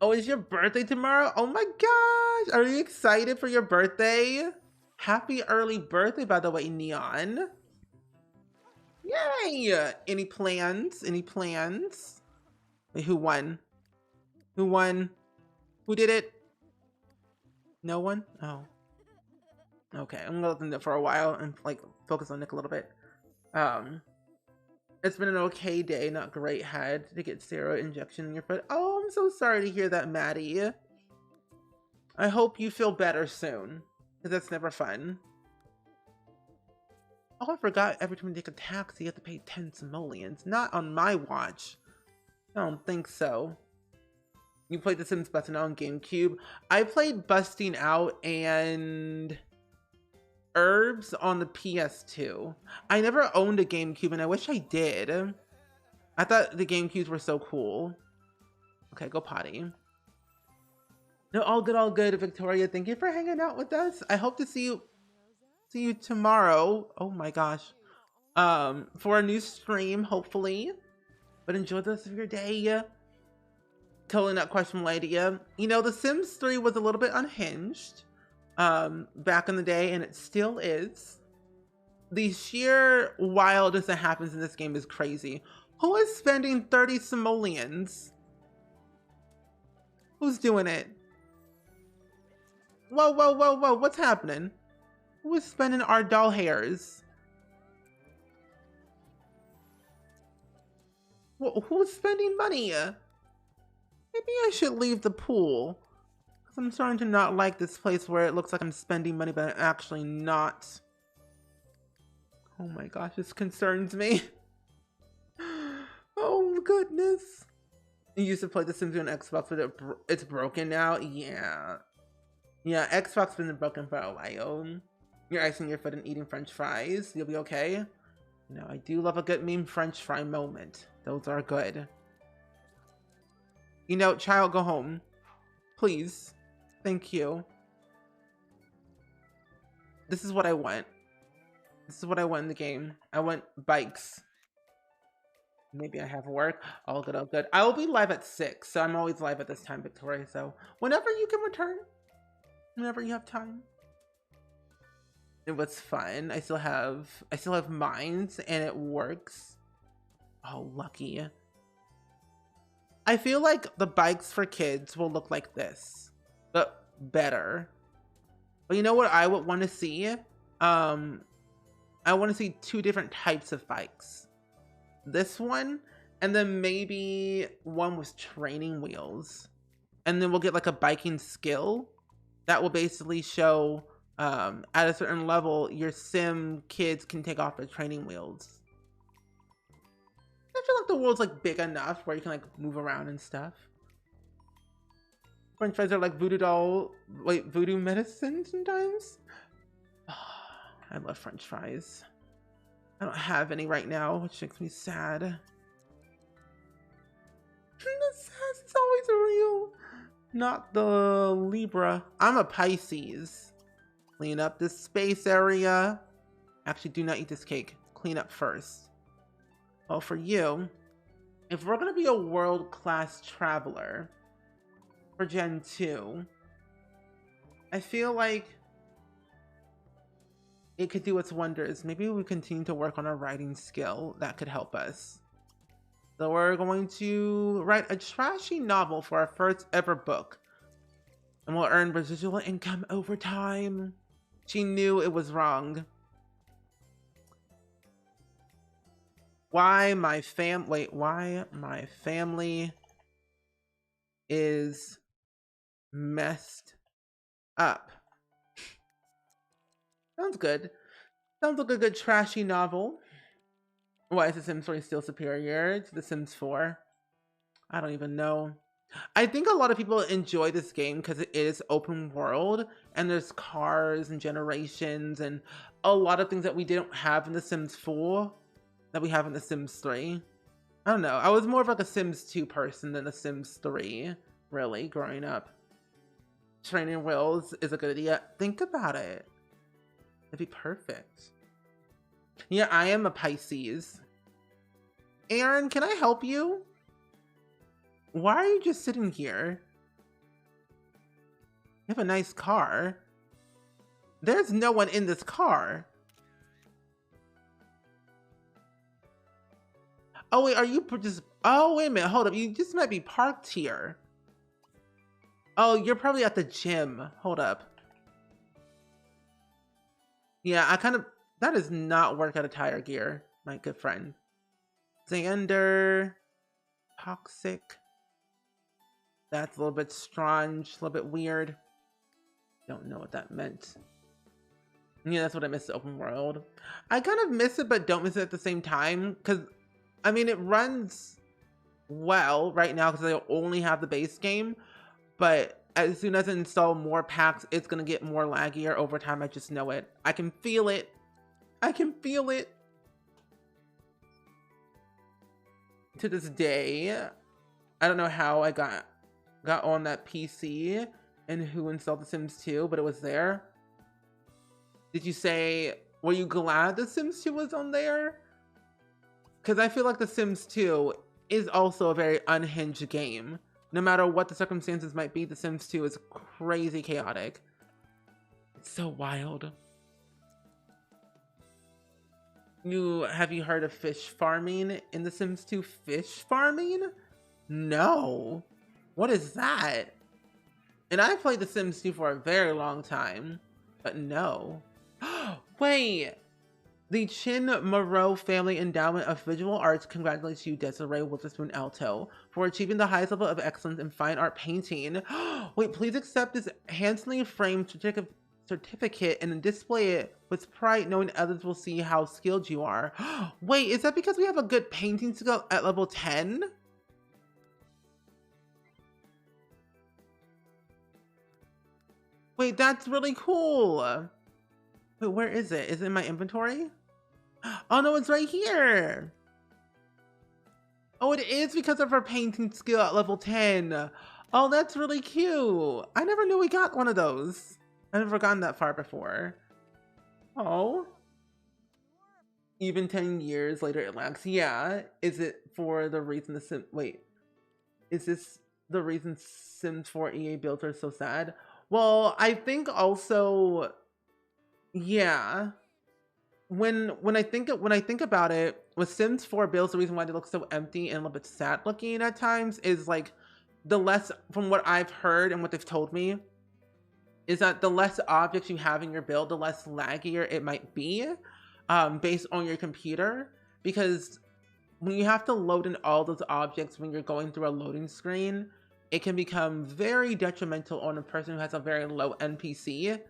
Oh, is your birthday tomorrow? Oh my gosh, are you excited for your birthday? Happy early birthday, by the way, Neon. Yay! Any plans? Any plans? Wait, who won? Who won? Who did it? No one? Oh. Okay, I'm gonna let them know for a while and like focus on Nick a little bit. It's been an okay day, not great. Had to get steroid injection in your foot. Oh, I'm so sorry to hear that, Maddie. I hope you feel better soon, because that's never fun. Oh, I forgot every time you take a taxi, you have to pay 10 simoleons. Not on my watch. I don't think so. You played The Sims Busting Out on GameCube. I played Busting Out and Herbs on the PS2. I never owned a GameCube, and I wish I did. I thought the GameCubes were so cool. Okay, go potty. No, all good, Victoria. Thank you for hanging out with us. I hope to see you tomorrow. Oh my gosh. For a new stream, hopefully. But enjoy the rest of your day. Totally not questionable idea. You know, The Sims 3 was a little bit unhinged back in the day, and it still is. The sheer wildness that happens in this game is crazy. Who is spending 30 simoleons? Who's doing it? Whoa, what's happening? Who is spending our doll hairs? Who's spending money? Maybe I should leave the pool. Because I'm starting to not like this place where it looks like I'm spending money, but I'm actually not. Oh my gosh, this concerns me. Oh goodness. You used to play The Sims on Xbox, but it's broken now? Yeah. Yeah, Xbox has been broken for a while. You're icing your foot and eating french fries. You'll be okay. No, I do love a good meme french fry moment. Those are good. You know, child, go home. Please. Thank you. This is what I want. This is what I want in the game. I want bikes. Maybe I have work. All good, all good. I will be live at 6, so I'm always live at this time, Victoria. So whenever you can return. whenever you have time. It was fun. I still have mines and it works. Oh, lucky. I feel like the bikes for kids will look like this, but better. But you know what I would want to see? I want to see 2 different types of bikes. This one, and then maybe one with training wheels. And then we'll get like a biking skill that will basically show at a certain level your sim kids can take off their training wheels. I feel like the world's like big enough where you can like move around and stuff. French fries are like voodoo medicine sometimes. I love French fries. I don't have any right now, which makes me sad. The sass is always real. Not the Libra. I'm a Pisces. Clean up this space area. Actually, do not eat this cake. Clean up first. Well, for you, if we're going to be a world-class traveler for Gen 2, I feel like it could do its wonders. Maybe we continue to work on our writing skill. That could help us. So we're going to write a trashy novel for our first ever book. And we'll earn residual income over time. She knew it was wrong. Why my family is messed up. Sounds good. Sounds like a good trashy novel. Why is The Sims 3 still superior to The Sims 4? I don't even know. I think a lot of people enjoy this game because it is open world and there's cars and generations and a lot of things that we didn't have in The Sims 4 that we have in The Sims 3. I don't know. I was more of like a Sims 2 person than a Sims 3, really, growing up. Training wheels is a good idea. Think about it. It'd be perfect. Yeah, I am a Pisces. Aaron, can I help you? Why are you just sitting here? You have a nice car. There's no one in this car. Oh wait, are you just... Oh, wait a minute, hold up. You just might be parked here. Oh, you're probably at the gym. Hold up. Yeah, that does not work out of tire gear, my good friend. Xander. Toxic. That's a little bit strange, a little bit weird. Don't know what that meant. Yeah, that's what I miss the open world. I kind of miss it, but don't miss it at the same time. Because, I mean, it runs well right now because I only have the base game. But as soon as I install more packs, it's going to get more laggier over time. I just know it. I can feel it. I can feel it. To this day, I don't know how I got on that PC and who installed The Sims 2, but it was there. Did you say, were you glad The Sims 2 was on there? Because I feel like The Sims 2 is also a very unhinged game. No matter what the circumstances might be, The Sims 2 is crazy chaotic. It's so wild. Have you heard of fish farming in The Sims 2? Fish farming? No. What is that? And I played The Sims 2 for a very long time, but no. Wait. The Chin Moreau Family Endowment of Visual Arts congratulates you, Desiree Witherspoon Alto, for achieving the highest level of excellence in fine art painting. Wait, please accept this handsomely framed certificate and display it with pride, knowing others will see how skilled you are. Wait, is that because we have a good painting skill at level 10? Wait, that's really cool. Wait, where is it? Is it in my inventory? Oh no, it's right here. Oh, it is because of her painting skill at level 10. Oh, that's really cute. I never knew we got one of those. I've never gotten that far before. Oh. Even 10 years later it lags. Yeah. Is it for the reason Wait. Is this the reason Sims 4 EA builds are so sad? Well, I think also, yeah. When I think about it, with Sims 4 builds, the reason why they look so empty and a little bit sad looking at times is like the less, from what I've heard and what they've told me, is that the less objects you have in your build, the less laggier it might be, based on your computer. Because when you have to load in all those objects when you're going through a loading screen, it can become very detrimental on a person who has a very low NPC,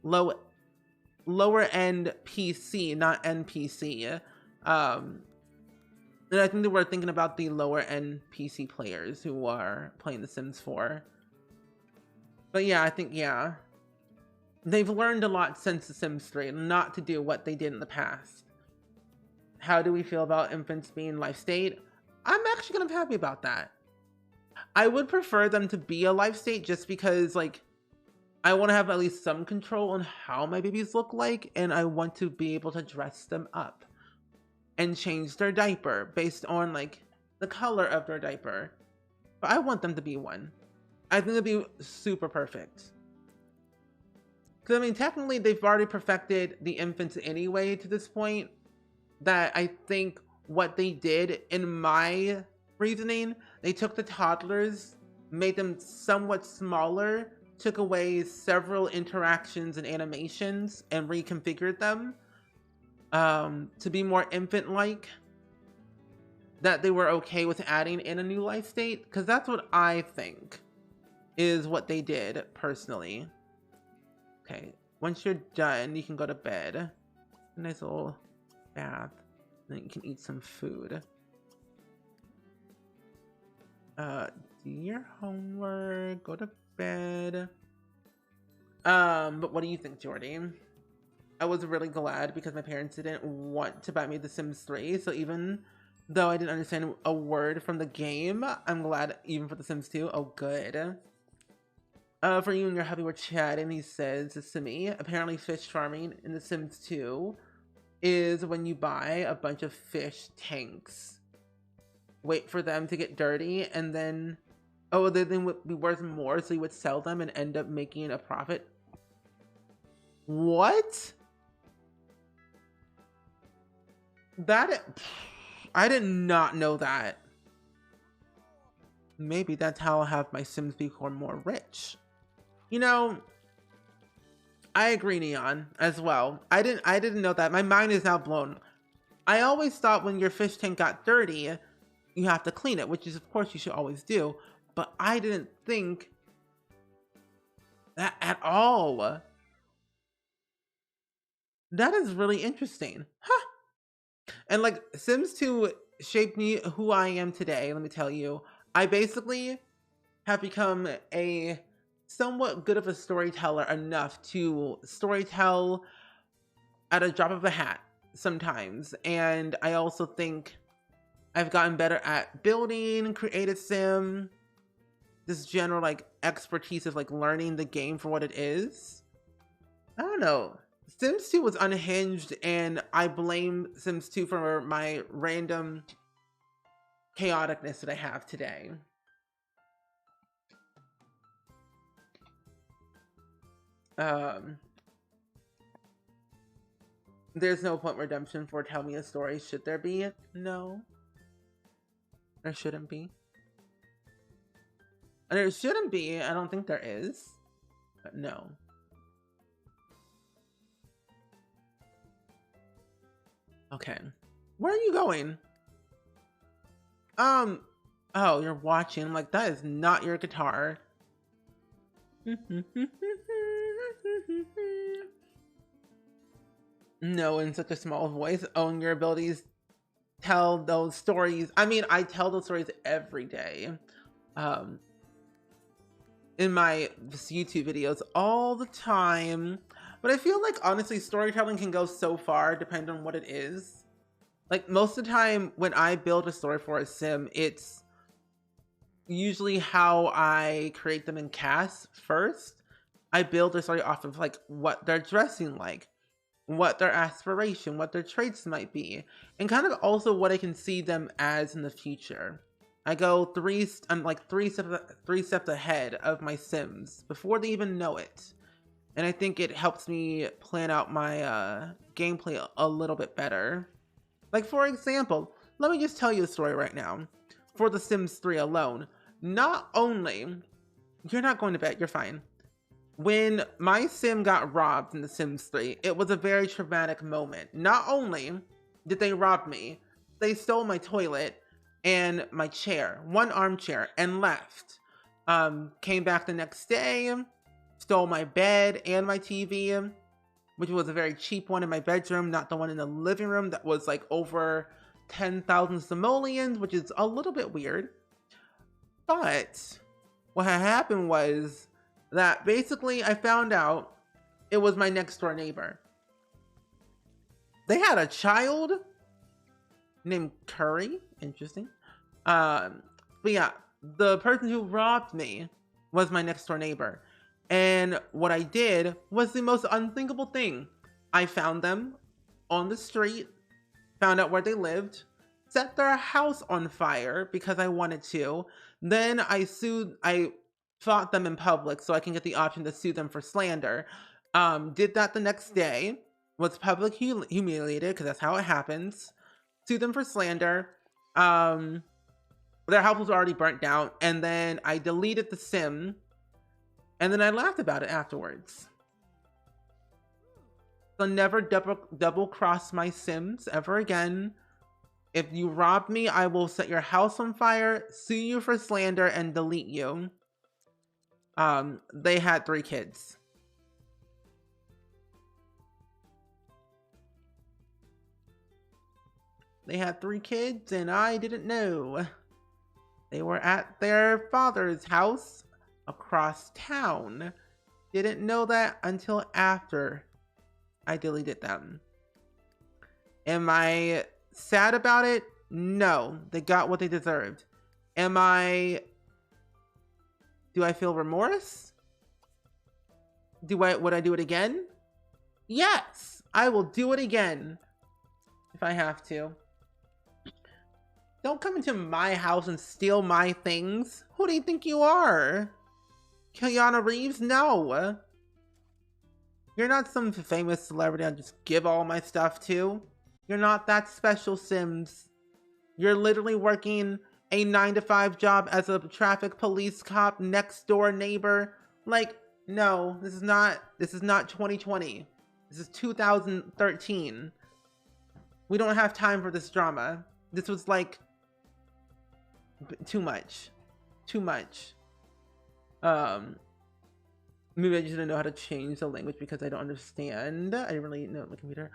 lower end PC, not NPC. And I think that we're thinking about the lower end PC players who are playing The Sims 4. But yeah, I think, yeah, they've learned a lot since The Sims 3 not to do what they did in the past. How do we feel about infants being life state? I'm actually kind of happy about that. I would prefer them to be a life state just because, like, I want to have at least some control on how my babies look like, and I want to be able to dress them up and change their diaper based on, like, the color of their diaper. But I want them to be one. I think it'd be super perfect. Because, I mean, technically, they've already perfected the infants anyway to this point, that I think what they did, in my reasoning, they took the toddlers, made them somewhat smaller, took away several interactions and animations, and reconfigured them to be more infant-like. That they were okay with adding in a new life state, because that's what I think is what they did, personally. Okay, once you're done, you can go to bed. A nice little bath. Then you can eat some food. Do your homework, go to bed. But what do you think, Jordy? I was really glad because my parents didn't want to buy me The Sims 3, so even though I didn't understand a word from the game, I'm glad even for The Sims 2. Oh, good. For you and your hubby were chatting, he says to me, apparently fish farming in The Sims 2 is when you buy a bunch of fish tanks, wait for them to get dirty, and then, oh, they would be worth more, so you would sell them and end up making a profit. What? I did not know that. Maybe that's how I'll have my Sims become more rich. You know, I agree, Neon, as well. I didn't know that. My mind is now blown. I always thought when your fish tank got dirty, you have to clean it, which is, of course, you should always do. But I didn't think that at all. That is really interesting. Huh. And like, Sims 2 shaped me who I am today, let me tell you. I basically have become a somewhat good of a storyteller enough to storytell at a drop of a hat sometimes. And I also think I've gotten better at building, creative sim, this general like expertise of like learning the game for what it is. I don't know. Sims 2 was unhinged, and I blame Sims 2 for my random chaoticness that I have today. There's no point redemption for Tell Me a Story. Should there be? No. There shouldn't be. And there shouldn't be. I don't think there is. But no. Okay. Where are you going? Oh, you're watching. I'm like, that is not your guitar. No, in such a small voice. Own your abilities. Tell those stories. I mean, I tell those stories every day. In my YouTube videos all the time. But I feel like, honestly, storytelling can go so far depending on what it is. Like, most of the time when I build a story for a sim, it's usually how I create them in cast first. I build a story off of, like, what they're dressing like, what their aspiration, what their traits might be, and kind of also what I can see them as in the future. I go I'm like three steps ahead of my Sims before they even know it. And I think it helps me plan out my gameplay a little bit better. Like, for example, let me just tell you a story right now. For The Sims 3 alone, not only, you're not going to bed, you're fine. When my Sim got robbed in The Sims 3, it was a very traumatic moment. Not only did they rob me, they stole my toilet and my chair, one armchair, and left. Came back the next day, stole my bed and my TV, which was a very cheap one in my bedroom, not the one in the living room that was like over 10,000 simoleons, which is a little bit weird. But what had happened was that basically I found out it was my next door neighbor. They had a child named Curry. Interesting. But yeah, the person who robbed me was my next door neighbor. And what I did was the most unthinkable thing. I found them on the street, found out where they lived, set their house on fire because I wanted to. Then I fought them in public so I can get the option to sue them for slander. Did that the next day, was public humiliated because that's how it happens. Sued them for slander. Their house was already burnt down, and then I deleted the Sim, and then I laughed about it afterwards. So never double cross my Sims ever again. If you rob me, I will set your house on fire, sue you for slander, and delete you. They had 3 kids. They had 3 kids, and I didn't know. They were at their father's house across town. Didn't know that until after I deleted them. Am I sad about it? No, they got what they deserved. Do I feel remorse? Would I do it again? Yes, I will do it again if I have to. Don't come into my house and steal my things. Who do you think you are? Keanu Reeves? No. You're not some famous celebrity I'll just give all my stuff to. You're not that special, Sims. You're literally working a 9-to-5 job as a traffic police cop, next door neighbor. Like, no, this is not 2020. This is 2013. We don't have time for this drama. This was like too much. Maybe I just didn't know how to change the language because I don't understand. I didn't really know my computer.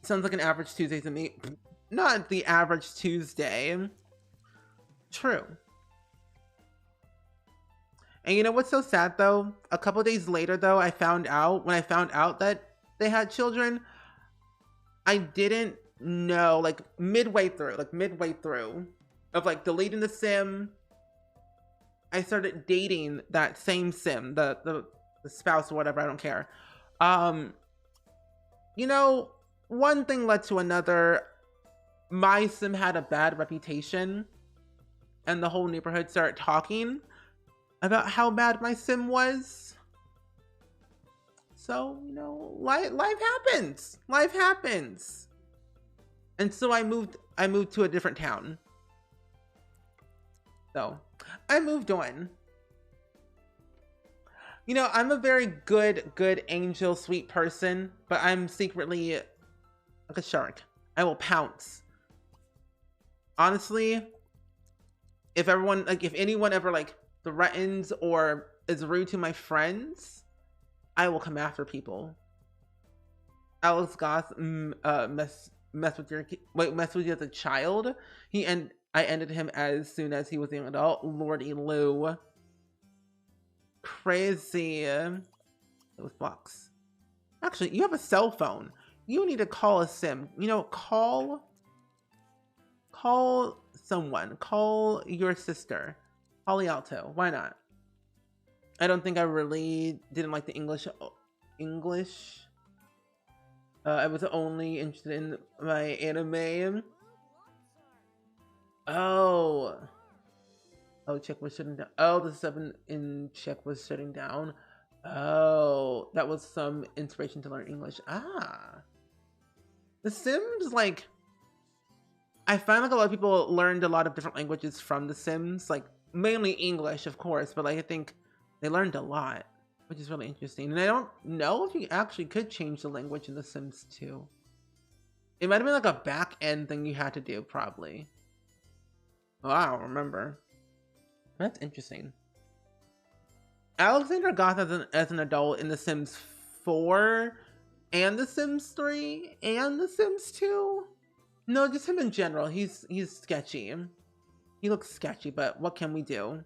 Sounds like an average Tuesday to me. Not the average Tuesday. True. And you know what's so sad though? A couple days later though, when I found out that they had children, I didn't know, like midway through of like deleting the Sim, I started dating that same Sim, the spouse or whatever, I don't care. You know, one thing led to another. My Sim had a bad reputation, and the whole neighborhood started talking about how bad my Sim was. So, you know, life happens. And so I moved to a different town. So, I moved on. You know, I'm a very good angel, sweet person, but I'm secretly like a shark. I will pounce. Honestly, if anyone ever like threatens or is rude to my friends, I will come after people. Alex Goss mess with you as a child. I ended him as soon as he was an adult. Lordy Lou. Crazy. It was Fox. Actually, you have a cell phone. You need to call a Sim. You know, call someone. Call your sister. Holly Alto. Why not? I don't think I really didn't like the English. I was only interested in my anime Oh. Oh, check was shutting down. Oh, the 7 in check was shutting down. Oh, that was some inspiration to learn English. Ah. The Sims, like, I find like a lot of people learned a lot of different languages from The Sims, like mainly English, of course, but like I think they learned a lot, which is really interesting. And I don't know if you actually could change the language in The Sims 2. It might have been like a back end thing you had to do, probably. Oh, I don't remember. That's interesting. Alexander Goth as an adult in The Sims 4 and The Sims 3 and The Sims 2. No, just him in general. He's sketchy. He looks sketchy, but what can we do?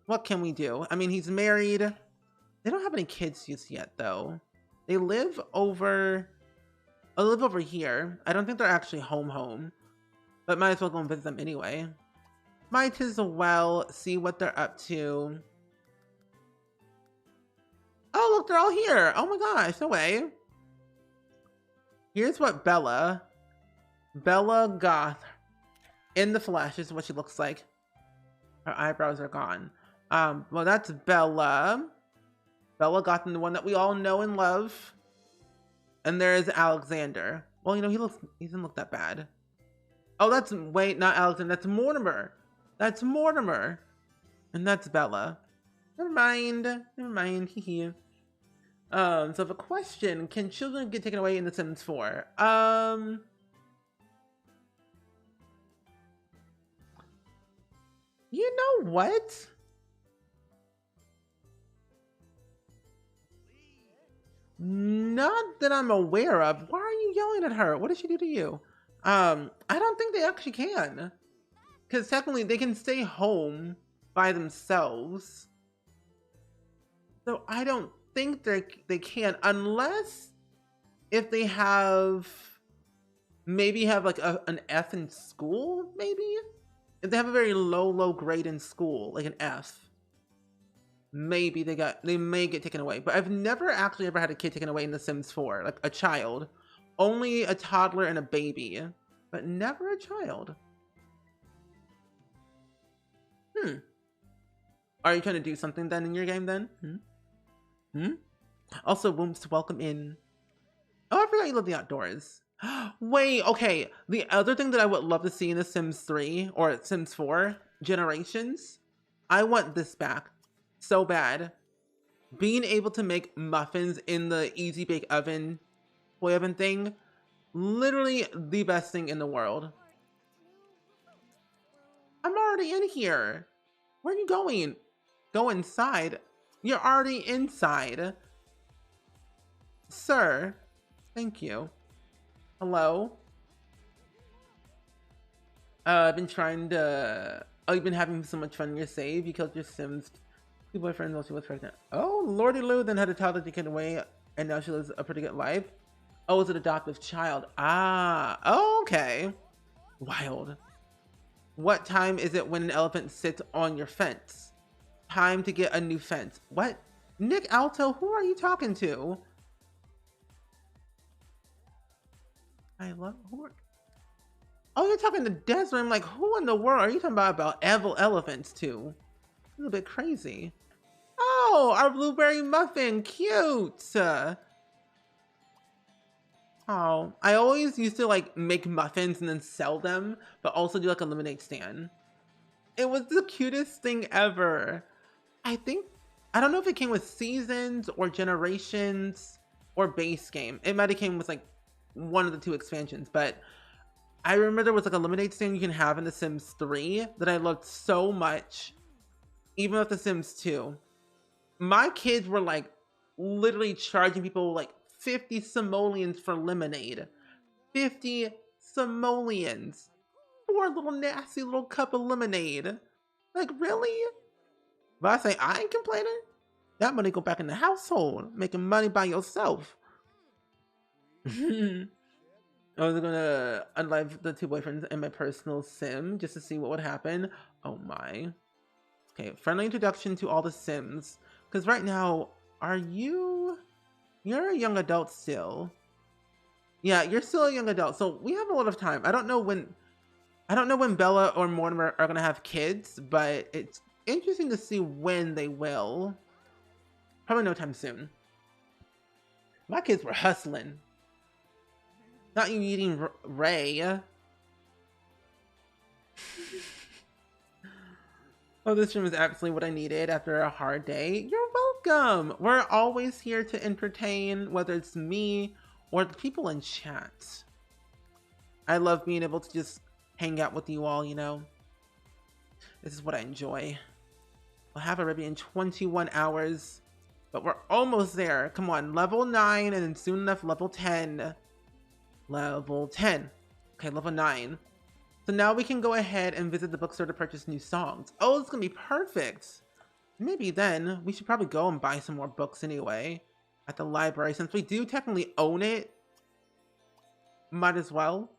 What can we do? I mean, he's married. They don't have any kids just yet, though. They live over here. I don't think they're actually home, but might as well go and visit them anyway. Might as well see what they're up to. Oh, look, they're all here. Oh my gosh, no way. Here's what Bella Goth in the flesh is what she looks like. Her eyebrows are gone. Well, that's Bella Goth, the one that we all know and love. And there's Alexander. Well, you know, he doesn't look that bad. Oh, not Alexander, that's Mortimer. That's Mortimer. And that's Bella. Never mind, hee. So I have a question. Can children get taken away in The Sims 4? You know what? Not that I'm aware of. Why are you yelling at her? What did she do to you? I don't think they actually can. Because technically they can stay home by themselves. So I don't think they can, unless if they maybe have like an F in school, maybe? If they have a very low grade in school, like an F, maybe they may get taken away. But I've never actually ever had a kid taken away in The Sims 4, like a child. Only a toddler and a baby, but never a child. Are you trying to do something then in your game then? Also, Wooms, welcome in. Oh, I forgot you love the outdoors. Wait, okay. The other thing that I would love to see in The Sims 3 or Sims 4, Generations, I want this back so bad. Being able to make muffins in the Easy Bake Oven, toy oven thing, literally the best thing in the world. I'm already in here. Where are you going? Go inside. You're already inside. Sir, thank you. Hello? I've been trying to... Oh, you've been having so much fun in your save. You killed your Sims. Two boyfriends while she was pregnant. Oh, Lordy Lou then had a toddler taken away, and now she lives a pretty good life. Oh, it's an adoptive child. Ah, okay. Wild. What time is it when an elephant sits on your fence? Time to get a new fence. What? Nick Alto, who are you talking to? Oh, you're talking to Desmond. I'm like, who in the world are you talking about elephants to? A little bit crazy. Oh, our blueberry muffin, cute. Oh, I always used to like make muffins and then sell them, but also do like a lemonade stand. It was the cutest thing ever. I don't know if it came with Seasons or Generations or base game. It might have came with like one of the 2 expansions, but I remember there was like a lemonade stand you can have in The Sims 3 that I loved so much, even with The Sims 2. My kids were like literally charging people like 50 simoleons for lemonade. 50 simoleons for a little nasty little cup of lemonade. Like, really? But I say, I ain't complaining. That money go back in the household, making money by yourself. I was gonna unlive the 2 boyfriends in my personal sim just to see what would happen. Oh my. Okay, friendly introduction to all the Sims. Because right now, you're a young adult still. Yeah, you're still a young adult, so we have a lot of time. I don't know when I don't know when Bella or Mortimer are gonna have kids, but it's interesting to see when they will. Probably no time soon. My kids were hustling. Not you eating Ray. Oh, this room is absolutely what I needed after a hard day. You're welcome. We're always here to entertain, whether it's me or the people in chat. I love being able to just hang out with you all, you know. This is what I enjoy. We'll have a review in 21 hours, but we're almost there. Come on, level 9 and then soon enough level 10. Level 10. Okay, level 9. So now we can go ahead and visit the bookstore to purchase new songs. Oh, it's gonna be perfect. Maybe then we should probably go and buy some more books anyway at the library. Since we do technically own it, might as well.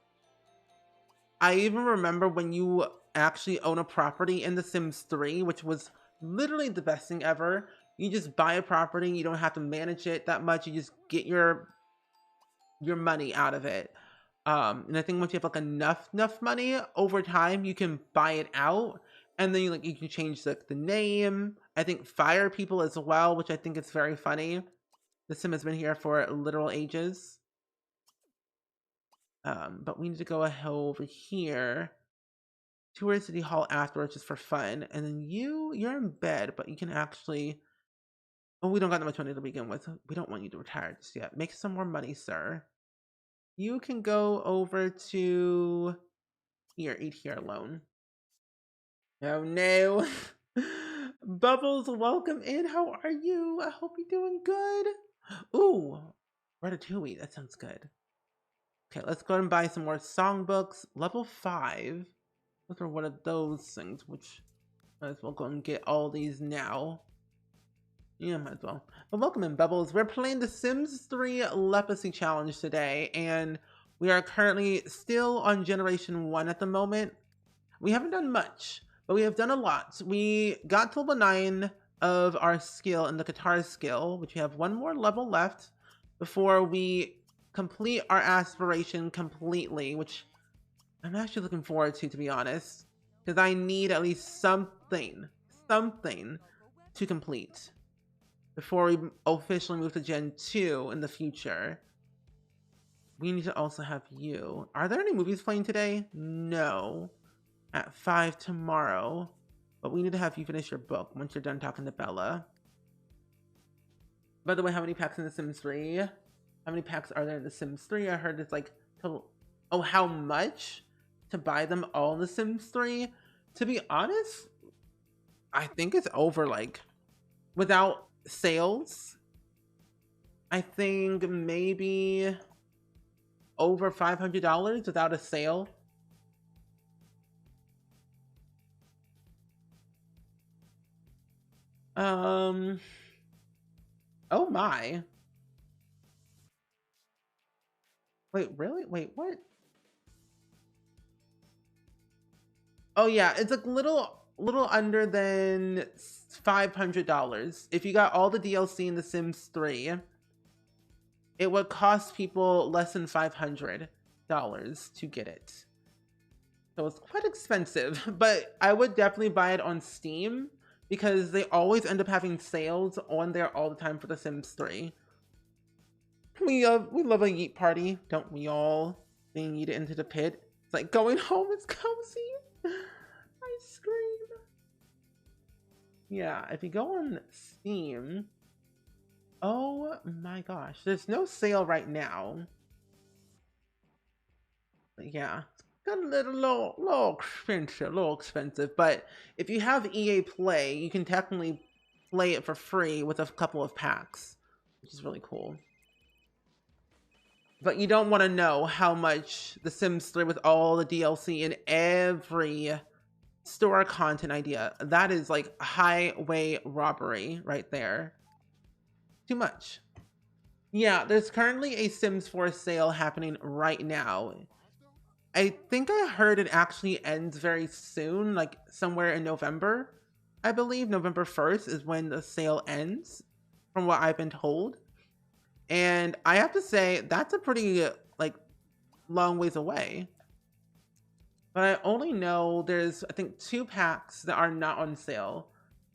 I even remember when you actually own a property in The Sims 3, which was literally the best thing ever. You just buy a property, you don't have to manage it that much, you just get your money out of it. And I think once you have like enough money over time, you can buy it out, and then you can change the name. I think fire people as well, which I think is very funny. The Sim has been here for literal ages. But we need to go ahead over here. Tour City Hall afterwards just for fun. And then you're in bed, but you can actually... Oh, we don't got that much money to begin with. We don't want you to retire just yet. Make some more money, sir. You can go over to... Here, eat here alone. Oh no. Bubbles, welcome in. How are you? I hope you're doing good. Ooh, Ratatouille. That sounds good. Okay, let's go ahead and buy some more songbooks. Level 5. Look for one of those things, which might as well go and get all these now. Yeah, might as well. But welcome in, Bubbles. We're playing the Sims 3 Lepacy Challenge today, and we are currently still on Generation 1 at the moment. We haven't done much, but we have done a lot. We got to level 9 of our skill in the guitar skill, which we have one more level left before we complete our aspiration completely, which I'm actually looking forward to be honest, because I need at least something to complete before we officially move to Gen 2 in the future. We need to also have you. Are there any movies playing today? No. At 5 tomorrow. But we need to have you finish your book once you're done talking to Bella. By the way, how many packs in The Sims 3? How many packs are there in The Sims 3? I heard it's like total... Oh, how much to buy them all in The Sims 3? To be honest, I think it's over, like, without sales, I think maybe over $500 without a sale. Oh my. Wait, really? Wait, what? Oh yeah, it's like little under than $500. If you got all the DLC in The Sims 3, it would cost people less than $500 to get it. So it's quite expensive, but I would definitely buy it on Steam because they always end up having sales on there all the time for The Sims 3. We love a yeet party, don't we all? Being yeeted into the pit. It's like going home is cozy. I scream. Yeah, if you go on Steam, oh my gosh, there's no sale right now. But yeah, it's got a little expensive, but if you have EA Play, you can technically play it for free with a couple of packs, which is really cool. But you don't want to know how much The Sims 3 with all the DLC and every store content idea. That is like highway robbery right there. Too much. Yeah, there's currently a Sims 4 sale happening right now. I think I heard it actually ends very soon, like somewhere in November. I believe November 1st is when the sale ends, from what I've been told. And I have to say, that's a pretty, like, long ways away. But I only know there's, I think, 2 packs that are not on sale.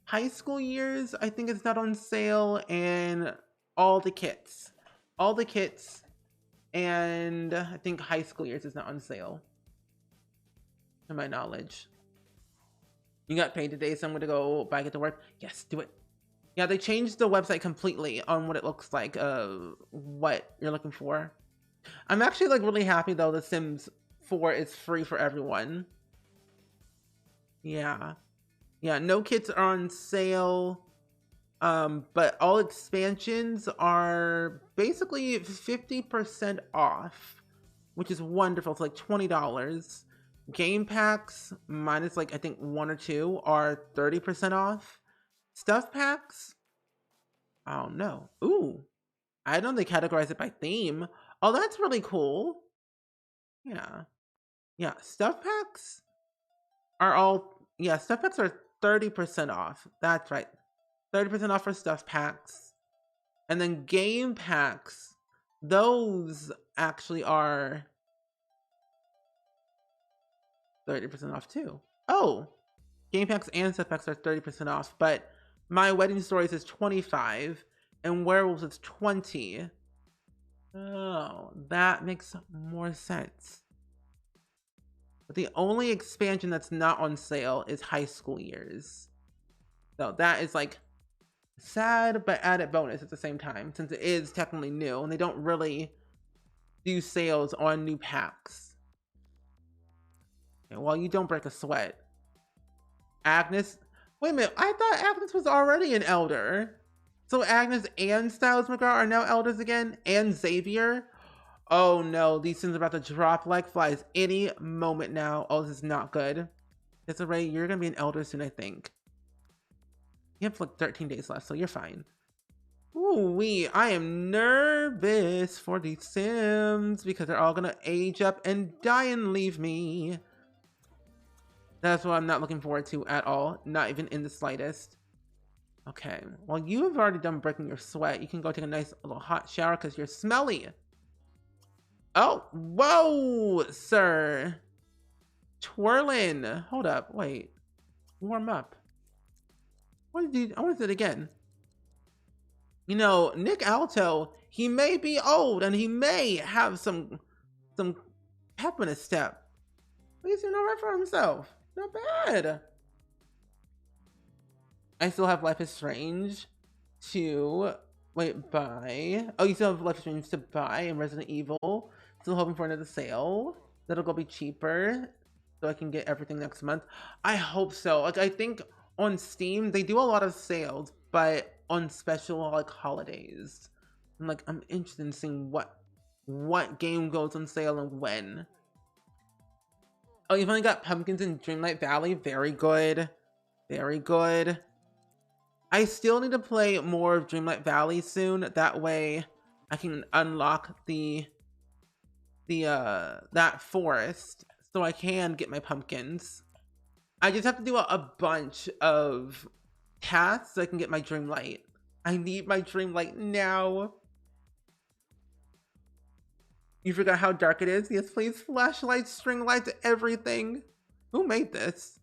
High school years, I think it's not on sale, and all the kits. All the kits, and I think high school years is not on sale, to my knowledge. You got paid today, so I'm gonna go back at the work. Yes, do it. Yeah, they changed the website completely on what it looks like, what you're looking for. I'm actually like really happy though The Sims 4 is free for everyone. Yeah. Yeah, no kits are on sale. But all expansions are basically 50% off, which is wonderful. It's like $20. Game packs, minus like I think 1 or 2, are 30% off. Stuff packs, I don't know. Ooh, I know they categorize it by theme. Oh, that's really cool. Yeah. Yeah, stuff packs are all, yeah, stuff packs are 30% off. That's right. 30% off for stuff packs. And then game packs, those actually are 30% off too. Oh, game packs and stuff packs are 30% off, but My Wedding Stories is 25 and Werewolves is 20. Oh, that makes more sense. But the only expansion that's not on sale is High School Years. So that is like sad, but added bonus at the same time, since it is technically new and they don't really do sales on new packs. Okay, well, you don't break a sweat. Agnes, wait a minute, I thought Agnes was already an elder. So Agnes and Styles McGraw are now elders again? And Xavier? Oh no, these things are about to drop like flies any moment now. Oh, this is not good. Desiree, you're gonna be an elder soon, I think. You have like 13 days left, so you're fine. Ooh, I am nervous for these Sims because they're all gonna age up and die and leave me. That's what I'm not looking forward to at all, not even in the slightest. Okay, well, you have already done breaking your sweat. You can go take a nice little hot shower because you're smelly. Oh, whoa, sir. Twirling. Hold up, wait. Warm up. What did you, I want to do it again. You know, Nick Alto, he may be old and he may have some pep in his step. But he's doing all right for himself. Not bad. I still have Life is Strange to buy. Oh, you still have Life is Strange to buy and Resident Evil. Still hoping for another sale. That'll go be cheaper, so I can get everything next month. I hope so. Like, I think on Steam they do a lot of sales, but on special like holidays. I'm interested in seeing what game goes on sale and when. Oh, you've only got pumpkins in Dreamlight Valley. Very good. Very good. I still need to play more of Dreamlight Valley soon. That way I can unlock that forest so I can get my pumpkins. I just have to do a bunch of tasks so I can get my Dreamlight. I need my Dreamlight now. You forgot how dark it is? Yes, please. Flashlights, string lights, everything. Who made this?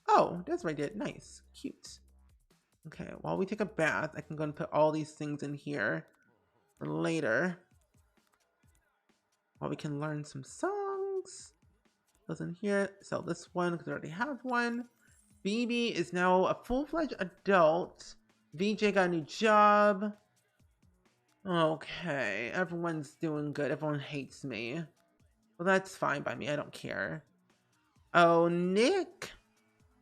Oh, that's what I did. Nice. Cute. Okay, while we take a bath, I can go and put all these things in here for later. While we can learn some songs. Those in here. Sell this one because I already have one. BB is now a full-fledged adult. VJ got a new job. Okay, everyone's doing good. Everyone hates me. Well, that's fine by me. I don't care. Oh, Nick.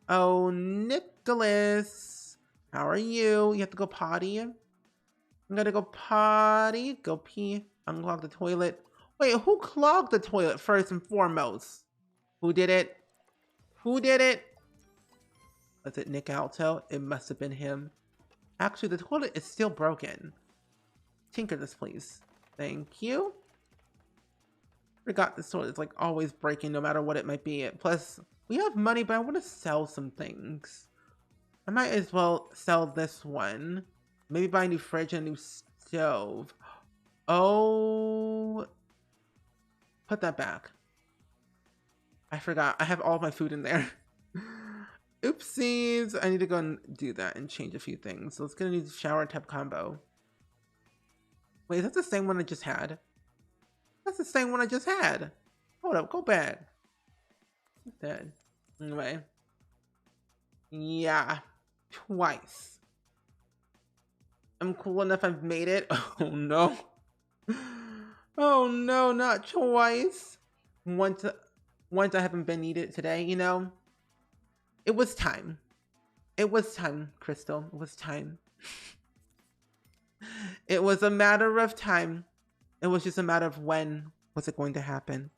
Oh, Nicholas. How are you? You have to go potty? I'm gonna go potty. Go pee. Unclog the toilet. Wait, who clogged the toilet first and foremost? Who did it? Who did it? Was it Nick Alto? It must have been him. Actually, the toilet is still broken. Tinker this, please. Thank you. Forgot this toilet is like always breaking no matter what it might be. Plus, we have money, but I want to sell some things. I might as well sell this one. Maybe buy a new fridge and a new stove. Oh. Put that back. I forgot. I have all my food in there. Oopsies. I need to go and do that and change a few things. So let's get a new shower tub combo. Wait, is that the same one I just had? That's the same one I just had. Hold up, go back. Dead. Anyway. Yeah. Twice. I'm cool enough I've made it. Oh no. Oh no, not twice. Once I haven't been needed today, you know? It was time. It was time, Crystal. It was time. It was a matter of time. It was just a matter of when was it going to happen.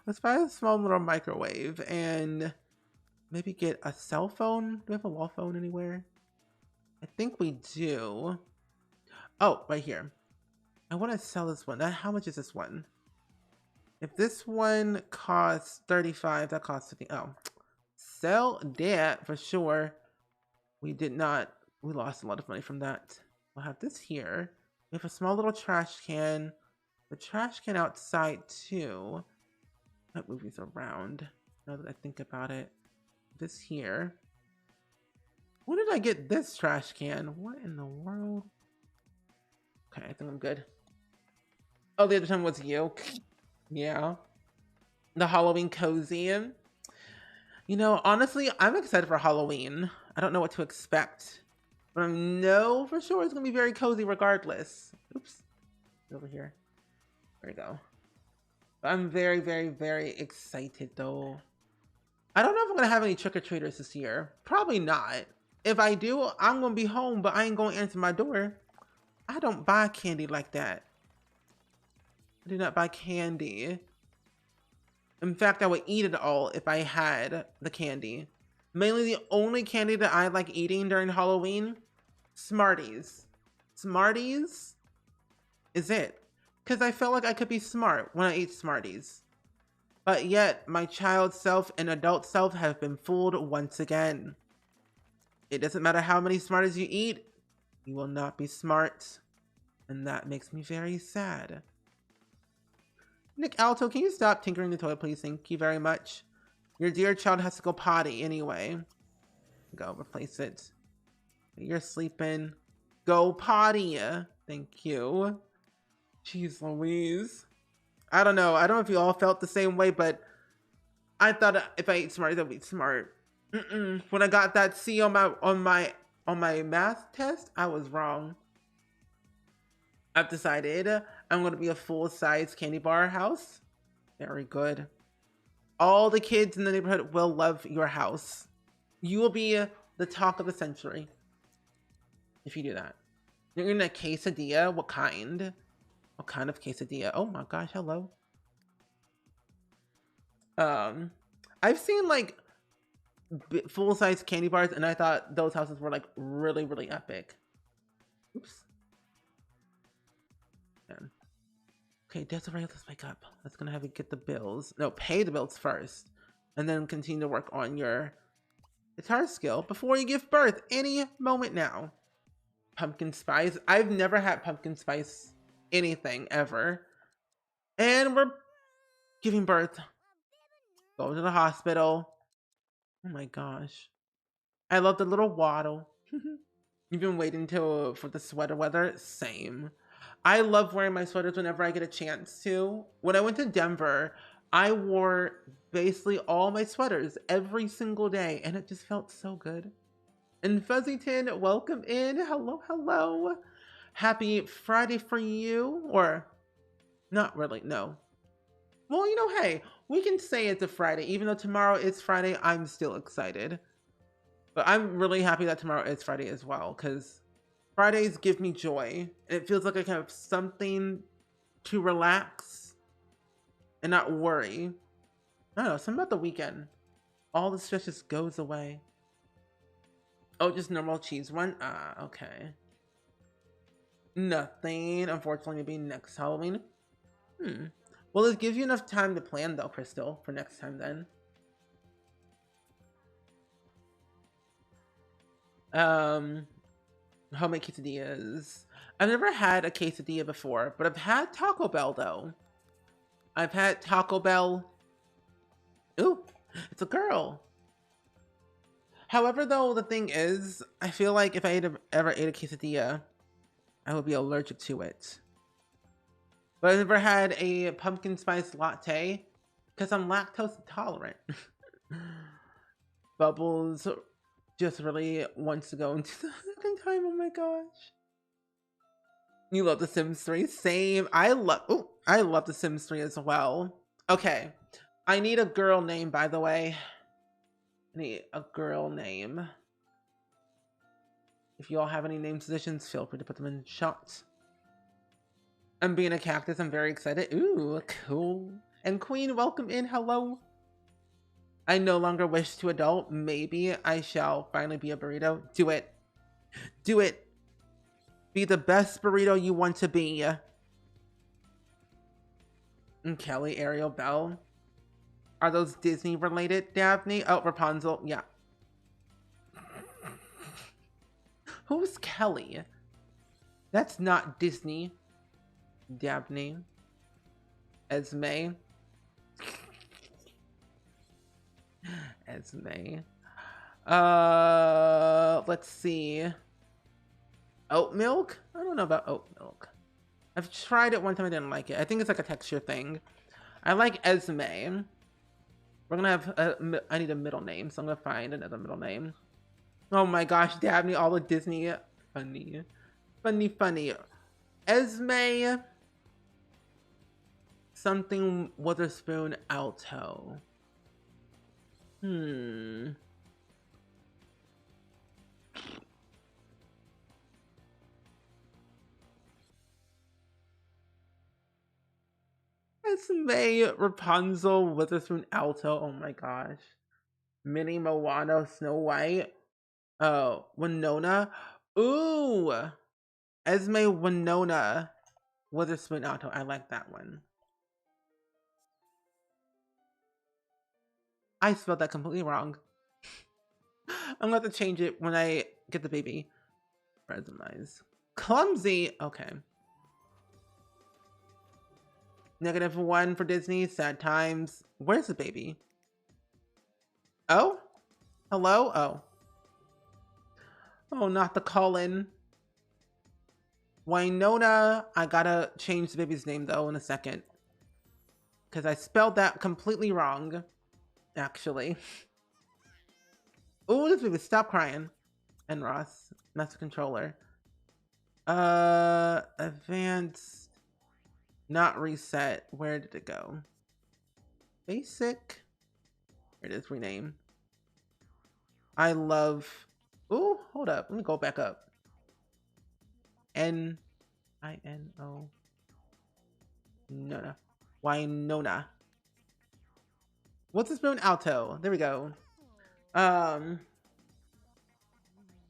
Let's buy a small little microwave and maybe get a cell phone. Do we have a wall phone anywhere? I think we do. Oh, right here. I want to sell this one. How much is this one? If this one costs 35, that costs 50. Oh, sell that for sure. We lost a lot of money from that. We'll have this here. We have a small little trash can. The trash can outside too. That move these around. Now that I think about it. This here. When did I get this trash can? What in the world? Okay, I think I'm good. Oh, the other time was you. Yeah. The Halloween cozy. You know, honestly, I'm excited for Halloween. I don't know what to expect. But I know for sure it's going to be very cozy regardless. Oops. Over here. There we go. But I'm very, very, very excited though. I don't know if I'm going to have any trick-or-treaters this year. Probably not. If I do, I'm going to be home, but I ain't going to answer my door. I don't buy candy like that. I do not buy candy. In fact, I would eat it all if I had the candy. Mainly the only candy that I like eating during Halloween, Smarties. Smarties is it. Because I felt like I could be smart when I ate Smarties. But yet, my child self and adult self have been fooled once again. It doesn't matter how many Smarties you eat, you will not be smart. And that makes me very sad. Nick Alto, can you stop tinkering the toy, please? Thank you very much. Your dear child has to go potty anyway. Go, replace it. You're sleeping. Go potty. Thank you. Jeez Louise. I don't know. I don't know if you all felt the same way, but I thought if I ate Smarties, I'd be smart. When I got that C on my math test, I was wrong. I've decided I'm going to be a full-size candy bar house. Very good. All the kids in the neighborhood will love your house. You will be the talk of the century if you do that. You're in a quesadilla? What kind? What kind of quesadilla? Oh my gosh, hello. I've seen like full-size candy bars and I thought those houses were like really, really epic. Oops. Man. Okay, Desiree, let's wake up. Let's gonna have you get the bills. No, pay the bills first. And then continue to work on your guitar skill before you give birth any moment now. Pumpkin spice. I've never had pumpkin spice anything ever. And we're giving birth. Go to the hospital. Oh my gosh. I love the little waddle. You've been waiting for the sweater weather? Same. I love wearing my sweaters whenever I get a chance to. When I went to Denver, I wore basically all my sweaters every single day, and it just felt so good. And Fuzzyton, welcome in. Hello, hello. Happy Friday for you. Or, not really, no. Well, you know, hey, we can say it's a Friday. Even though tomorrow is Friday, I'm still excited. But I'm really happy that tomorrow is Friday as well, because Fridays give me joy. And it feels like I can have something to relax and not worry. I don't know, something about the weekend. All the stress just goes away. Oh, just normal cheese one? Ah, okay. Nothing, unfortunately, to be next Halloween. Well, it gives you enough time to plan, though, Crystal, for next time, then. Homemade quesadillas. I've never had a quesadilla before, but I've had Taco Bell, though. I've had Taco Bell. Ooh, it's a girl. However, though, the thing is, I feel like if I ever ate a quesadilla, I would be allergic to it. But I've never had a pumpkin spice latte because I'm lactose intolerant. Bubbles just really wants to go into the second time. Oh my gosh. You love The Sims 3? Same. I love The Sims 3 as well. Okay. I need a girl name, by the way. I need a girl name. If you all have any name suggestions, feel free to put them in chat. I'm being a cactus. I'm very excited. Ooh, cool. And Queen, welcome in. Hello. I no longer wish to adult. Maybe I shall finally be a burrito. Do it. Do it. Be the best burrito you want to be. And Kelly, Ariel, Belle. Are those Disney related, Daphne? Oh, Rapunzel. Yeah. Who's Kelly? That's not Disney. Daphne. Esme. Esme. Let's see. Oat milk? I don't know about oat milk. I've tried it one time, I didn't like it. I think it's like a texture thing. I like Esme. We're gonna have I need a middle name, so I'm gonna find another middle name. Oh my gosh, Daphne, all the Disney. Funny. Funny. Esme. Something Witherspoon Alto. Esme, Rapunzel, Witherspoon Alto. Oh my gosh. Minnie, Moana, Snow White. Oh, Winona. Ooh. Esme, Winona, Witherspoon Alto. I like that one. I spelled that completely wrong. I'm gonna have to change it when I get the baby. Resumes. Clumsy. Okay. -1 for Disney. Sad times. Where's the baby? Oh? Hello? Oh. Oh, not the Colin. Winona. I gotta change the baby's name though in a second. Because I spelled that completely wrong. Actually. Oh, this baby. Stop crying. And Ross. Master controller. Advanced. Not reset. Where did it go? Basic. Here it is. Rename. I love. Ooh, hold up. Let me go back up. N-I-N-O. Nona. Winona. What's this spoon? Alto. There we go. And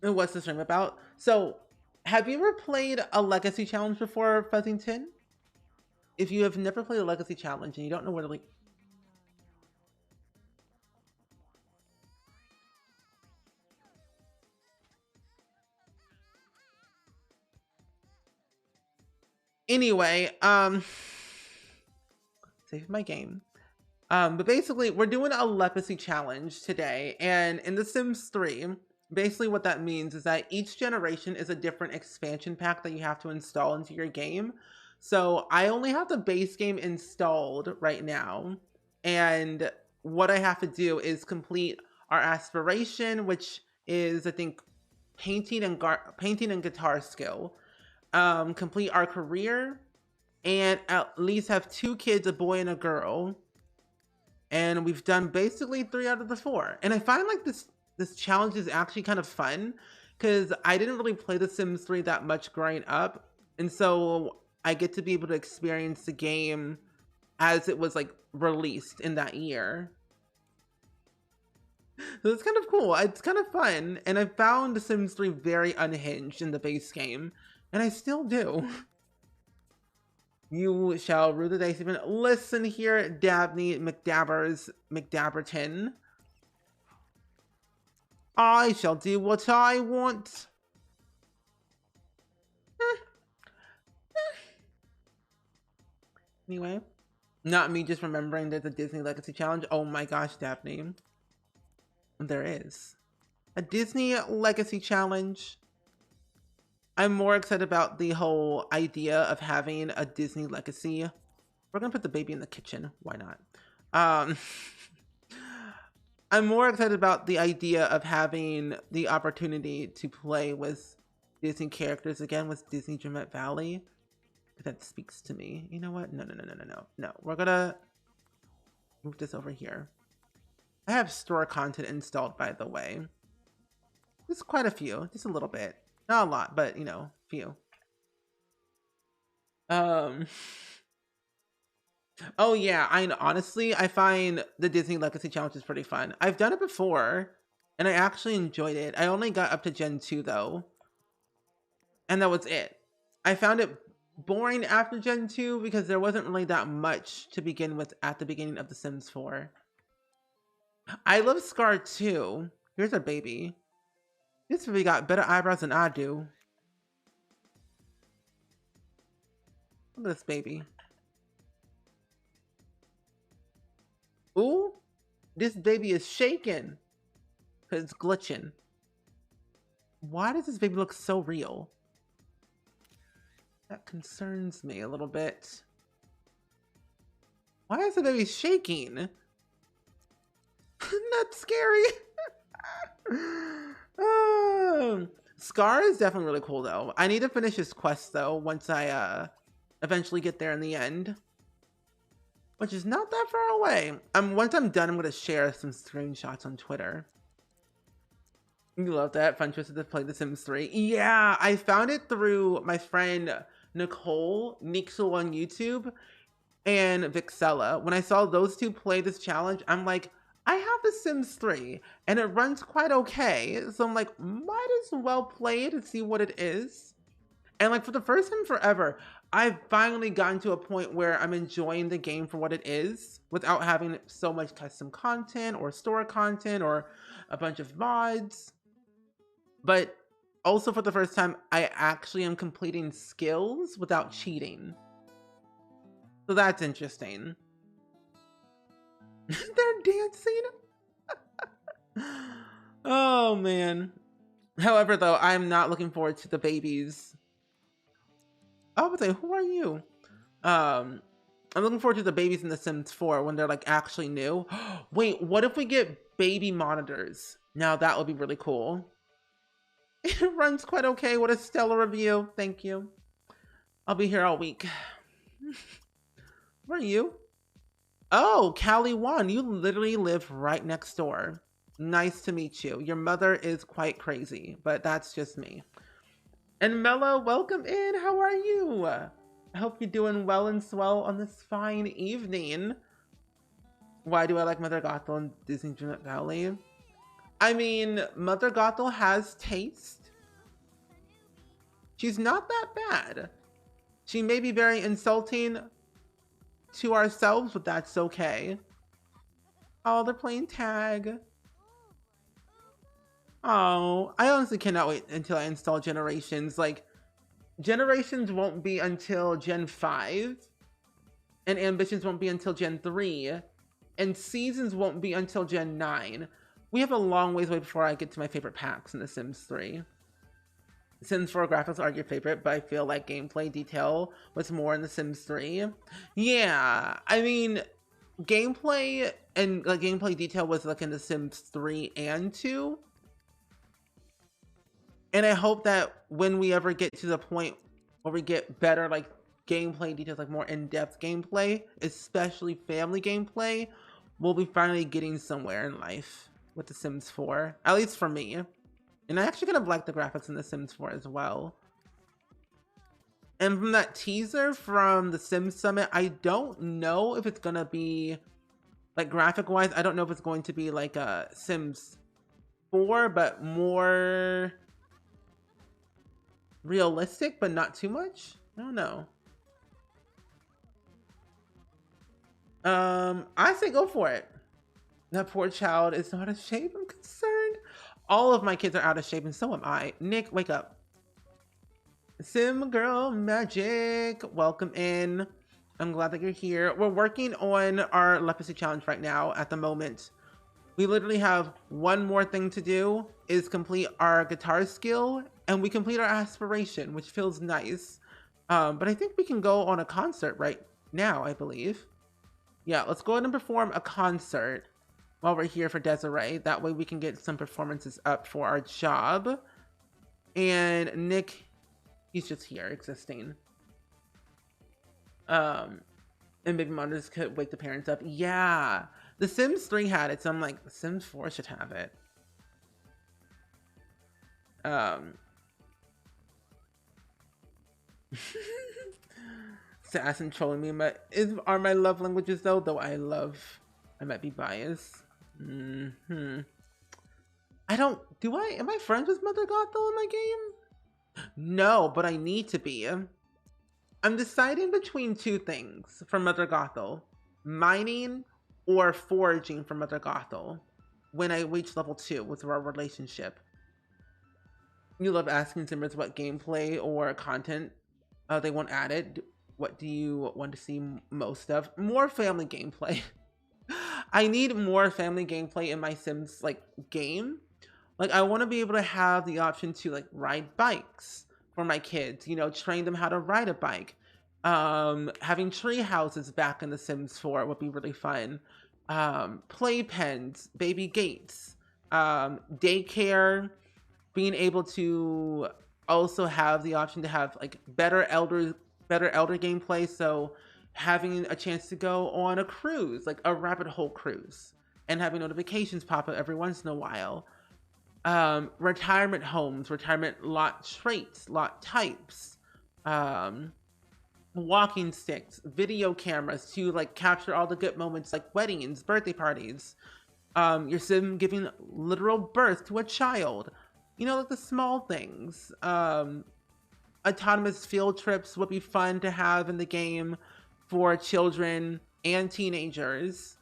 what's the stream about? So, have you ever played a legacy challenge before, Fuzzington? If you have never played a legacy challenge and you don't know where to Anyway, save my game. But basically, we're doing a Lepacy challenge today, and in The Sims 3, basically what that means is that each generation is a different expansion pack that you have to install into your game. So I only have the base game installed right now, and what I have to do is complete our aspiration, which is, I think, painting and guitar skill. Complete our career, and at least have 2 kids, a boy and a girl. And we've done basically 3 out of the 4. And I find like this challenge is actually kind of fun because I didn't really play The Sims 3 that much growing up. And so I get to be able to experience the game as it was like released in that year. So it's kind of cool. It's kind of fun. And I found The Sims 3 very unhinged in the base game. And I still do. You shall rue the day, Stephen. Listen here, Dabney McDabberton. I shall do what I want. Anyway, Not me just remembering there's a Disney Legacy Challenge. Oh my gosh, Daphne. There is. A Disney Legacy Challenge. I'm more excited about the whole idea of having a Disney Legacy. We're gonna put the baby in the kitchen. Why not? I'm more excited about the idea of having the opportunity to play with Disney characters again with Disney Dreamlight Valley. That speaks to me. You know what? No. We're gonna move this over here. I have store content installed, by the way. Just quite a few, just a little bit. Not a lot, but you know, few. Oh yeah, honestly, I find the Disney Legacy Challenge is pretty fun. I've done it before, and I actually enjoyed it. I only got up to Gen 2 though, and that was it. I found it boring after Gen 2 because there wasn't really that much to begin with at the beginning of The Sims 4. I love Scar too. Here's our baby. This baby got better eyebrows than I do. Look at this baby. Ooh, this baby is shaking because it's glitching. Why does this baby look so real? That concerns me a little bit. Why is the baby shaking? That's scary. Scar is definitely really cool though. I need to finish his quest though once I eventually get there in the end. Which is not that far away. Once I'm done, I'm gonna share some screenshots on Twitter. You love that. Fun twisted to play The Sims 3. Yeah, I found it through my friend Nicole, Nixel on YouTube, and Vixella. When I saw those two play this challenge, I'm like, I have The Sims 3, and it runs quite okay. So I'm like, might as well play it and see what it is. And like for the first time forever, I've finally gotten to a point where I'm enjoying the game for what it is without having so much custom content or store content or a bunch of mods. But also for the first time, I actually am completing skills without cheating. So that's interesting. They're dancing. Oh man. However, though, I'm not looking forward to the babies. I would say, who are you? I'm looking forward to the babies in The Sims 4 when they're like actually new. Wait, what if we get baby monitors? Now that would be really cool. It runs quite okay. What a stellar review. Thank you. I'll be here all week. Where are you? Oh, Callie 1. You literally live right next door. Nice to meet you. Your mother is quite crazy, but that's just me. And Mella, welcome in. How are you? I hope you're doing well and swell on this fine evening. Why do I like Mother Gothel and Disney Dreamlight Valley? I mean, Mother Gothel has taste. She's not that bad. She may be very insulting to ourselves, but that's okay. Oh, they're playing tag. Oh, I honestly cannot wait until I install Generations. Like, Generations won't be until Gen 5, and Ambitions won't be until Gen 3, and Seasons won't be until Gen 9. We have a long ways away before I get to my favorite packs in The Sims 3. Sims 4 graphics are your favorite, but I feel like gameplay detail was more in The Sims 3. Yeah, I mean, gameplay and like gameplay detail was like in The Sims 3 and 2. And I hope that when we ever get to the point where we get better like gameplay details, like more in-depth gameplay, especially family gameplay, we'll be finally getting somewhere in life with The Sims 4, at least for me. And I actually kind of like the graphics in The Sims 4 as well. And from that teaser from the Sims Summit, I don't know if it's gonna be, like graphic-wise, I don't know if it's going to be like a Sims 4, but more realistic, but not too much. I don't know. I say go for it. That poor child is not out of shape. I'm concerned. All of my kids are out of shape, and so am I. Nick, wake up. Sim Girl Magic, welcome in. I'm glad that you're here. We're working on our Lepacy challenge right now at the moment. We literally have one more thing to do, is complete our guitar skill, and we complete our aspiration, which feels nice. But I think we can go on a concert right now, I believe. Yeah, let's go ahead and perform a concert while we're here for Desiree. That way we can get some performances up for our job. And Nick, he's just here existing. And baby monitors could wake the parents up. Yeah, the Sims 3 had it, so I'm like, the Sims 4 should have it. Sass and trolling me, but are my love languages though? Though I might be biased. I don't, am I friends with Mother Gothel in my game? No, but I need to be. I'm deciding between two things for Mother Gothel. Mining or foraging for Mother Gothel when I reach level 2 with our relationship. You love asking Simmers what gameplay or content they want added. What do you want to see most of? More family gameplay. I need more family gameplay in my Sims like game. Like I want to be able to have the option to like ride bikes for my kids, you know, train them how to ride a bike. Having tree houses back in The Sims 4 would be really fun. Playpens, baby gates, daycare, being able to also have the option to have like better elder gameplay. So having a chance to go on a cruise, like a rabbit hole cruise, and having notifications pop up every once in a while. Retirement homes, retirement lot traits, lot types, walking sticks, video cameras to like capture all the good moments like weddings, birthday parties, your sim giving literal birth to a child, you know, like the small things. Autonomous field trips would be fun to have in the game for children and teenagers.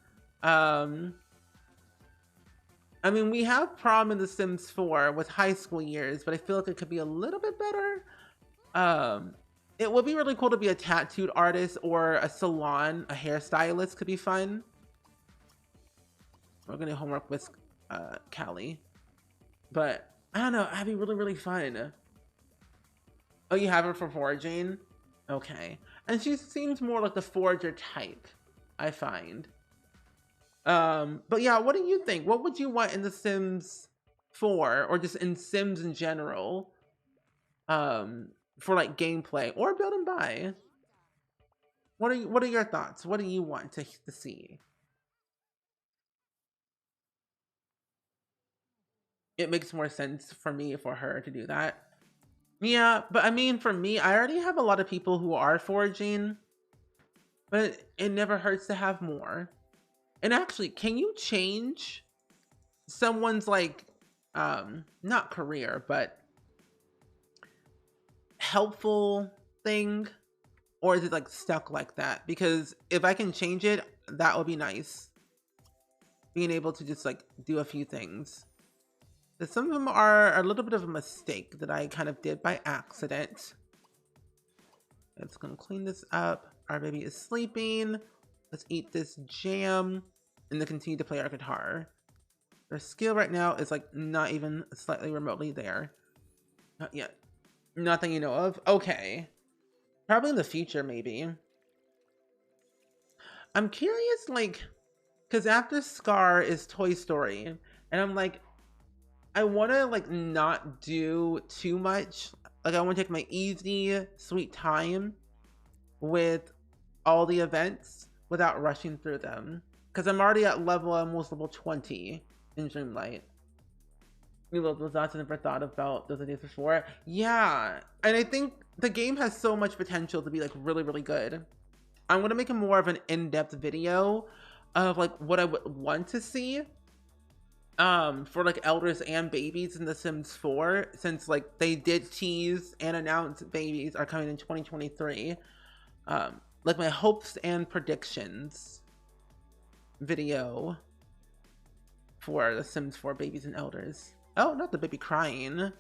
I mean, we have prom in The Sims 4 with high school years, but I feel like it could be a little bit better. It would be really cool to be a tattooed artist or a salon, a hairstylist could be fun. We're gonna homework with Callie. But, I don't know, that'd be really, really fun. Oh, you have her for foraging? Okay. And she seems more like the forager type, I find. But yeah, what do you think? What would you want in The Sims 4 or just in Sims in general? For like gameplay or build and buy? What are your thoughts? What do you want to see? It makes more sense for me for her to do that. Yeah, but I mean, for me, I already have a lot of people who are foraging, but it never hurts to have more. And actually, can you change someone's like, not career, but helpful thing? Or is it like stuck like that? Because if I can change it, that would be nice. Being able to just like do a few things. But some of them are a little bit of a mistake that I kind of did by accident. It's gonna clean this up. Our baby is sleeping. Let's eat this jam and then continue to play our guitar. Our skill right now is like not even slightly remotely there. Not yet. Nothing you know of? Okay. Probably in the future, maybe. I'm curious, like, because after Scar is Toy Story, and I'm like, I want to, like, not do too much. Like, I want to take my easy, sweet time with all the events without rushing through them. Because I'm already at almost level 20 in Dreamlight. You love those thoughts. I never thought about those ideas before. Yeah, and I think the game has so much potential to be like really, really good. I'm gonna make a more of an in-depth video of like what I would want to see for like elders and babies in The Sims 4, since like they did tease and announce babies are coming in 2023. Like my hopes and predictions video for The Sims 4 babies and elders. Oh, not the baby crying.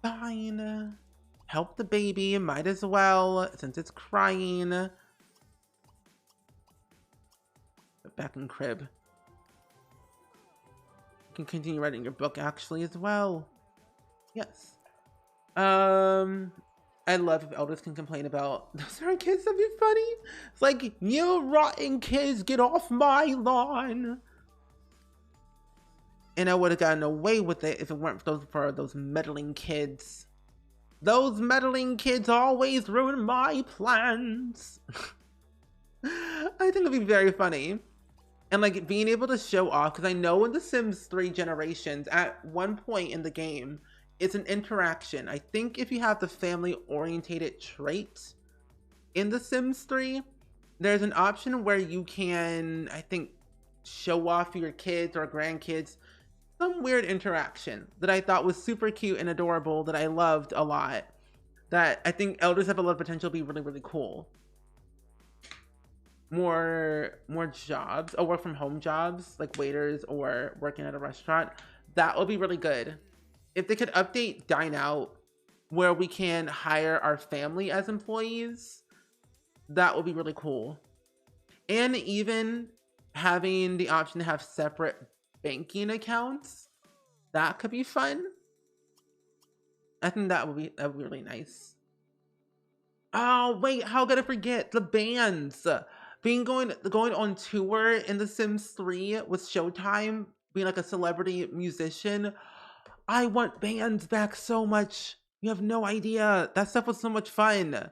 Fine. Help the baby, might as well, since it's crying. back in crib. You can continue writing your book actually as well. Yes. I love if elders can complain about those aren't kids. That'd be funny. It's like, you rotten kids, get off my lawn. And I would have gotten away with it if it weren't for those meddling kids. Those meddling kids always ruin my plans. I think it'd be very funny. And like being able to show off, because I know in the Sims 3 Generations, at one point in the game, it's an interaction. I think if you have the family orientated trait in the Sims 3, there's an option where you can, I think, show off your kids or grandkids some weird interaction that I thought was super cute and adorable, that I loved a lot, that I think elders have a lot of potential to be really, really cool. More jobs, or work from home jobs, like waiters or working at a restaurant. That would be really good. If they could update Dine Out where we can hire our family as employees, that would be really cool. And even having the option to have separate banking accounts, that could be fun. I think that would be really nice. Oh wait, how could I forget the bands? Going on tour in The Sims 3 with Showtime, being like a celebrity musician. I want bands back so much. You have no idea. That stuff was so much fun.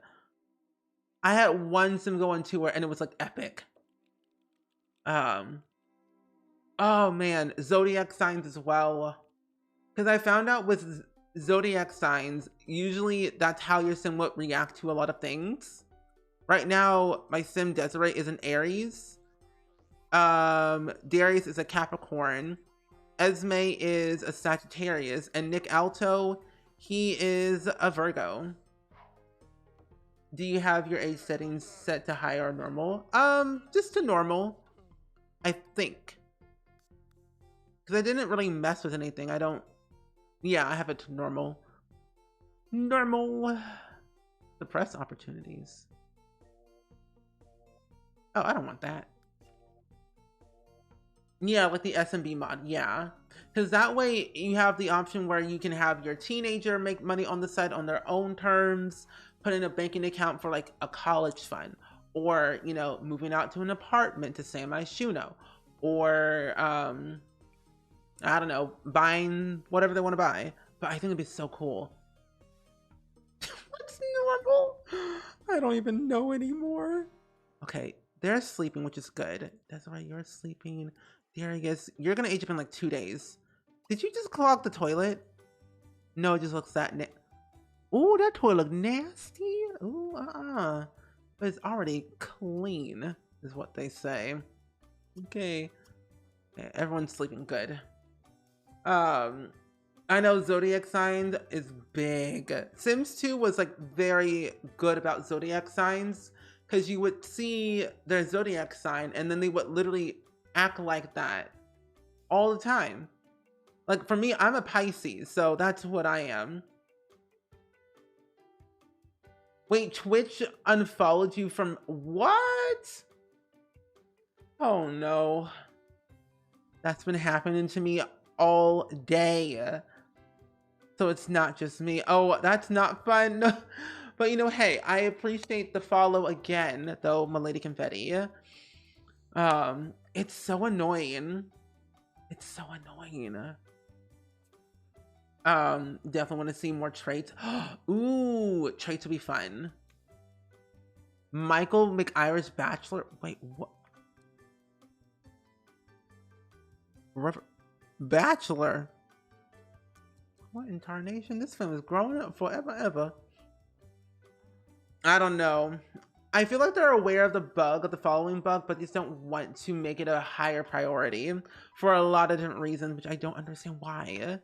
I had one Sim go on tour and it was like epic. Oh man, zodiac signs as well. Because I found out with zodiac signs, usually that's how your Sim would react to a lot of things. Right now, my Sim Desiree is an Aries. Darius is a Capricorn. Esme is a Sagittarius. And Nick Alto, he is a Virgo. Do you have your age settings set to high or normal? Just to normal, I think. Because I didn't really mess with anything. Yeah, I have it to normal. Normal. Suppress opportunities. Oh, I don't want that. Yeah, like the SMB mod, yeah. Because that way you have the option where you can have your teenager make money on the side on their own terms, put in a banking account for like a college fund, or, you know, moving out to an apartment to Samai Shuno, or, I don't know, buying whatever they want to buy. But I think it'd be so cool. What's normal? I don't even know anymore. Okay, they're sleeping, which is good. That's right, you're sleeping. Darius, you're gonna age up in like 2 days. Did you just clog the toilet? No, it just looks that ooh, that toilet look nasty. Ooh, but it's already clean, is what they say. Okay. Yeah, everyone's sleeping good. I know zodiac sign is big. Sims 2 was like very good about zodiac signs, because you would see their zodiac sign and then they would literally act like that all the time. Like for me, I'm a Pisces, so that's what I am. Wait, Twitch unfollowed you from what? Oh no. That's been happening to me all day. So it's not just me. Oh, that's not fun. But you know, hey, I appreciate the follow again, though, Milady Confetti. It's so annoying. It's so annoying. Definitely want to see more traits. Ooh, traits would be fun. Michael McIris Bachelor. Wait, what? Bachelor? What in tarnation? This film is growing up forever, ever. I don't know. I feel like they're aware of the following bug, but just don't want to make it a higher priority for a lot of different reasons, which I don't understand why.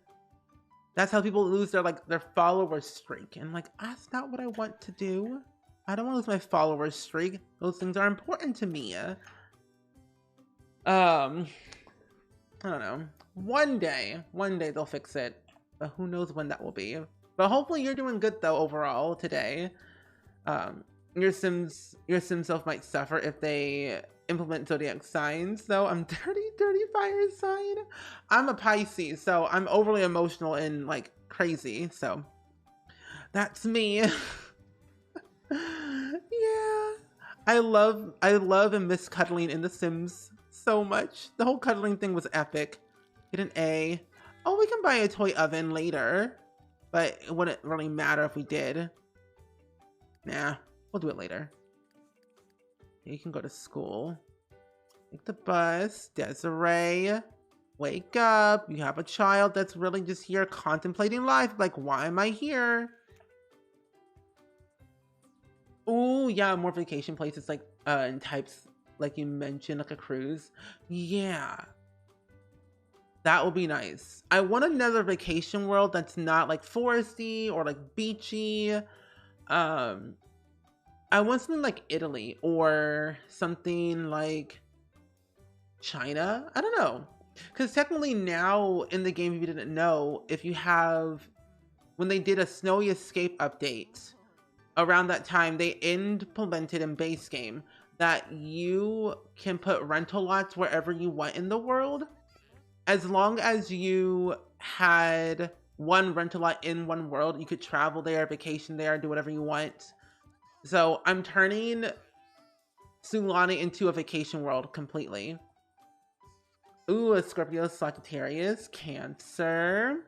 That's how people lose their follower streak. And like, that's not what I want to do. I don't want to lose my follower streak. Those things are important to me. I don't know. One day they'll fix it, but who knows when that will be. But hopefully you're doing good though overall today. Your Sim self might suffer if they implement zodiac signs, though. I'm dirty fire sign. I'm a Pisces, so I'm overly emotional and like crazy. So that's me. Yeah. I love and miss cuddling in The Sims so much. The whole cuddling thing was epic. Get an A. Oh, we can buy a toy oven later, but it wouldn't really matter if we did. Nah, we'll do it later. You can go to school. Take the bus. Desiree, wake up. You have a child that's really just here contemplating life. Like, why am I here? Oh, yeah, more vacation places like and types like you mentioned, like a cruise. Yeah. That would be nice. I want another vacation world that's not like foresty or like beachy. I want something like Italy or something like China. I don't know. Because technically now in the game, if you didn't know, if you have, when they did a Snowy Escape update, around that time, they implemented in base game that you can put rental lots wherever you want in the world. As long as you had one rental lot in one world, you could travel there, vacation there, do whatever you want. So I'm turning Sulani into a vacation world completely. Ooh, a Scorpio, Sagittarius, Cancer.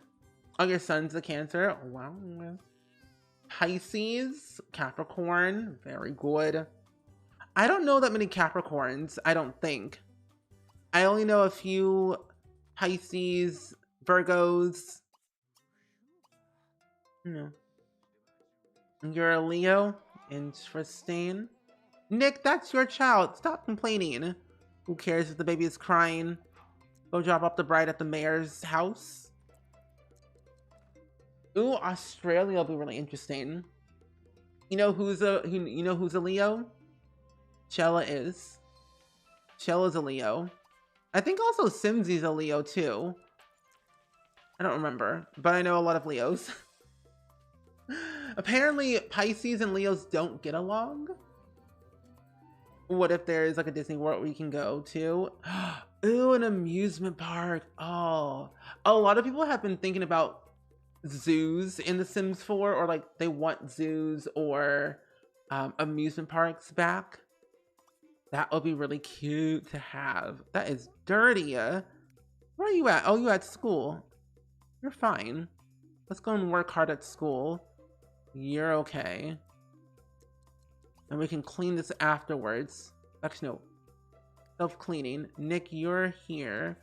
Oh, your son's a Cancer. Oh, wow. Pisces, Capricorn. Very good. I don't know that many Capricorns, I don't think. I only know a few Pisces, Virgos. No. You're a Leo? Interesting. Nick, that's your child. Stop complaining. Who cares if the baby is crying? Go drop off the bride at the mayor's house. Ooh, Australia will be really interesting. You know who's a Leo? Chella is. Chella's a Leo. I think also Simsy's a Leo too. I don't remember, but I know a lot of Leos. Apparently, Pisces and Leos don't get along. What if there's like a Disney World we can go to? Ooh, an amusement park. Oh, a lot of people have been thinking about zoos in The Sims 4, or like they want zoos or amusement parks back. That would be really cute to have. That is dirty. Where are you at? Oh, you at school. You're fine. Let's go and work hard at school. You're okay. And we can clean this afterwards. Actually, no. Self-cleaning. Nick, you're here.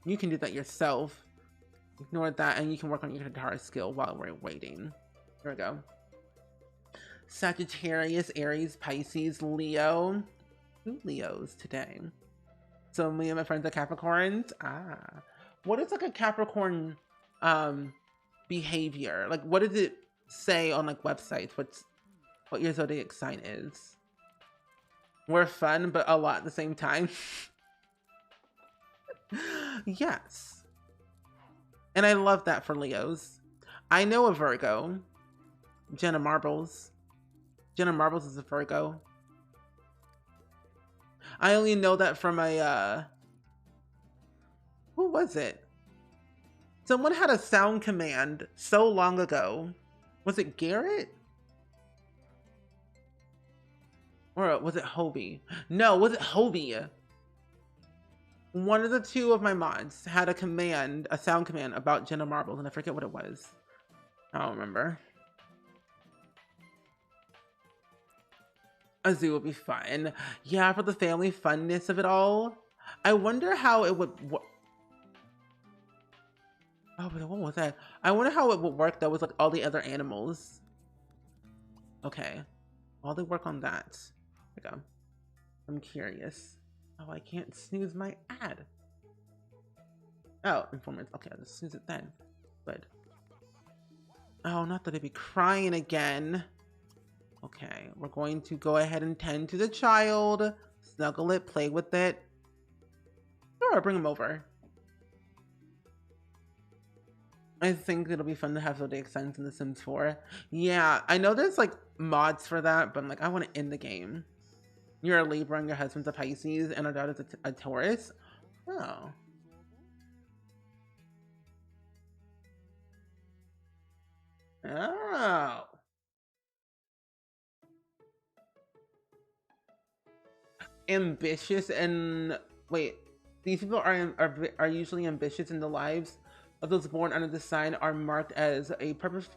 You can do that yourself. Ignore that, and you can work on your guitar skill while we're waiting. Here we go. Sagittarius, Aries, Pisces, Leo. Two Leos today. So me and my friends are Capricorns. Ah. What is like a Capricorn behavior? Like what does it say on like websites? What your zodiac sign is? We're fun, but a lot at the same time. Yes. And I love that for Leos. I know a Virgo. Jenna Marbles. Jenna Marbles is a Virgo. I only know that from a, who was it? Someone had a sound command so long ago. Was it Garrett? Or was it Hobie? No, was it Hobie? One of the two of my mods had a command, a sound command about Jenna Marbles, and I forget what it was. I don't remember. A zoo would be fun. Yeah, for the family funness of it all. I wonder how it would... Oh, but what was that? I wonder how it would work though with like all the other animals. Okay. While they work on that. There we go. I'm curious. Oh, I can't snooze my ad. Oh, informers. Okay, I'll just snooze it then. Good. Oh, not that I'd be crying again. Okay, we're going to go ahead and tend to the child. Snuggle it, play with it. Sure, bring him over. I think it'll be fun to have zodiac signs in The Sims 4. Yeah, I know there's like mods for that, but I'm like, I want to end the game. You're a Libra and your husband's a Pisces and our daughter's a Taurus. Oh. Oh. Ambitious and wait, these people are usually ambitious, in the lives of those born under the sign are marked as a purpose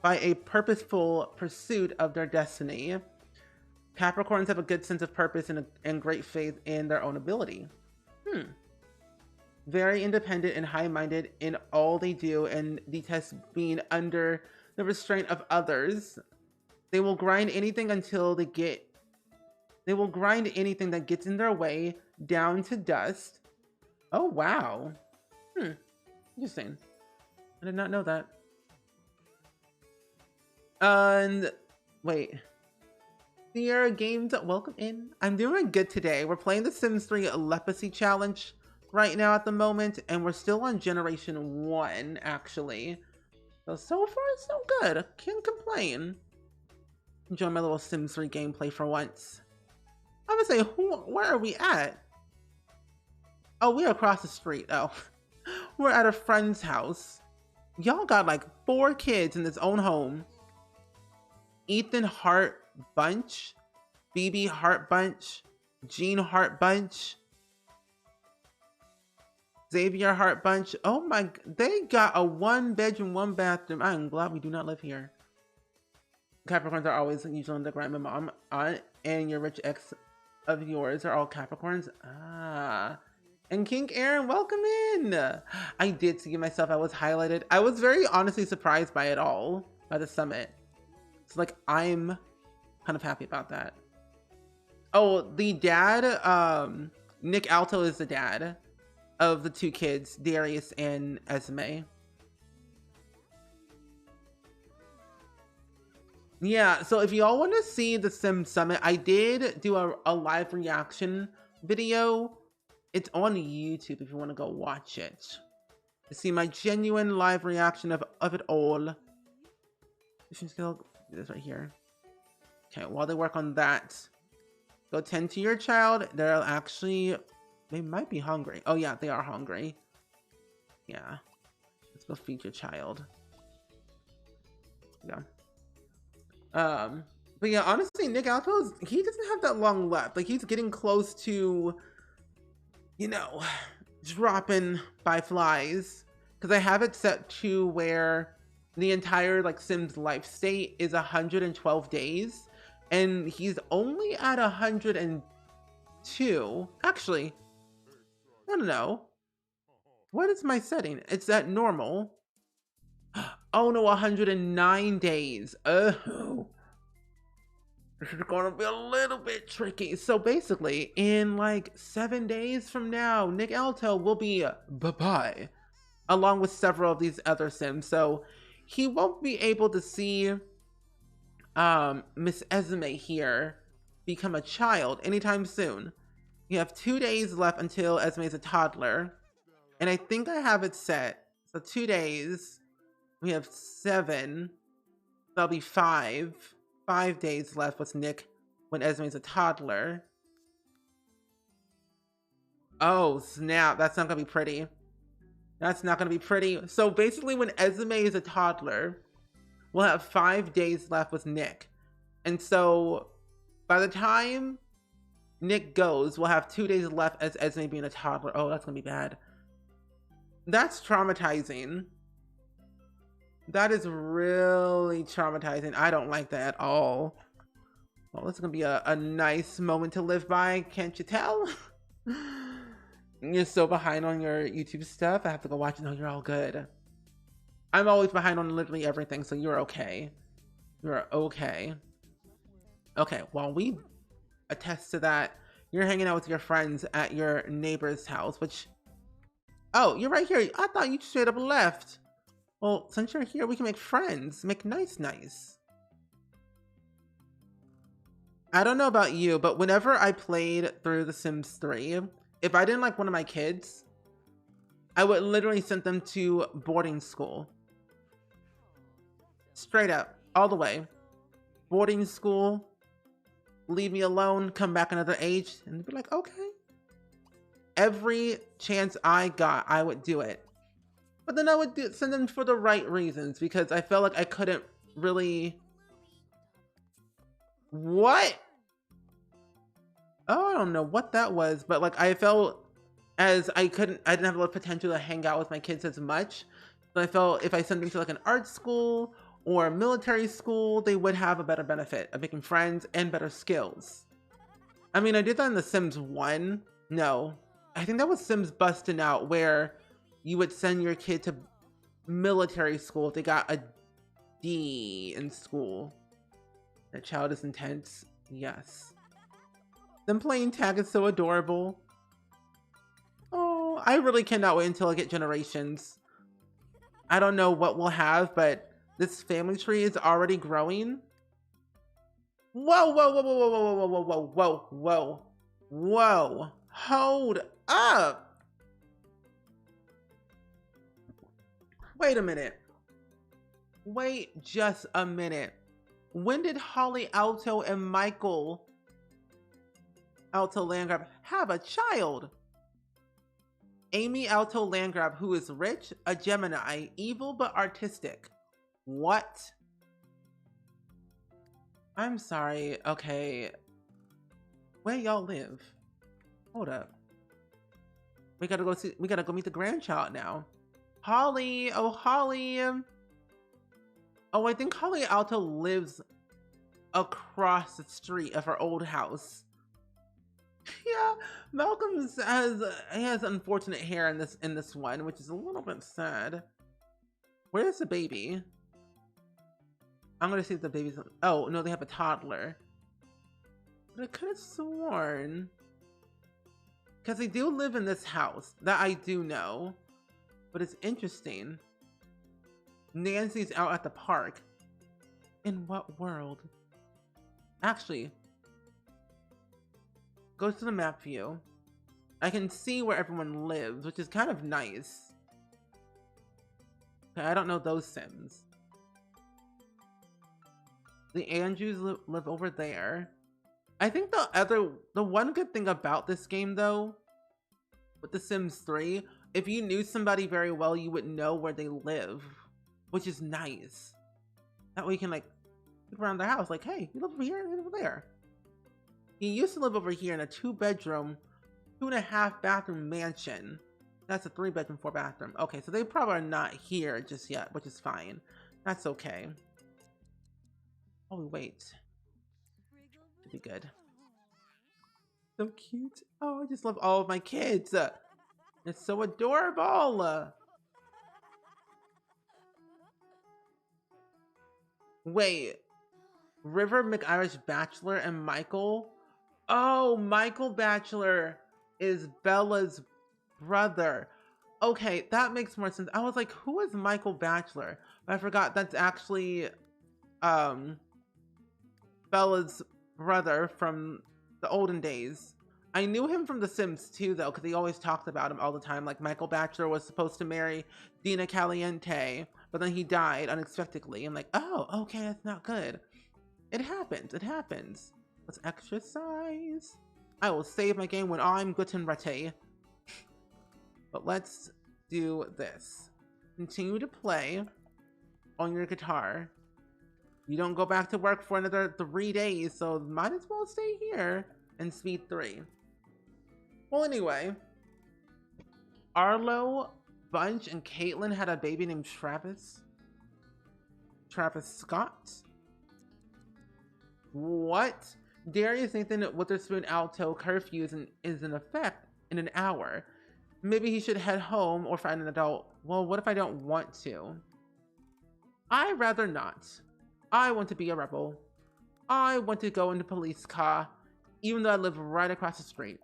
by a purposeful pursuit of their destiny. Capricorns have a good sense of purpose and great faith in their own ability. Very independent and high-minded in all they do and detest being under the restraint of others. They will grind anything that gets in their way down to dust. Oh, wow. Interesting. I did not know that. And wait. Sierra Games, welcome in. I'm doing good today. We're playing the Sims 3 Lepacy challenge right now at the moment, and we're still on generation 1, actually. So far, so good. Can't complain. Enjoy my little Sims 3 gameplay for once. I would say, where are we at? Oh, we're across the street. Oh, we're at a friend's house. Y'all got like 4 kids in this own home. Ethan Hart Bunch, BB Hart Bunch, Jean Hart Bunch, Xavier Hart Bunch. Oh my, they got a 1-bedroom, 1-bathroom. I'm glad we do not live here. Capricorns are always usually on the grind. My mom, aunt, and your rich ex of yours are all Capricorns. Ah. And King Aaron, welcome in. I did see myself. I was highlighted. I was very honestly surprised by it all, by the summit. It's like, I'm kind of happy about that. Oh, the dad, Nick Alto is the dad of the 2 kids, Darius and Esme. Yeah, so if y'all want to see the Sim Summit, I did do a live reaction video. It's on YouTube if you want to go watch it. To see my genuine live reaction of it all. Just gonna do this right here. Okay, while they work on that, go tend to your child. They might be hungry. Oh yeah, they are hungry. Yeah. Let's go feed your child. Yeah. But yeah, honestly, Nick Altos, he doesn't have that long left. Like, he's getting close to, you know, dropping by flies. Because I have it set to where the entire, like, Sims life state is 112 days. And he's only at 102. Actually, I don't know. What is my setting? It's at normal. Oh no, 109 days. Oh. This is gonna be a little bit tricky. So basically, in like 7 days from now, Nick Alto will be bye-bye. Along with several of these other Sims. So he won't be able to see Miss Esme here become a child anytime soon. You have 2 days left until Esme is a toddler. And I think I have it set. So 2 days. We have 7. That'll be 5. 5 days left with Nick when Esme is a toddler. Oh, snap. That's not gonna be pretty. That's not gonna be pretty. So basically when Esme is a toddler, we'll have 5 days left with Nick. And so by the time Nick goes, we'll have 2 days left as Esme being a toddler. Oh, that's gonna be bad. That's traumatizing. That is really traumatizing. I don't like that at all. Well, this is gonna be a nice moment to live by, can't you tell? You're so behind on your YouTube stuff. I have to go watch it. No, you're all good. I'm always behind on literally everything, so you're okay. You're okay. Okay, while we attest to that, you're hanging out with your friends at your neighbor's house, which... Oh, you're right here. I thought you straight up left. Well, since you're here, we can make friends. Make nice. I don't know about you, but whenever I played through The Sims 3, if I didn't like one of my kids, I would literally send them to boarding school. Straight up, all the way. Boarding school. leave me alone, come back another age, and be like, okay. Every chance I got, I would do it. But then I would send them for the right reasons, because I felt like I couldn't really... What? Oh, I don't know what that was, but like I felt as I didn't have a lot of potential to hang out with my kids as much. But I felt if I sent them to like an art school or a military school, they would have a better benefit of making friends and better skills. I mean, I did that in The Sims 1. No, I think that was Sims Bustin' Out, where you would send your kid to military school if they got a D in school. That child is intense. Yes. Them playing tag is so adorable. Oh, I really cannot wait until I get generations. I don't know what we'll have, but this family tree is already growing. Whoa, whoa, whoa, whoa, whoa, whoa, whoa, whoa, whoa, whoa, whoa. Hold up. Wait a minute. Wait just a minute. When did Holly Alto and Michael Alto Landgrab have a child? Amy Alto Landgrab, who is rich, a Gemini, evil but artistic. What? I'm sorry. Okay. Where y'all live? Hold up. We gotta go meet the grandchild now. Holly! Oh, Holly! Oh, I think Holly Alto lives across the street of her old house. Yeah, Malcolm has unfortunate hair in this one, which is a little bit sad. Where's the baby? I'm gonna see if the baby's... Oh, no, they have a toddler. But I could have sworn... Because they do live in this house. That I do know. But it's interesting. Nancy's out at the park. In what world? Actually... Go to the map view. I can see where everyone lives, which is kind of nice. Okay, I don't know those Sims. The Andrews live over there. I think the one good thing about this game though, with The Sims 3, if you knew somebody very well, you would know where they live, which is nice. That way you can like look around their house, like, hey, you live over here, you live over there. He used to live over here in a 2-bedroom, 2.5 bathroom mansion. That's a 3-bedroom, 4-bathroom. Okay, so they probably are not here just yet, which is fine. That's okay. Oh, wait. Should be good. So cute. Oh, I just love all of my kids. It's so adorable. Wait. River McIrish Bachelor and Michael? Oh, Michael Bachelor is Bella's brother. Okay, that makes more sense. I was like, who is Michael Bachelor? But I forgot that's actually Bella's brother from the olden days. I knew him from The Sims 2 though, because he always talked about him all the time. Like Michael Bachelor was supposed to marry Dina Caliente, but then he died unexpectedly. I'm like, oh, okay, that's not good. It happens, it happens. Let's exercise. I will save my game when I'm good and ready. But let's do this. Continue to play on your guitar. You don't go back to work for another 3 days, so might as well stay here and speed 3. Well, anyway. Arlo, Bunch, and Caitlin had a baby named Travis. Travis Scott. What? Darius Nathan Witherspoon Alto curfew is in effect in an hour. Maybe he should head home or find an adult. Well, what if I don't want to? I'd rather not. I want to be a rebel. I want to go into police car, even though I live right across the street.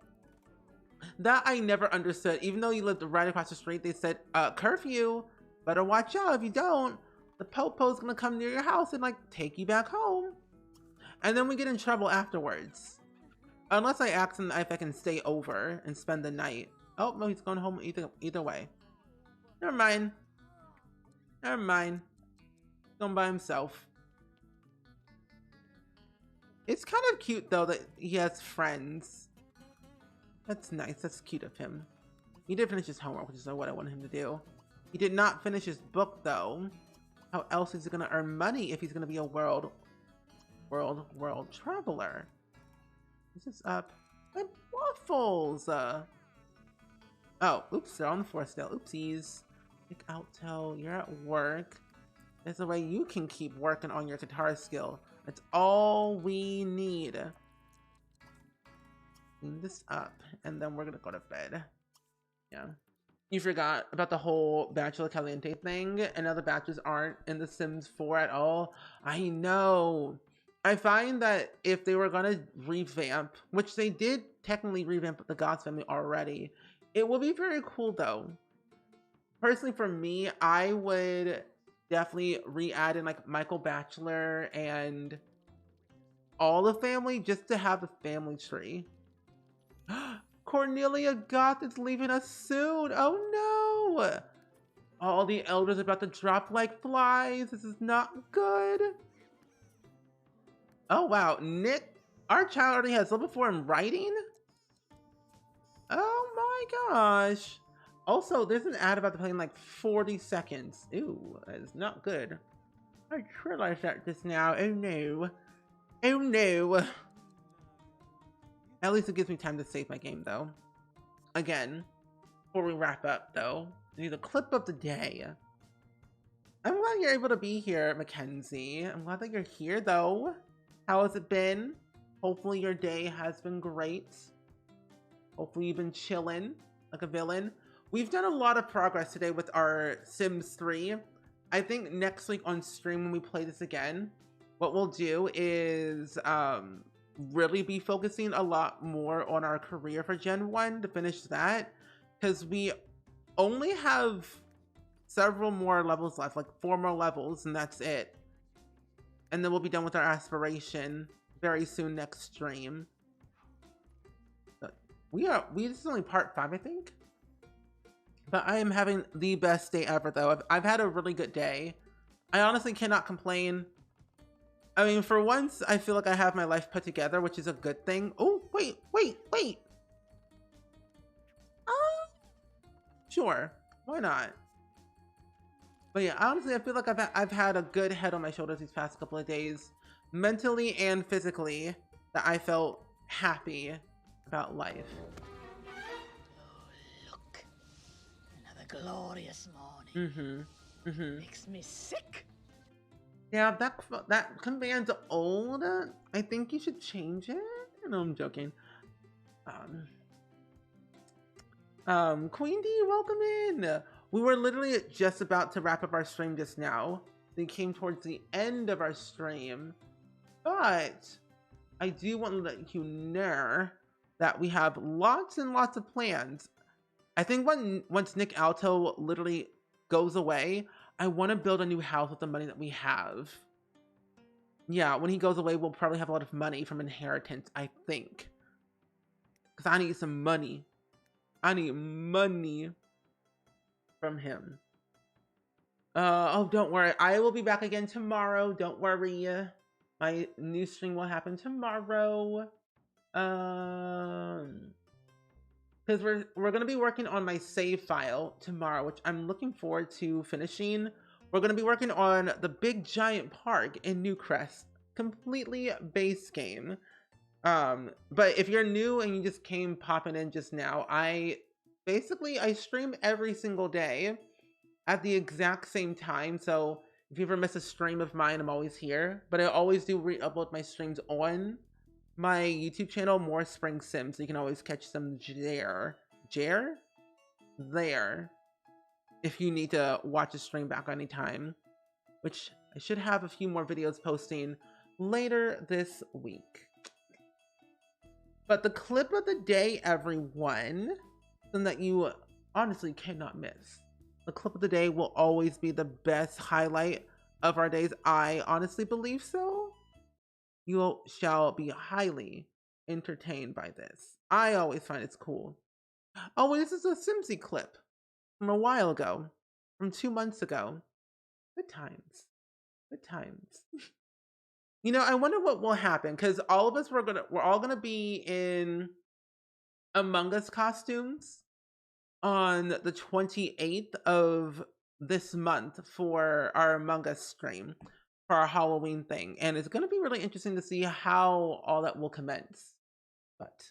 That I never understood. Even though you lived right across the street, they said, curfew, better watch out. If you don't, the popo's gonna come near your house and like take you back home. And then we get in trouble afterwards. Unless I ask him if I can stay over and spend the night. Oh, no, he's going home either way. Never mind. Never mind. He's going by himself. It's kind of cute though that he has friends. That's nice. That's cute of him. He did finish his homework, which is what I wanted him to do. He did not finish his book though. How else is he gonna earn money if he's gonna be a world traveler? This is up. And waffles. Oh, oops, they're on the floor still. Oopsies. Nick Alto, you're at work. There's a way you can keep working on your guitar skill. That's all we need. Clean this up, and then we're gonna go to bed. Yeah. You forgot about the whole Bachelor Caliente thing, and now the Bachelors aren't in The Sims 4 at all. I know. I find that if they were gonna revamp, which they did technically revamp the Gods family already, it would be very cool though. Personally, for me, I would definitely re-add in like Michael Bachelor and all the family just to have the family tree. Cornelia Goth is leaving us soon. Oh no! All the elders are about to drop like flies. This is not good. Oh wow, Nick, our child already has level 4 in writing? Oh my gosh. Also, there's an ad about to play in like 40 seconds. Ooh, that is not good. I realized that just now. Oh no. Oh no. At least it gives me time to save my game though. Again, before we wrap up though, I need a clip of the day. I'm glad you're able to be here, Mackenzie. I'm glad that you're here though. How has it been? Hopefully your day has been great. Hopefully you've been chilling like a villain. We've done a lot of progress today with our Sims 3. I think next week on stream when we play this again, what we'll do is really be focusing a lot more on our career for Gen 1 to finish that. Because we only have several more levels left, like 4 more levels, and that's it. And then we'll be done with our aspiration very soon next stream. This is only part 5, I think. But I am having the best day ever, though. I've had a really good day. I honestly cannot complain. I mean, for once, I feel like I have my life put together, which is a good thing. Oh, wait. Sure. Why not? But yeah, honestly, I feel like I've had a good head on my shoulders these past couple of days. Mentally and physically, that I felt happy about life. Glorious morning. Makes me sick. Yeah, that command's old. I think you should change it. No, I'm joking. Queen D, welcome in. We were literally just about to wrap up our stream just now. We came towards the end of our stream, but I do want to let you know that we have lots and lots of plans. I think once Nick Alto literally goes away, I want to build a new house with the money that we have. Yeah, when he goes away, we'll probably have a lot of money from inheritance, I think. Because I need some money. I need money from him. Oh, don't worry. I will be back again tomorrow. Don't worry. My new stream will happen tomorrow. Because we're going to be working on my save file tomorrow, which I'm looking forward to finishing. We're going to be working on the big giant park in Newcrest. Completely base game. But if you're new and you just came popping in just now, I stream every single day at the exact same time. So if you ever miss a stream of mine, I'm always here. But I always do re-upload my streams on my YouTube channel, more SpringSims, so you can always catch them there. There. If you need to watch a stream back anytime. Which I should have a few more videos posting later this week. But the clip of the day, everyone, something that you honestly cannot miss. The clip of the day will always be the best highlight of our days. I honestly believe so. You shall be highly entertained by this. I always find it's cool. Oh, this is a Simsy clip from a while ago, from 2 months ago. Good times. Good times. You know, I wonder what will happen because all of us we're all gonna be in Among Us costumes on the 28th of this month for our Among Us stream for our Halloween thing, and it's gonna be really interesting to see how all that will commence. But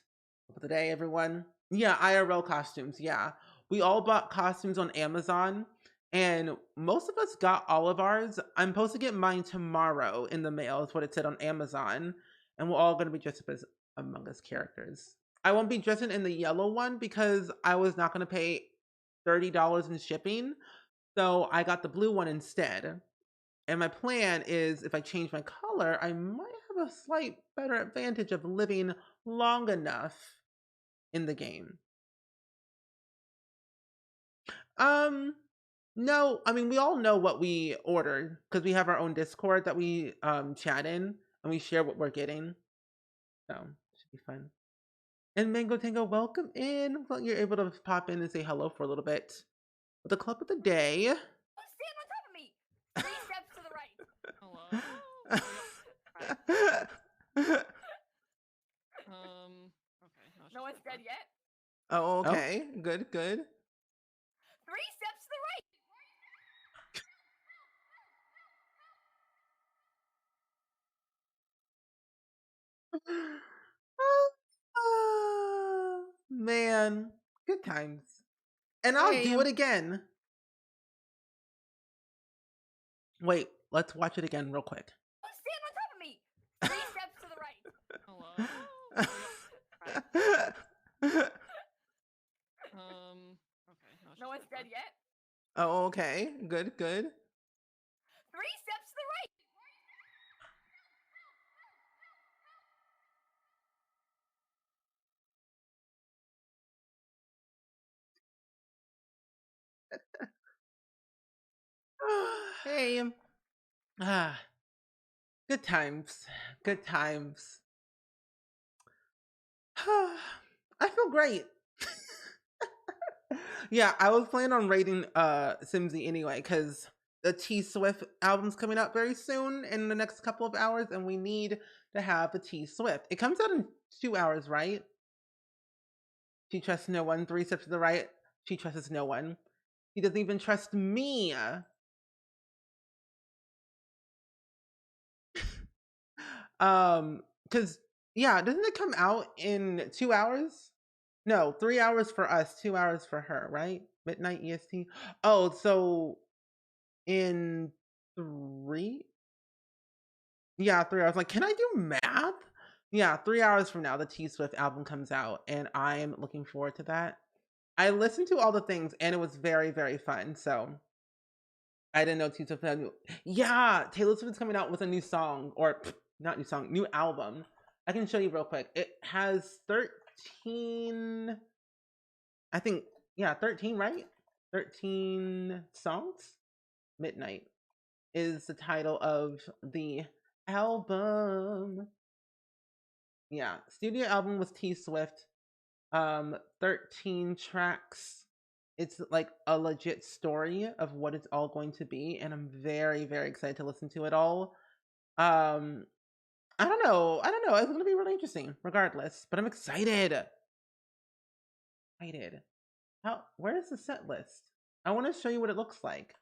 for the day, everyone. Yeah, IRL costumes. Yeah, we all bought costumes on Amazon, and most of us got all of ours. I'm supposed to get mine tomorrow in the mail. Is what it said on Amazon, and we're all going to be dressed up as Among Us characters. I won't be dressing in the yellow one because I was not going to pay $30 in shipping, so I got the blue one instead. And my plan is if I change my color, I might have a slight better advantage of living long enough in the game. No, I mean we all know what we ordered because we have our own Discord that we chat in and we share what we're getting. So it should be fun. And Mango Tango, welcome in. Well, you're able to pop in and say hello for a little bit. The club of the day. Stand on top of me. 3 steps to the right. Hello. Okay. No one's dead yet. Oh, okay. Oh. Good, good. 3 steps to the right. Man, good times. And I'll do it again. Wait, let's watch it again real quick. Stand on top of me. 3 steps to the right. Hello. Okay. No one's dead yet. Oh, okay. Good, good. 3 steps to the right. Hey. Good times. Good times. I feel great. Yeah, I was planning on rating Simsy anyway, because the T Swift album's coming out very soon in the next couple of hours, and we need to have the T Swift. It comes out in 2 hours, right? She trusts no one. 3 steps to the right. She trusts no one. He doesn't even trust me. Because yeah, doesn't it come out in 2 hours? No, 3 hours for us, 2 hours for her, right? Midnight EST. Oh, so in 3? Yeah, 3 hours. Like, can I do math? Yeah, 3 hours from now, the T Swift album comes out, and I'm looking forward to that. I listened to all the things, and it was very, very fun. So I didn't know T Swift had new. Yeah, Taylor Swift's coming out with a new song, or not new song, new album. I can show you real quick. It has 13. I think, yeah, 13, right? 13 songs. Midnight is the title of the album. Yeah, studio album with T Swift. 13 tracks. It's like a legit story of what it's all going to be, and I'm very, very excited to listen to it all. I don't know. It's gonna be really interesting, regardless. But I'm excited. Excited. Where is the set list? I want to show you what it looks like.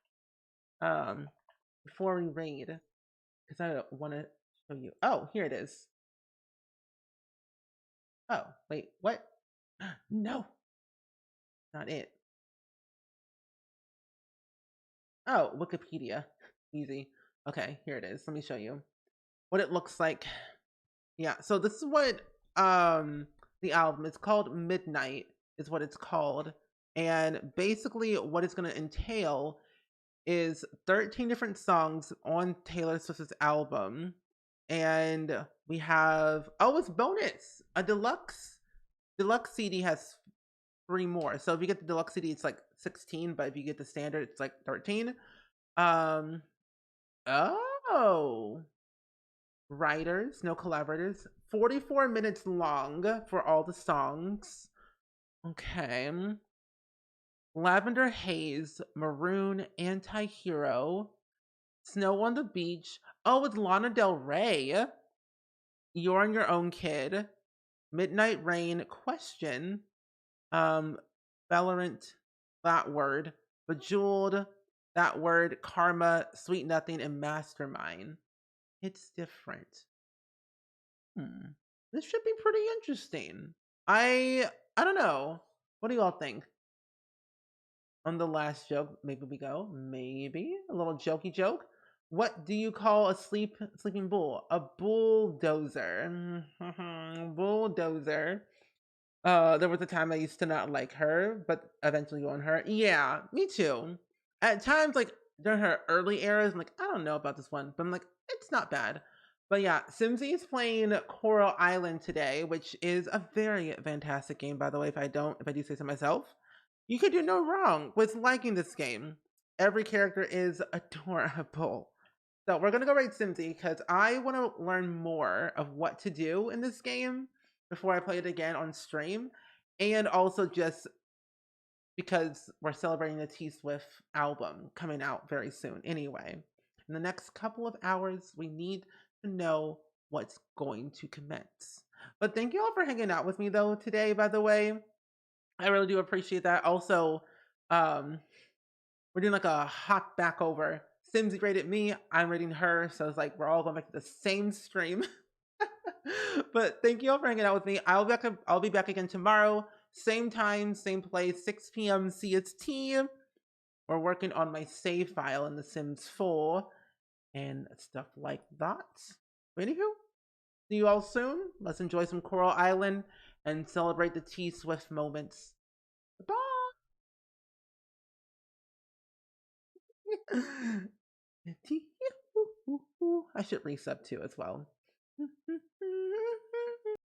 Before we raid, because I want to show you. Oh, here it is. Oh, wait, what? No, not it. Oh, Wikipedia. Easy. Okay, here it is. Let me show you what it looks like. Yeah, so this is what the album is called. Midnight is what it's called. And basically what it's going to entail is 13 different songs on Taylor Swift's album. And we have, oh, it's bonus. A deluxe CD has 3 more. So if you get the deluxe CD, it's like 16, but if you get the standard, it's like 13. Oh. Writers, no collaborators. 44 minutes long for all the songs. Okay. Lavender Haze, Maroon, Anti-Hero, Snow on the Beach. Oh, it's Lana Del Rey. You're on Your Own Kid. Midnight Rain. Question. Um, Valorant. That word. Bejeweled. That word. Karma. Sweet Nothing. And Mastermind. It's different. This should be pretty interesting. I don't know. What do you all think? On the last joke, maybe we go. Maybe a little jokey joke. What do you call a sleeping bull? A bulldozer. Bulldozer. There was a time I used to not like her, but eventually go on her. Yeah, me too. At times, like during her early eras, I'm like, I don't know about this one, but I'm like, it's not bad. But yeah, Simsy is playing Coral Island today, which is a very fantastic game, by the way. If I do say so myself, you could do no wrong with liking this game. Every character is adorable. So we're gonna go rate Simsy because I want to learn more of what to do in this game before I play it again on stream, and also just because we're celebrating the T Swift album coming out very soon. Anyway, in the next couple of hours, we need to know what's going to commence. But thank you all for hanging out with me though today. By the way, I really do appreciate that. Also, we're doing like a hop back over. Sims rated me, I'm rating her, so it's like we're all going back to the same stream. But thank you all for hanging out with me. I'll be back again tomorrow, same time, same place, 6 p.m. CST. We're working on my save file in The Sims 4 and stuff like that. Anywho, see you all soon. Let's enjoy some Coral Island and celebrate the T Swift moments. Bye. I should resub too as well.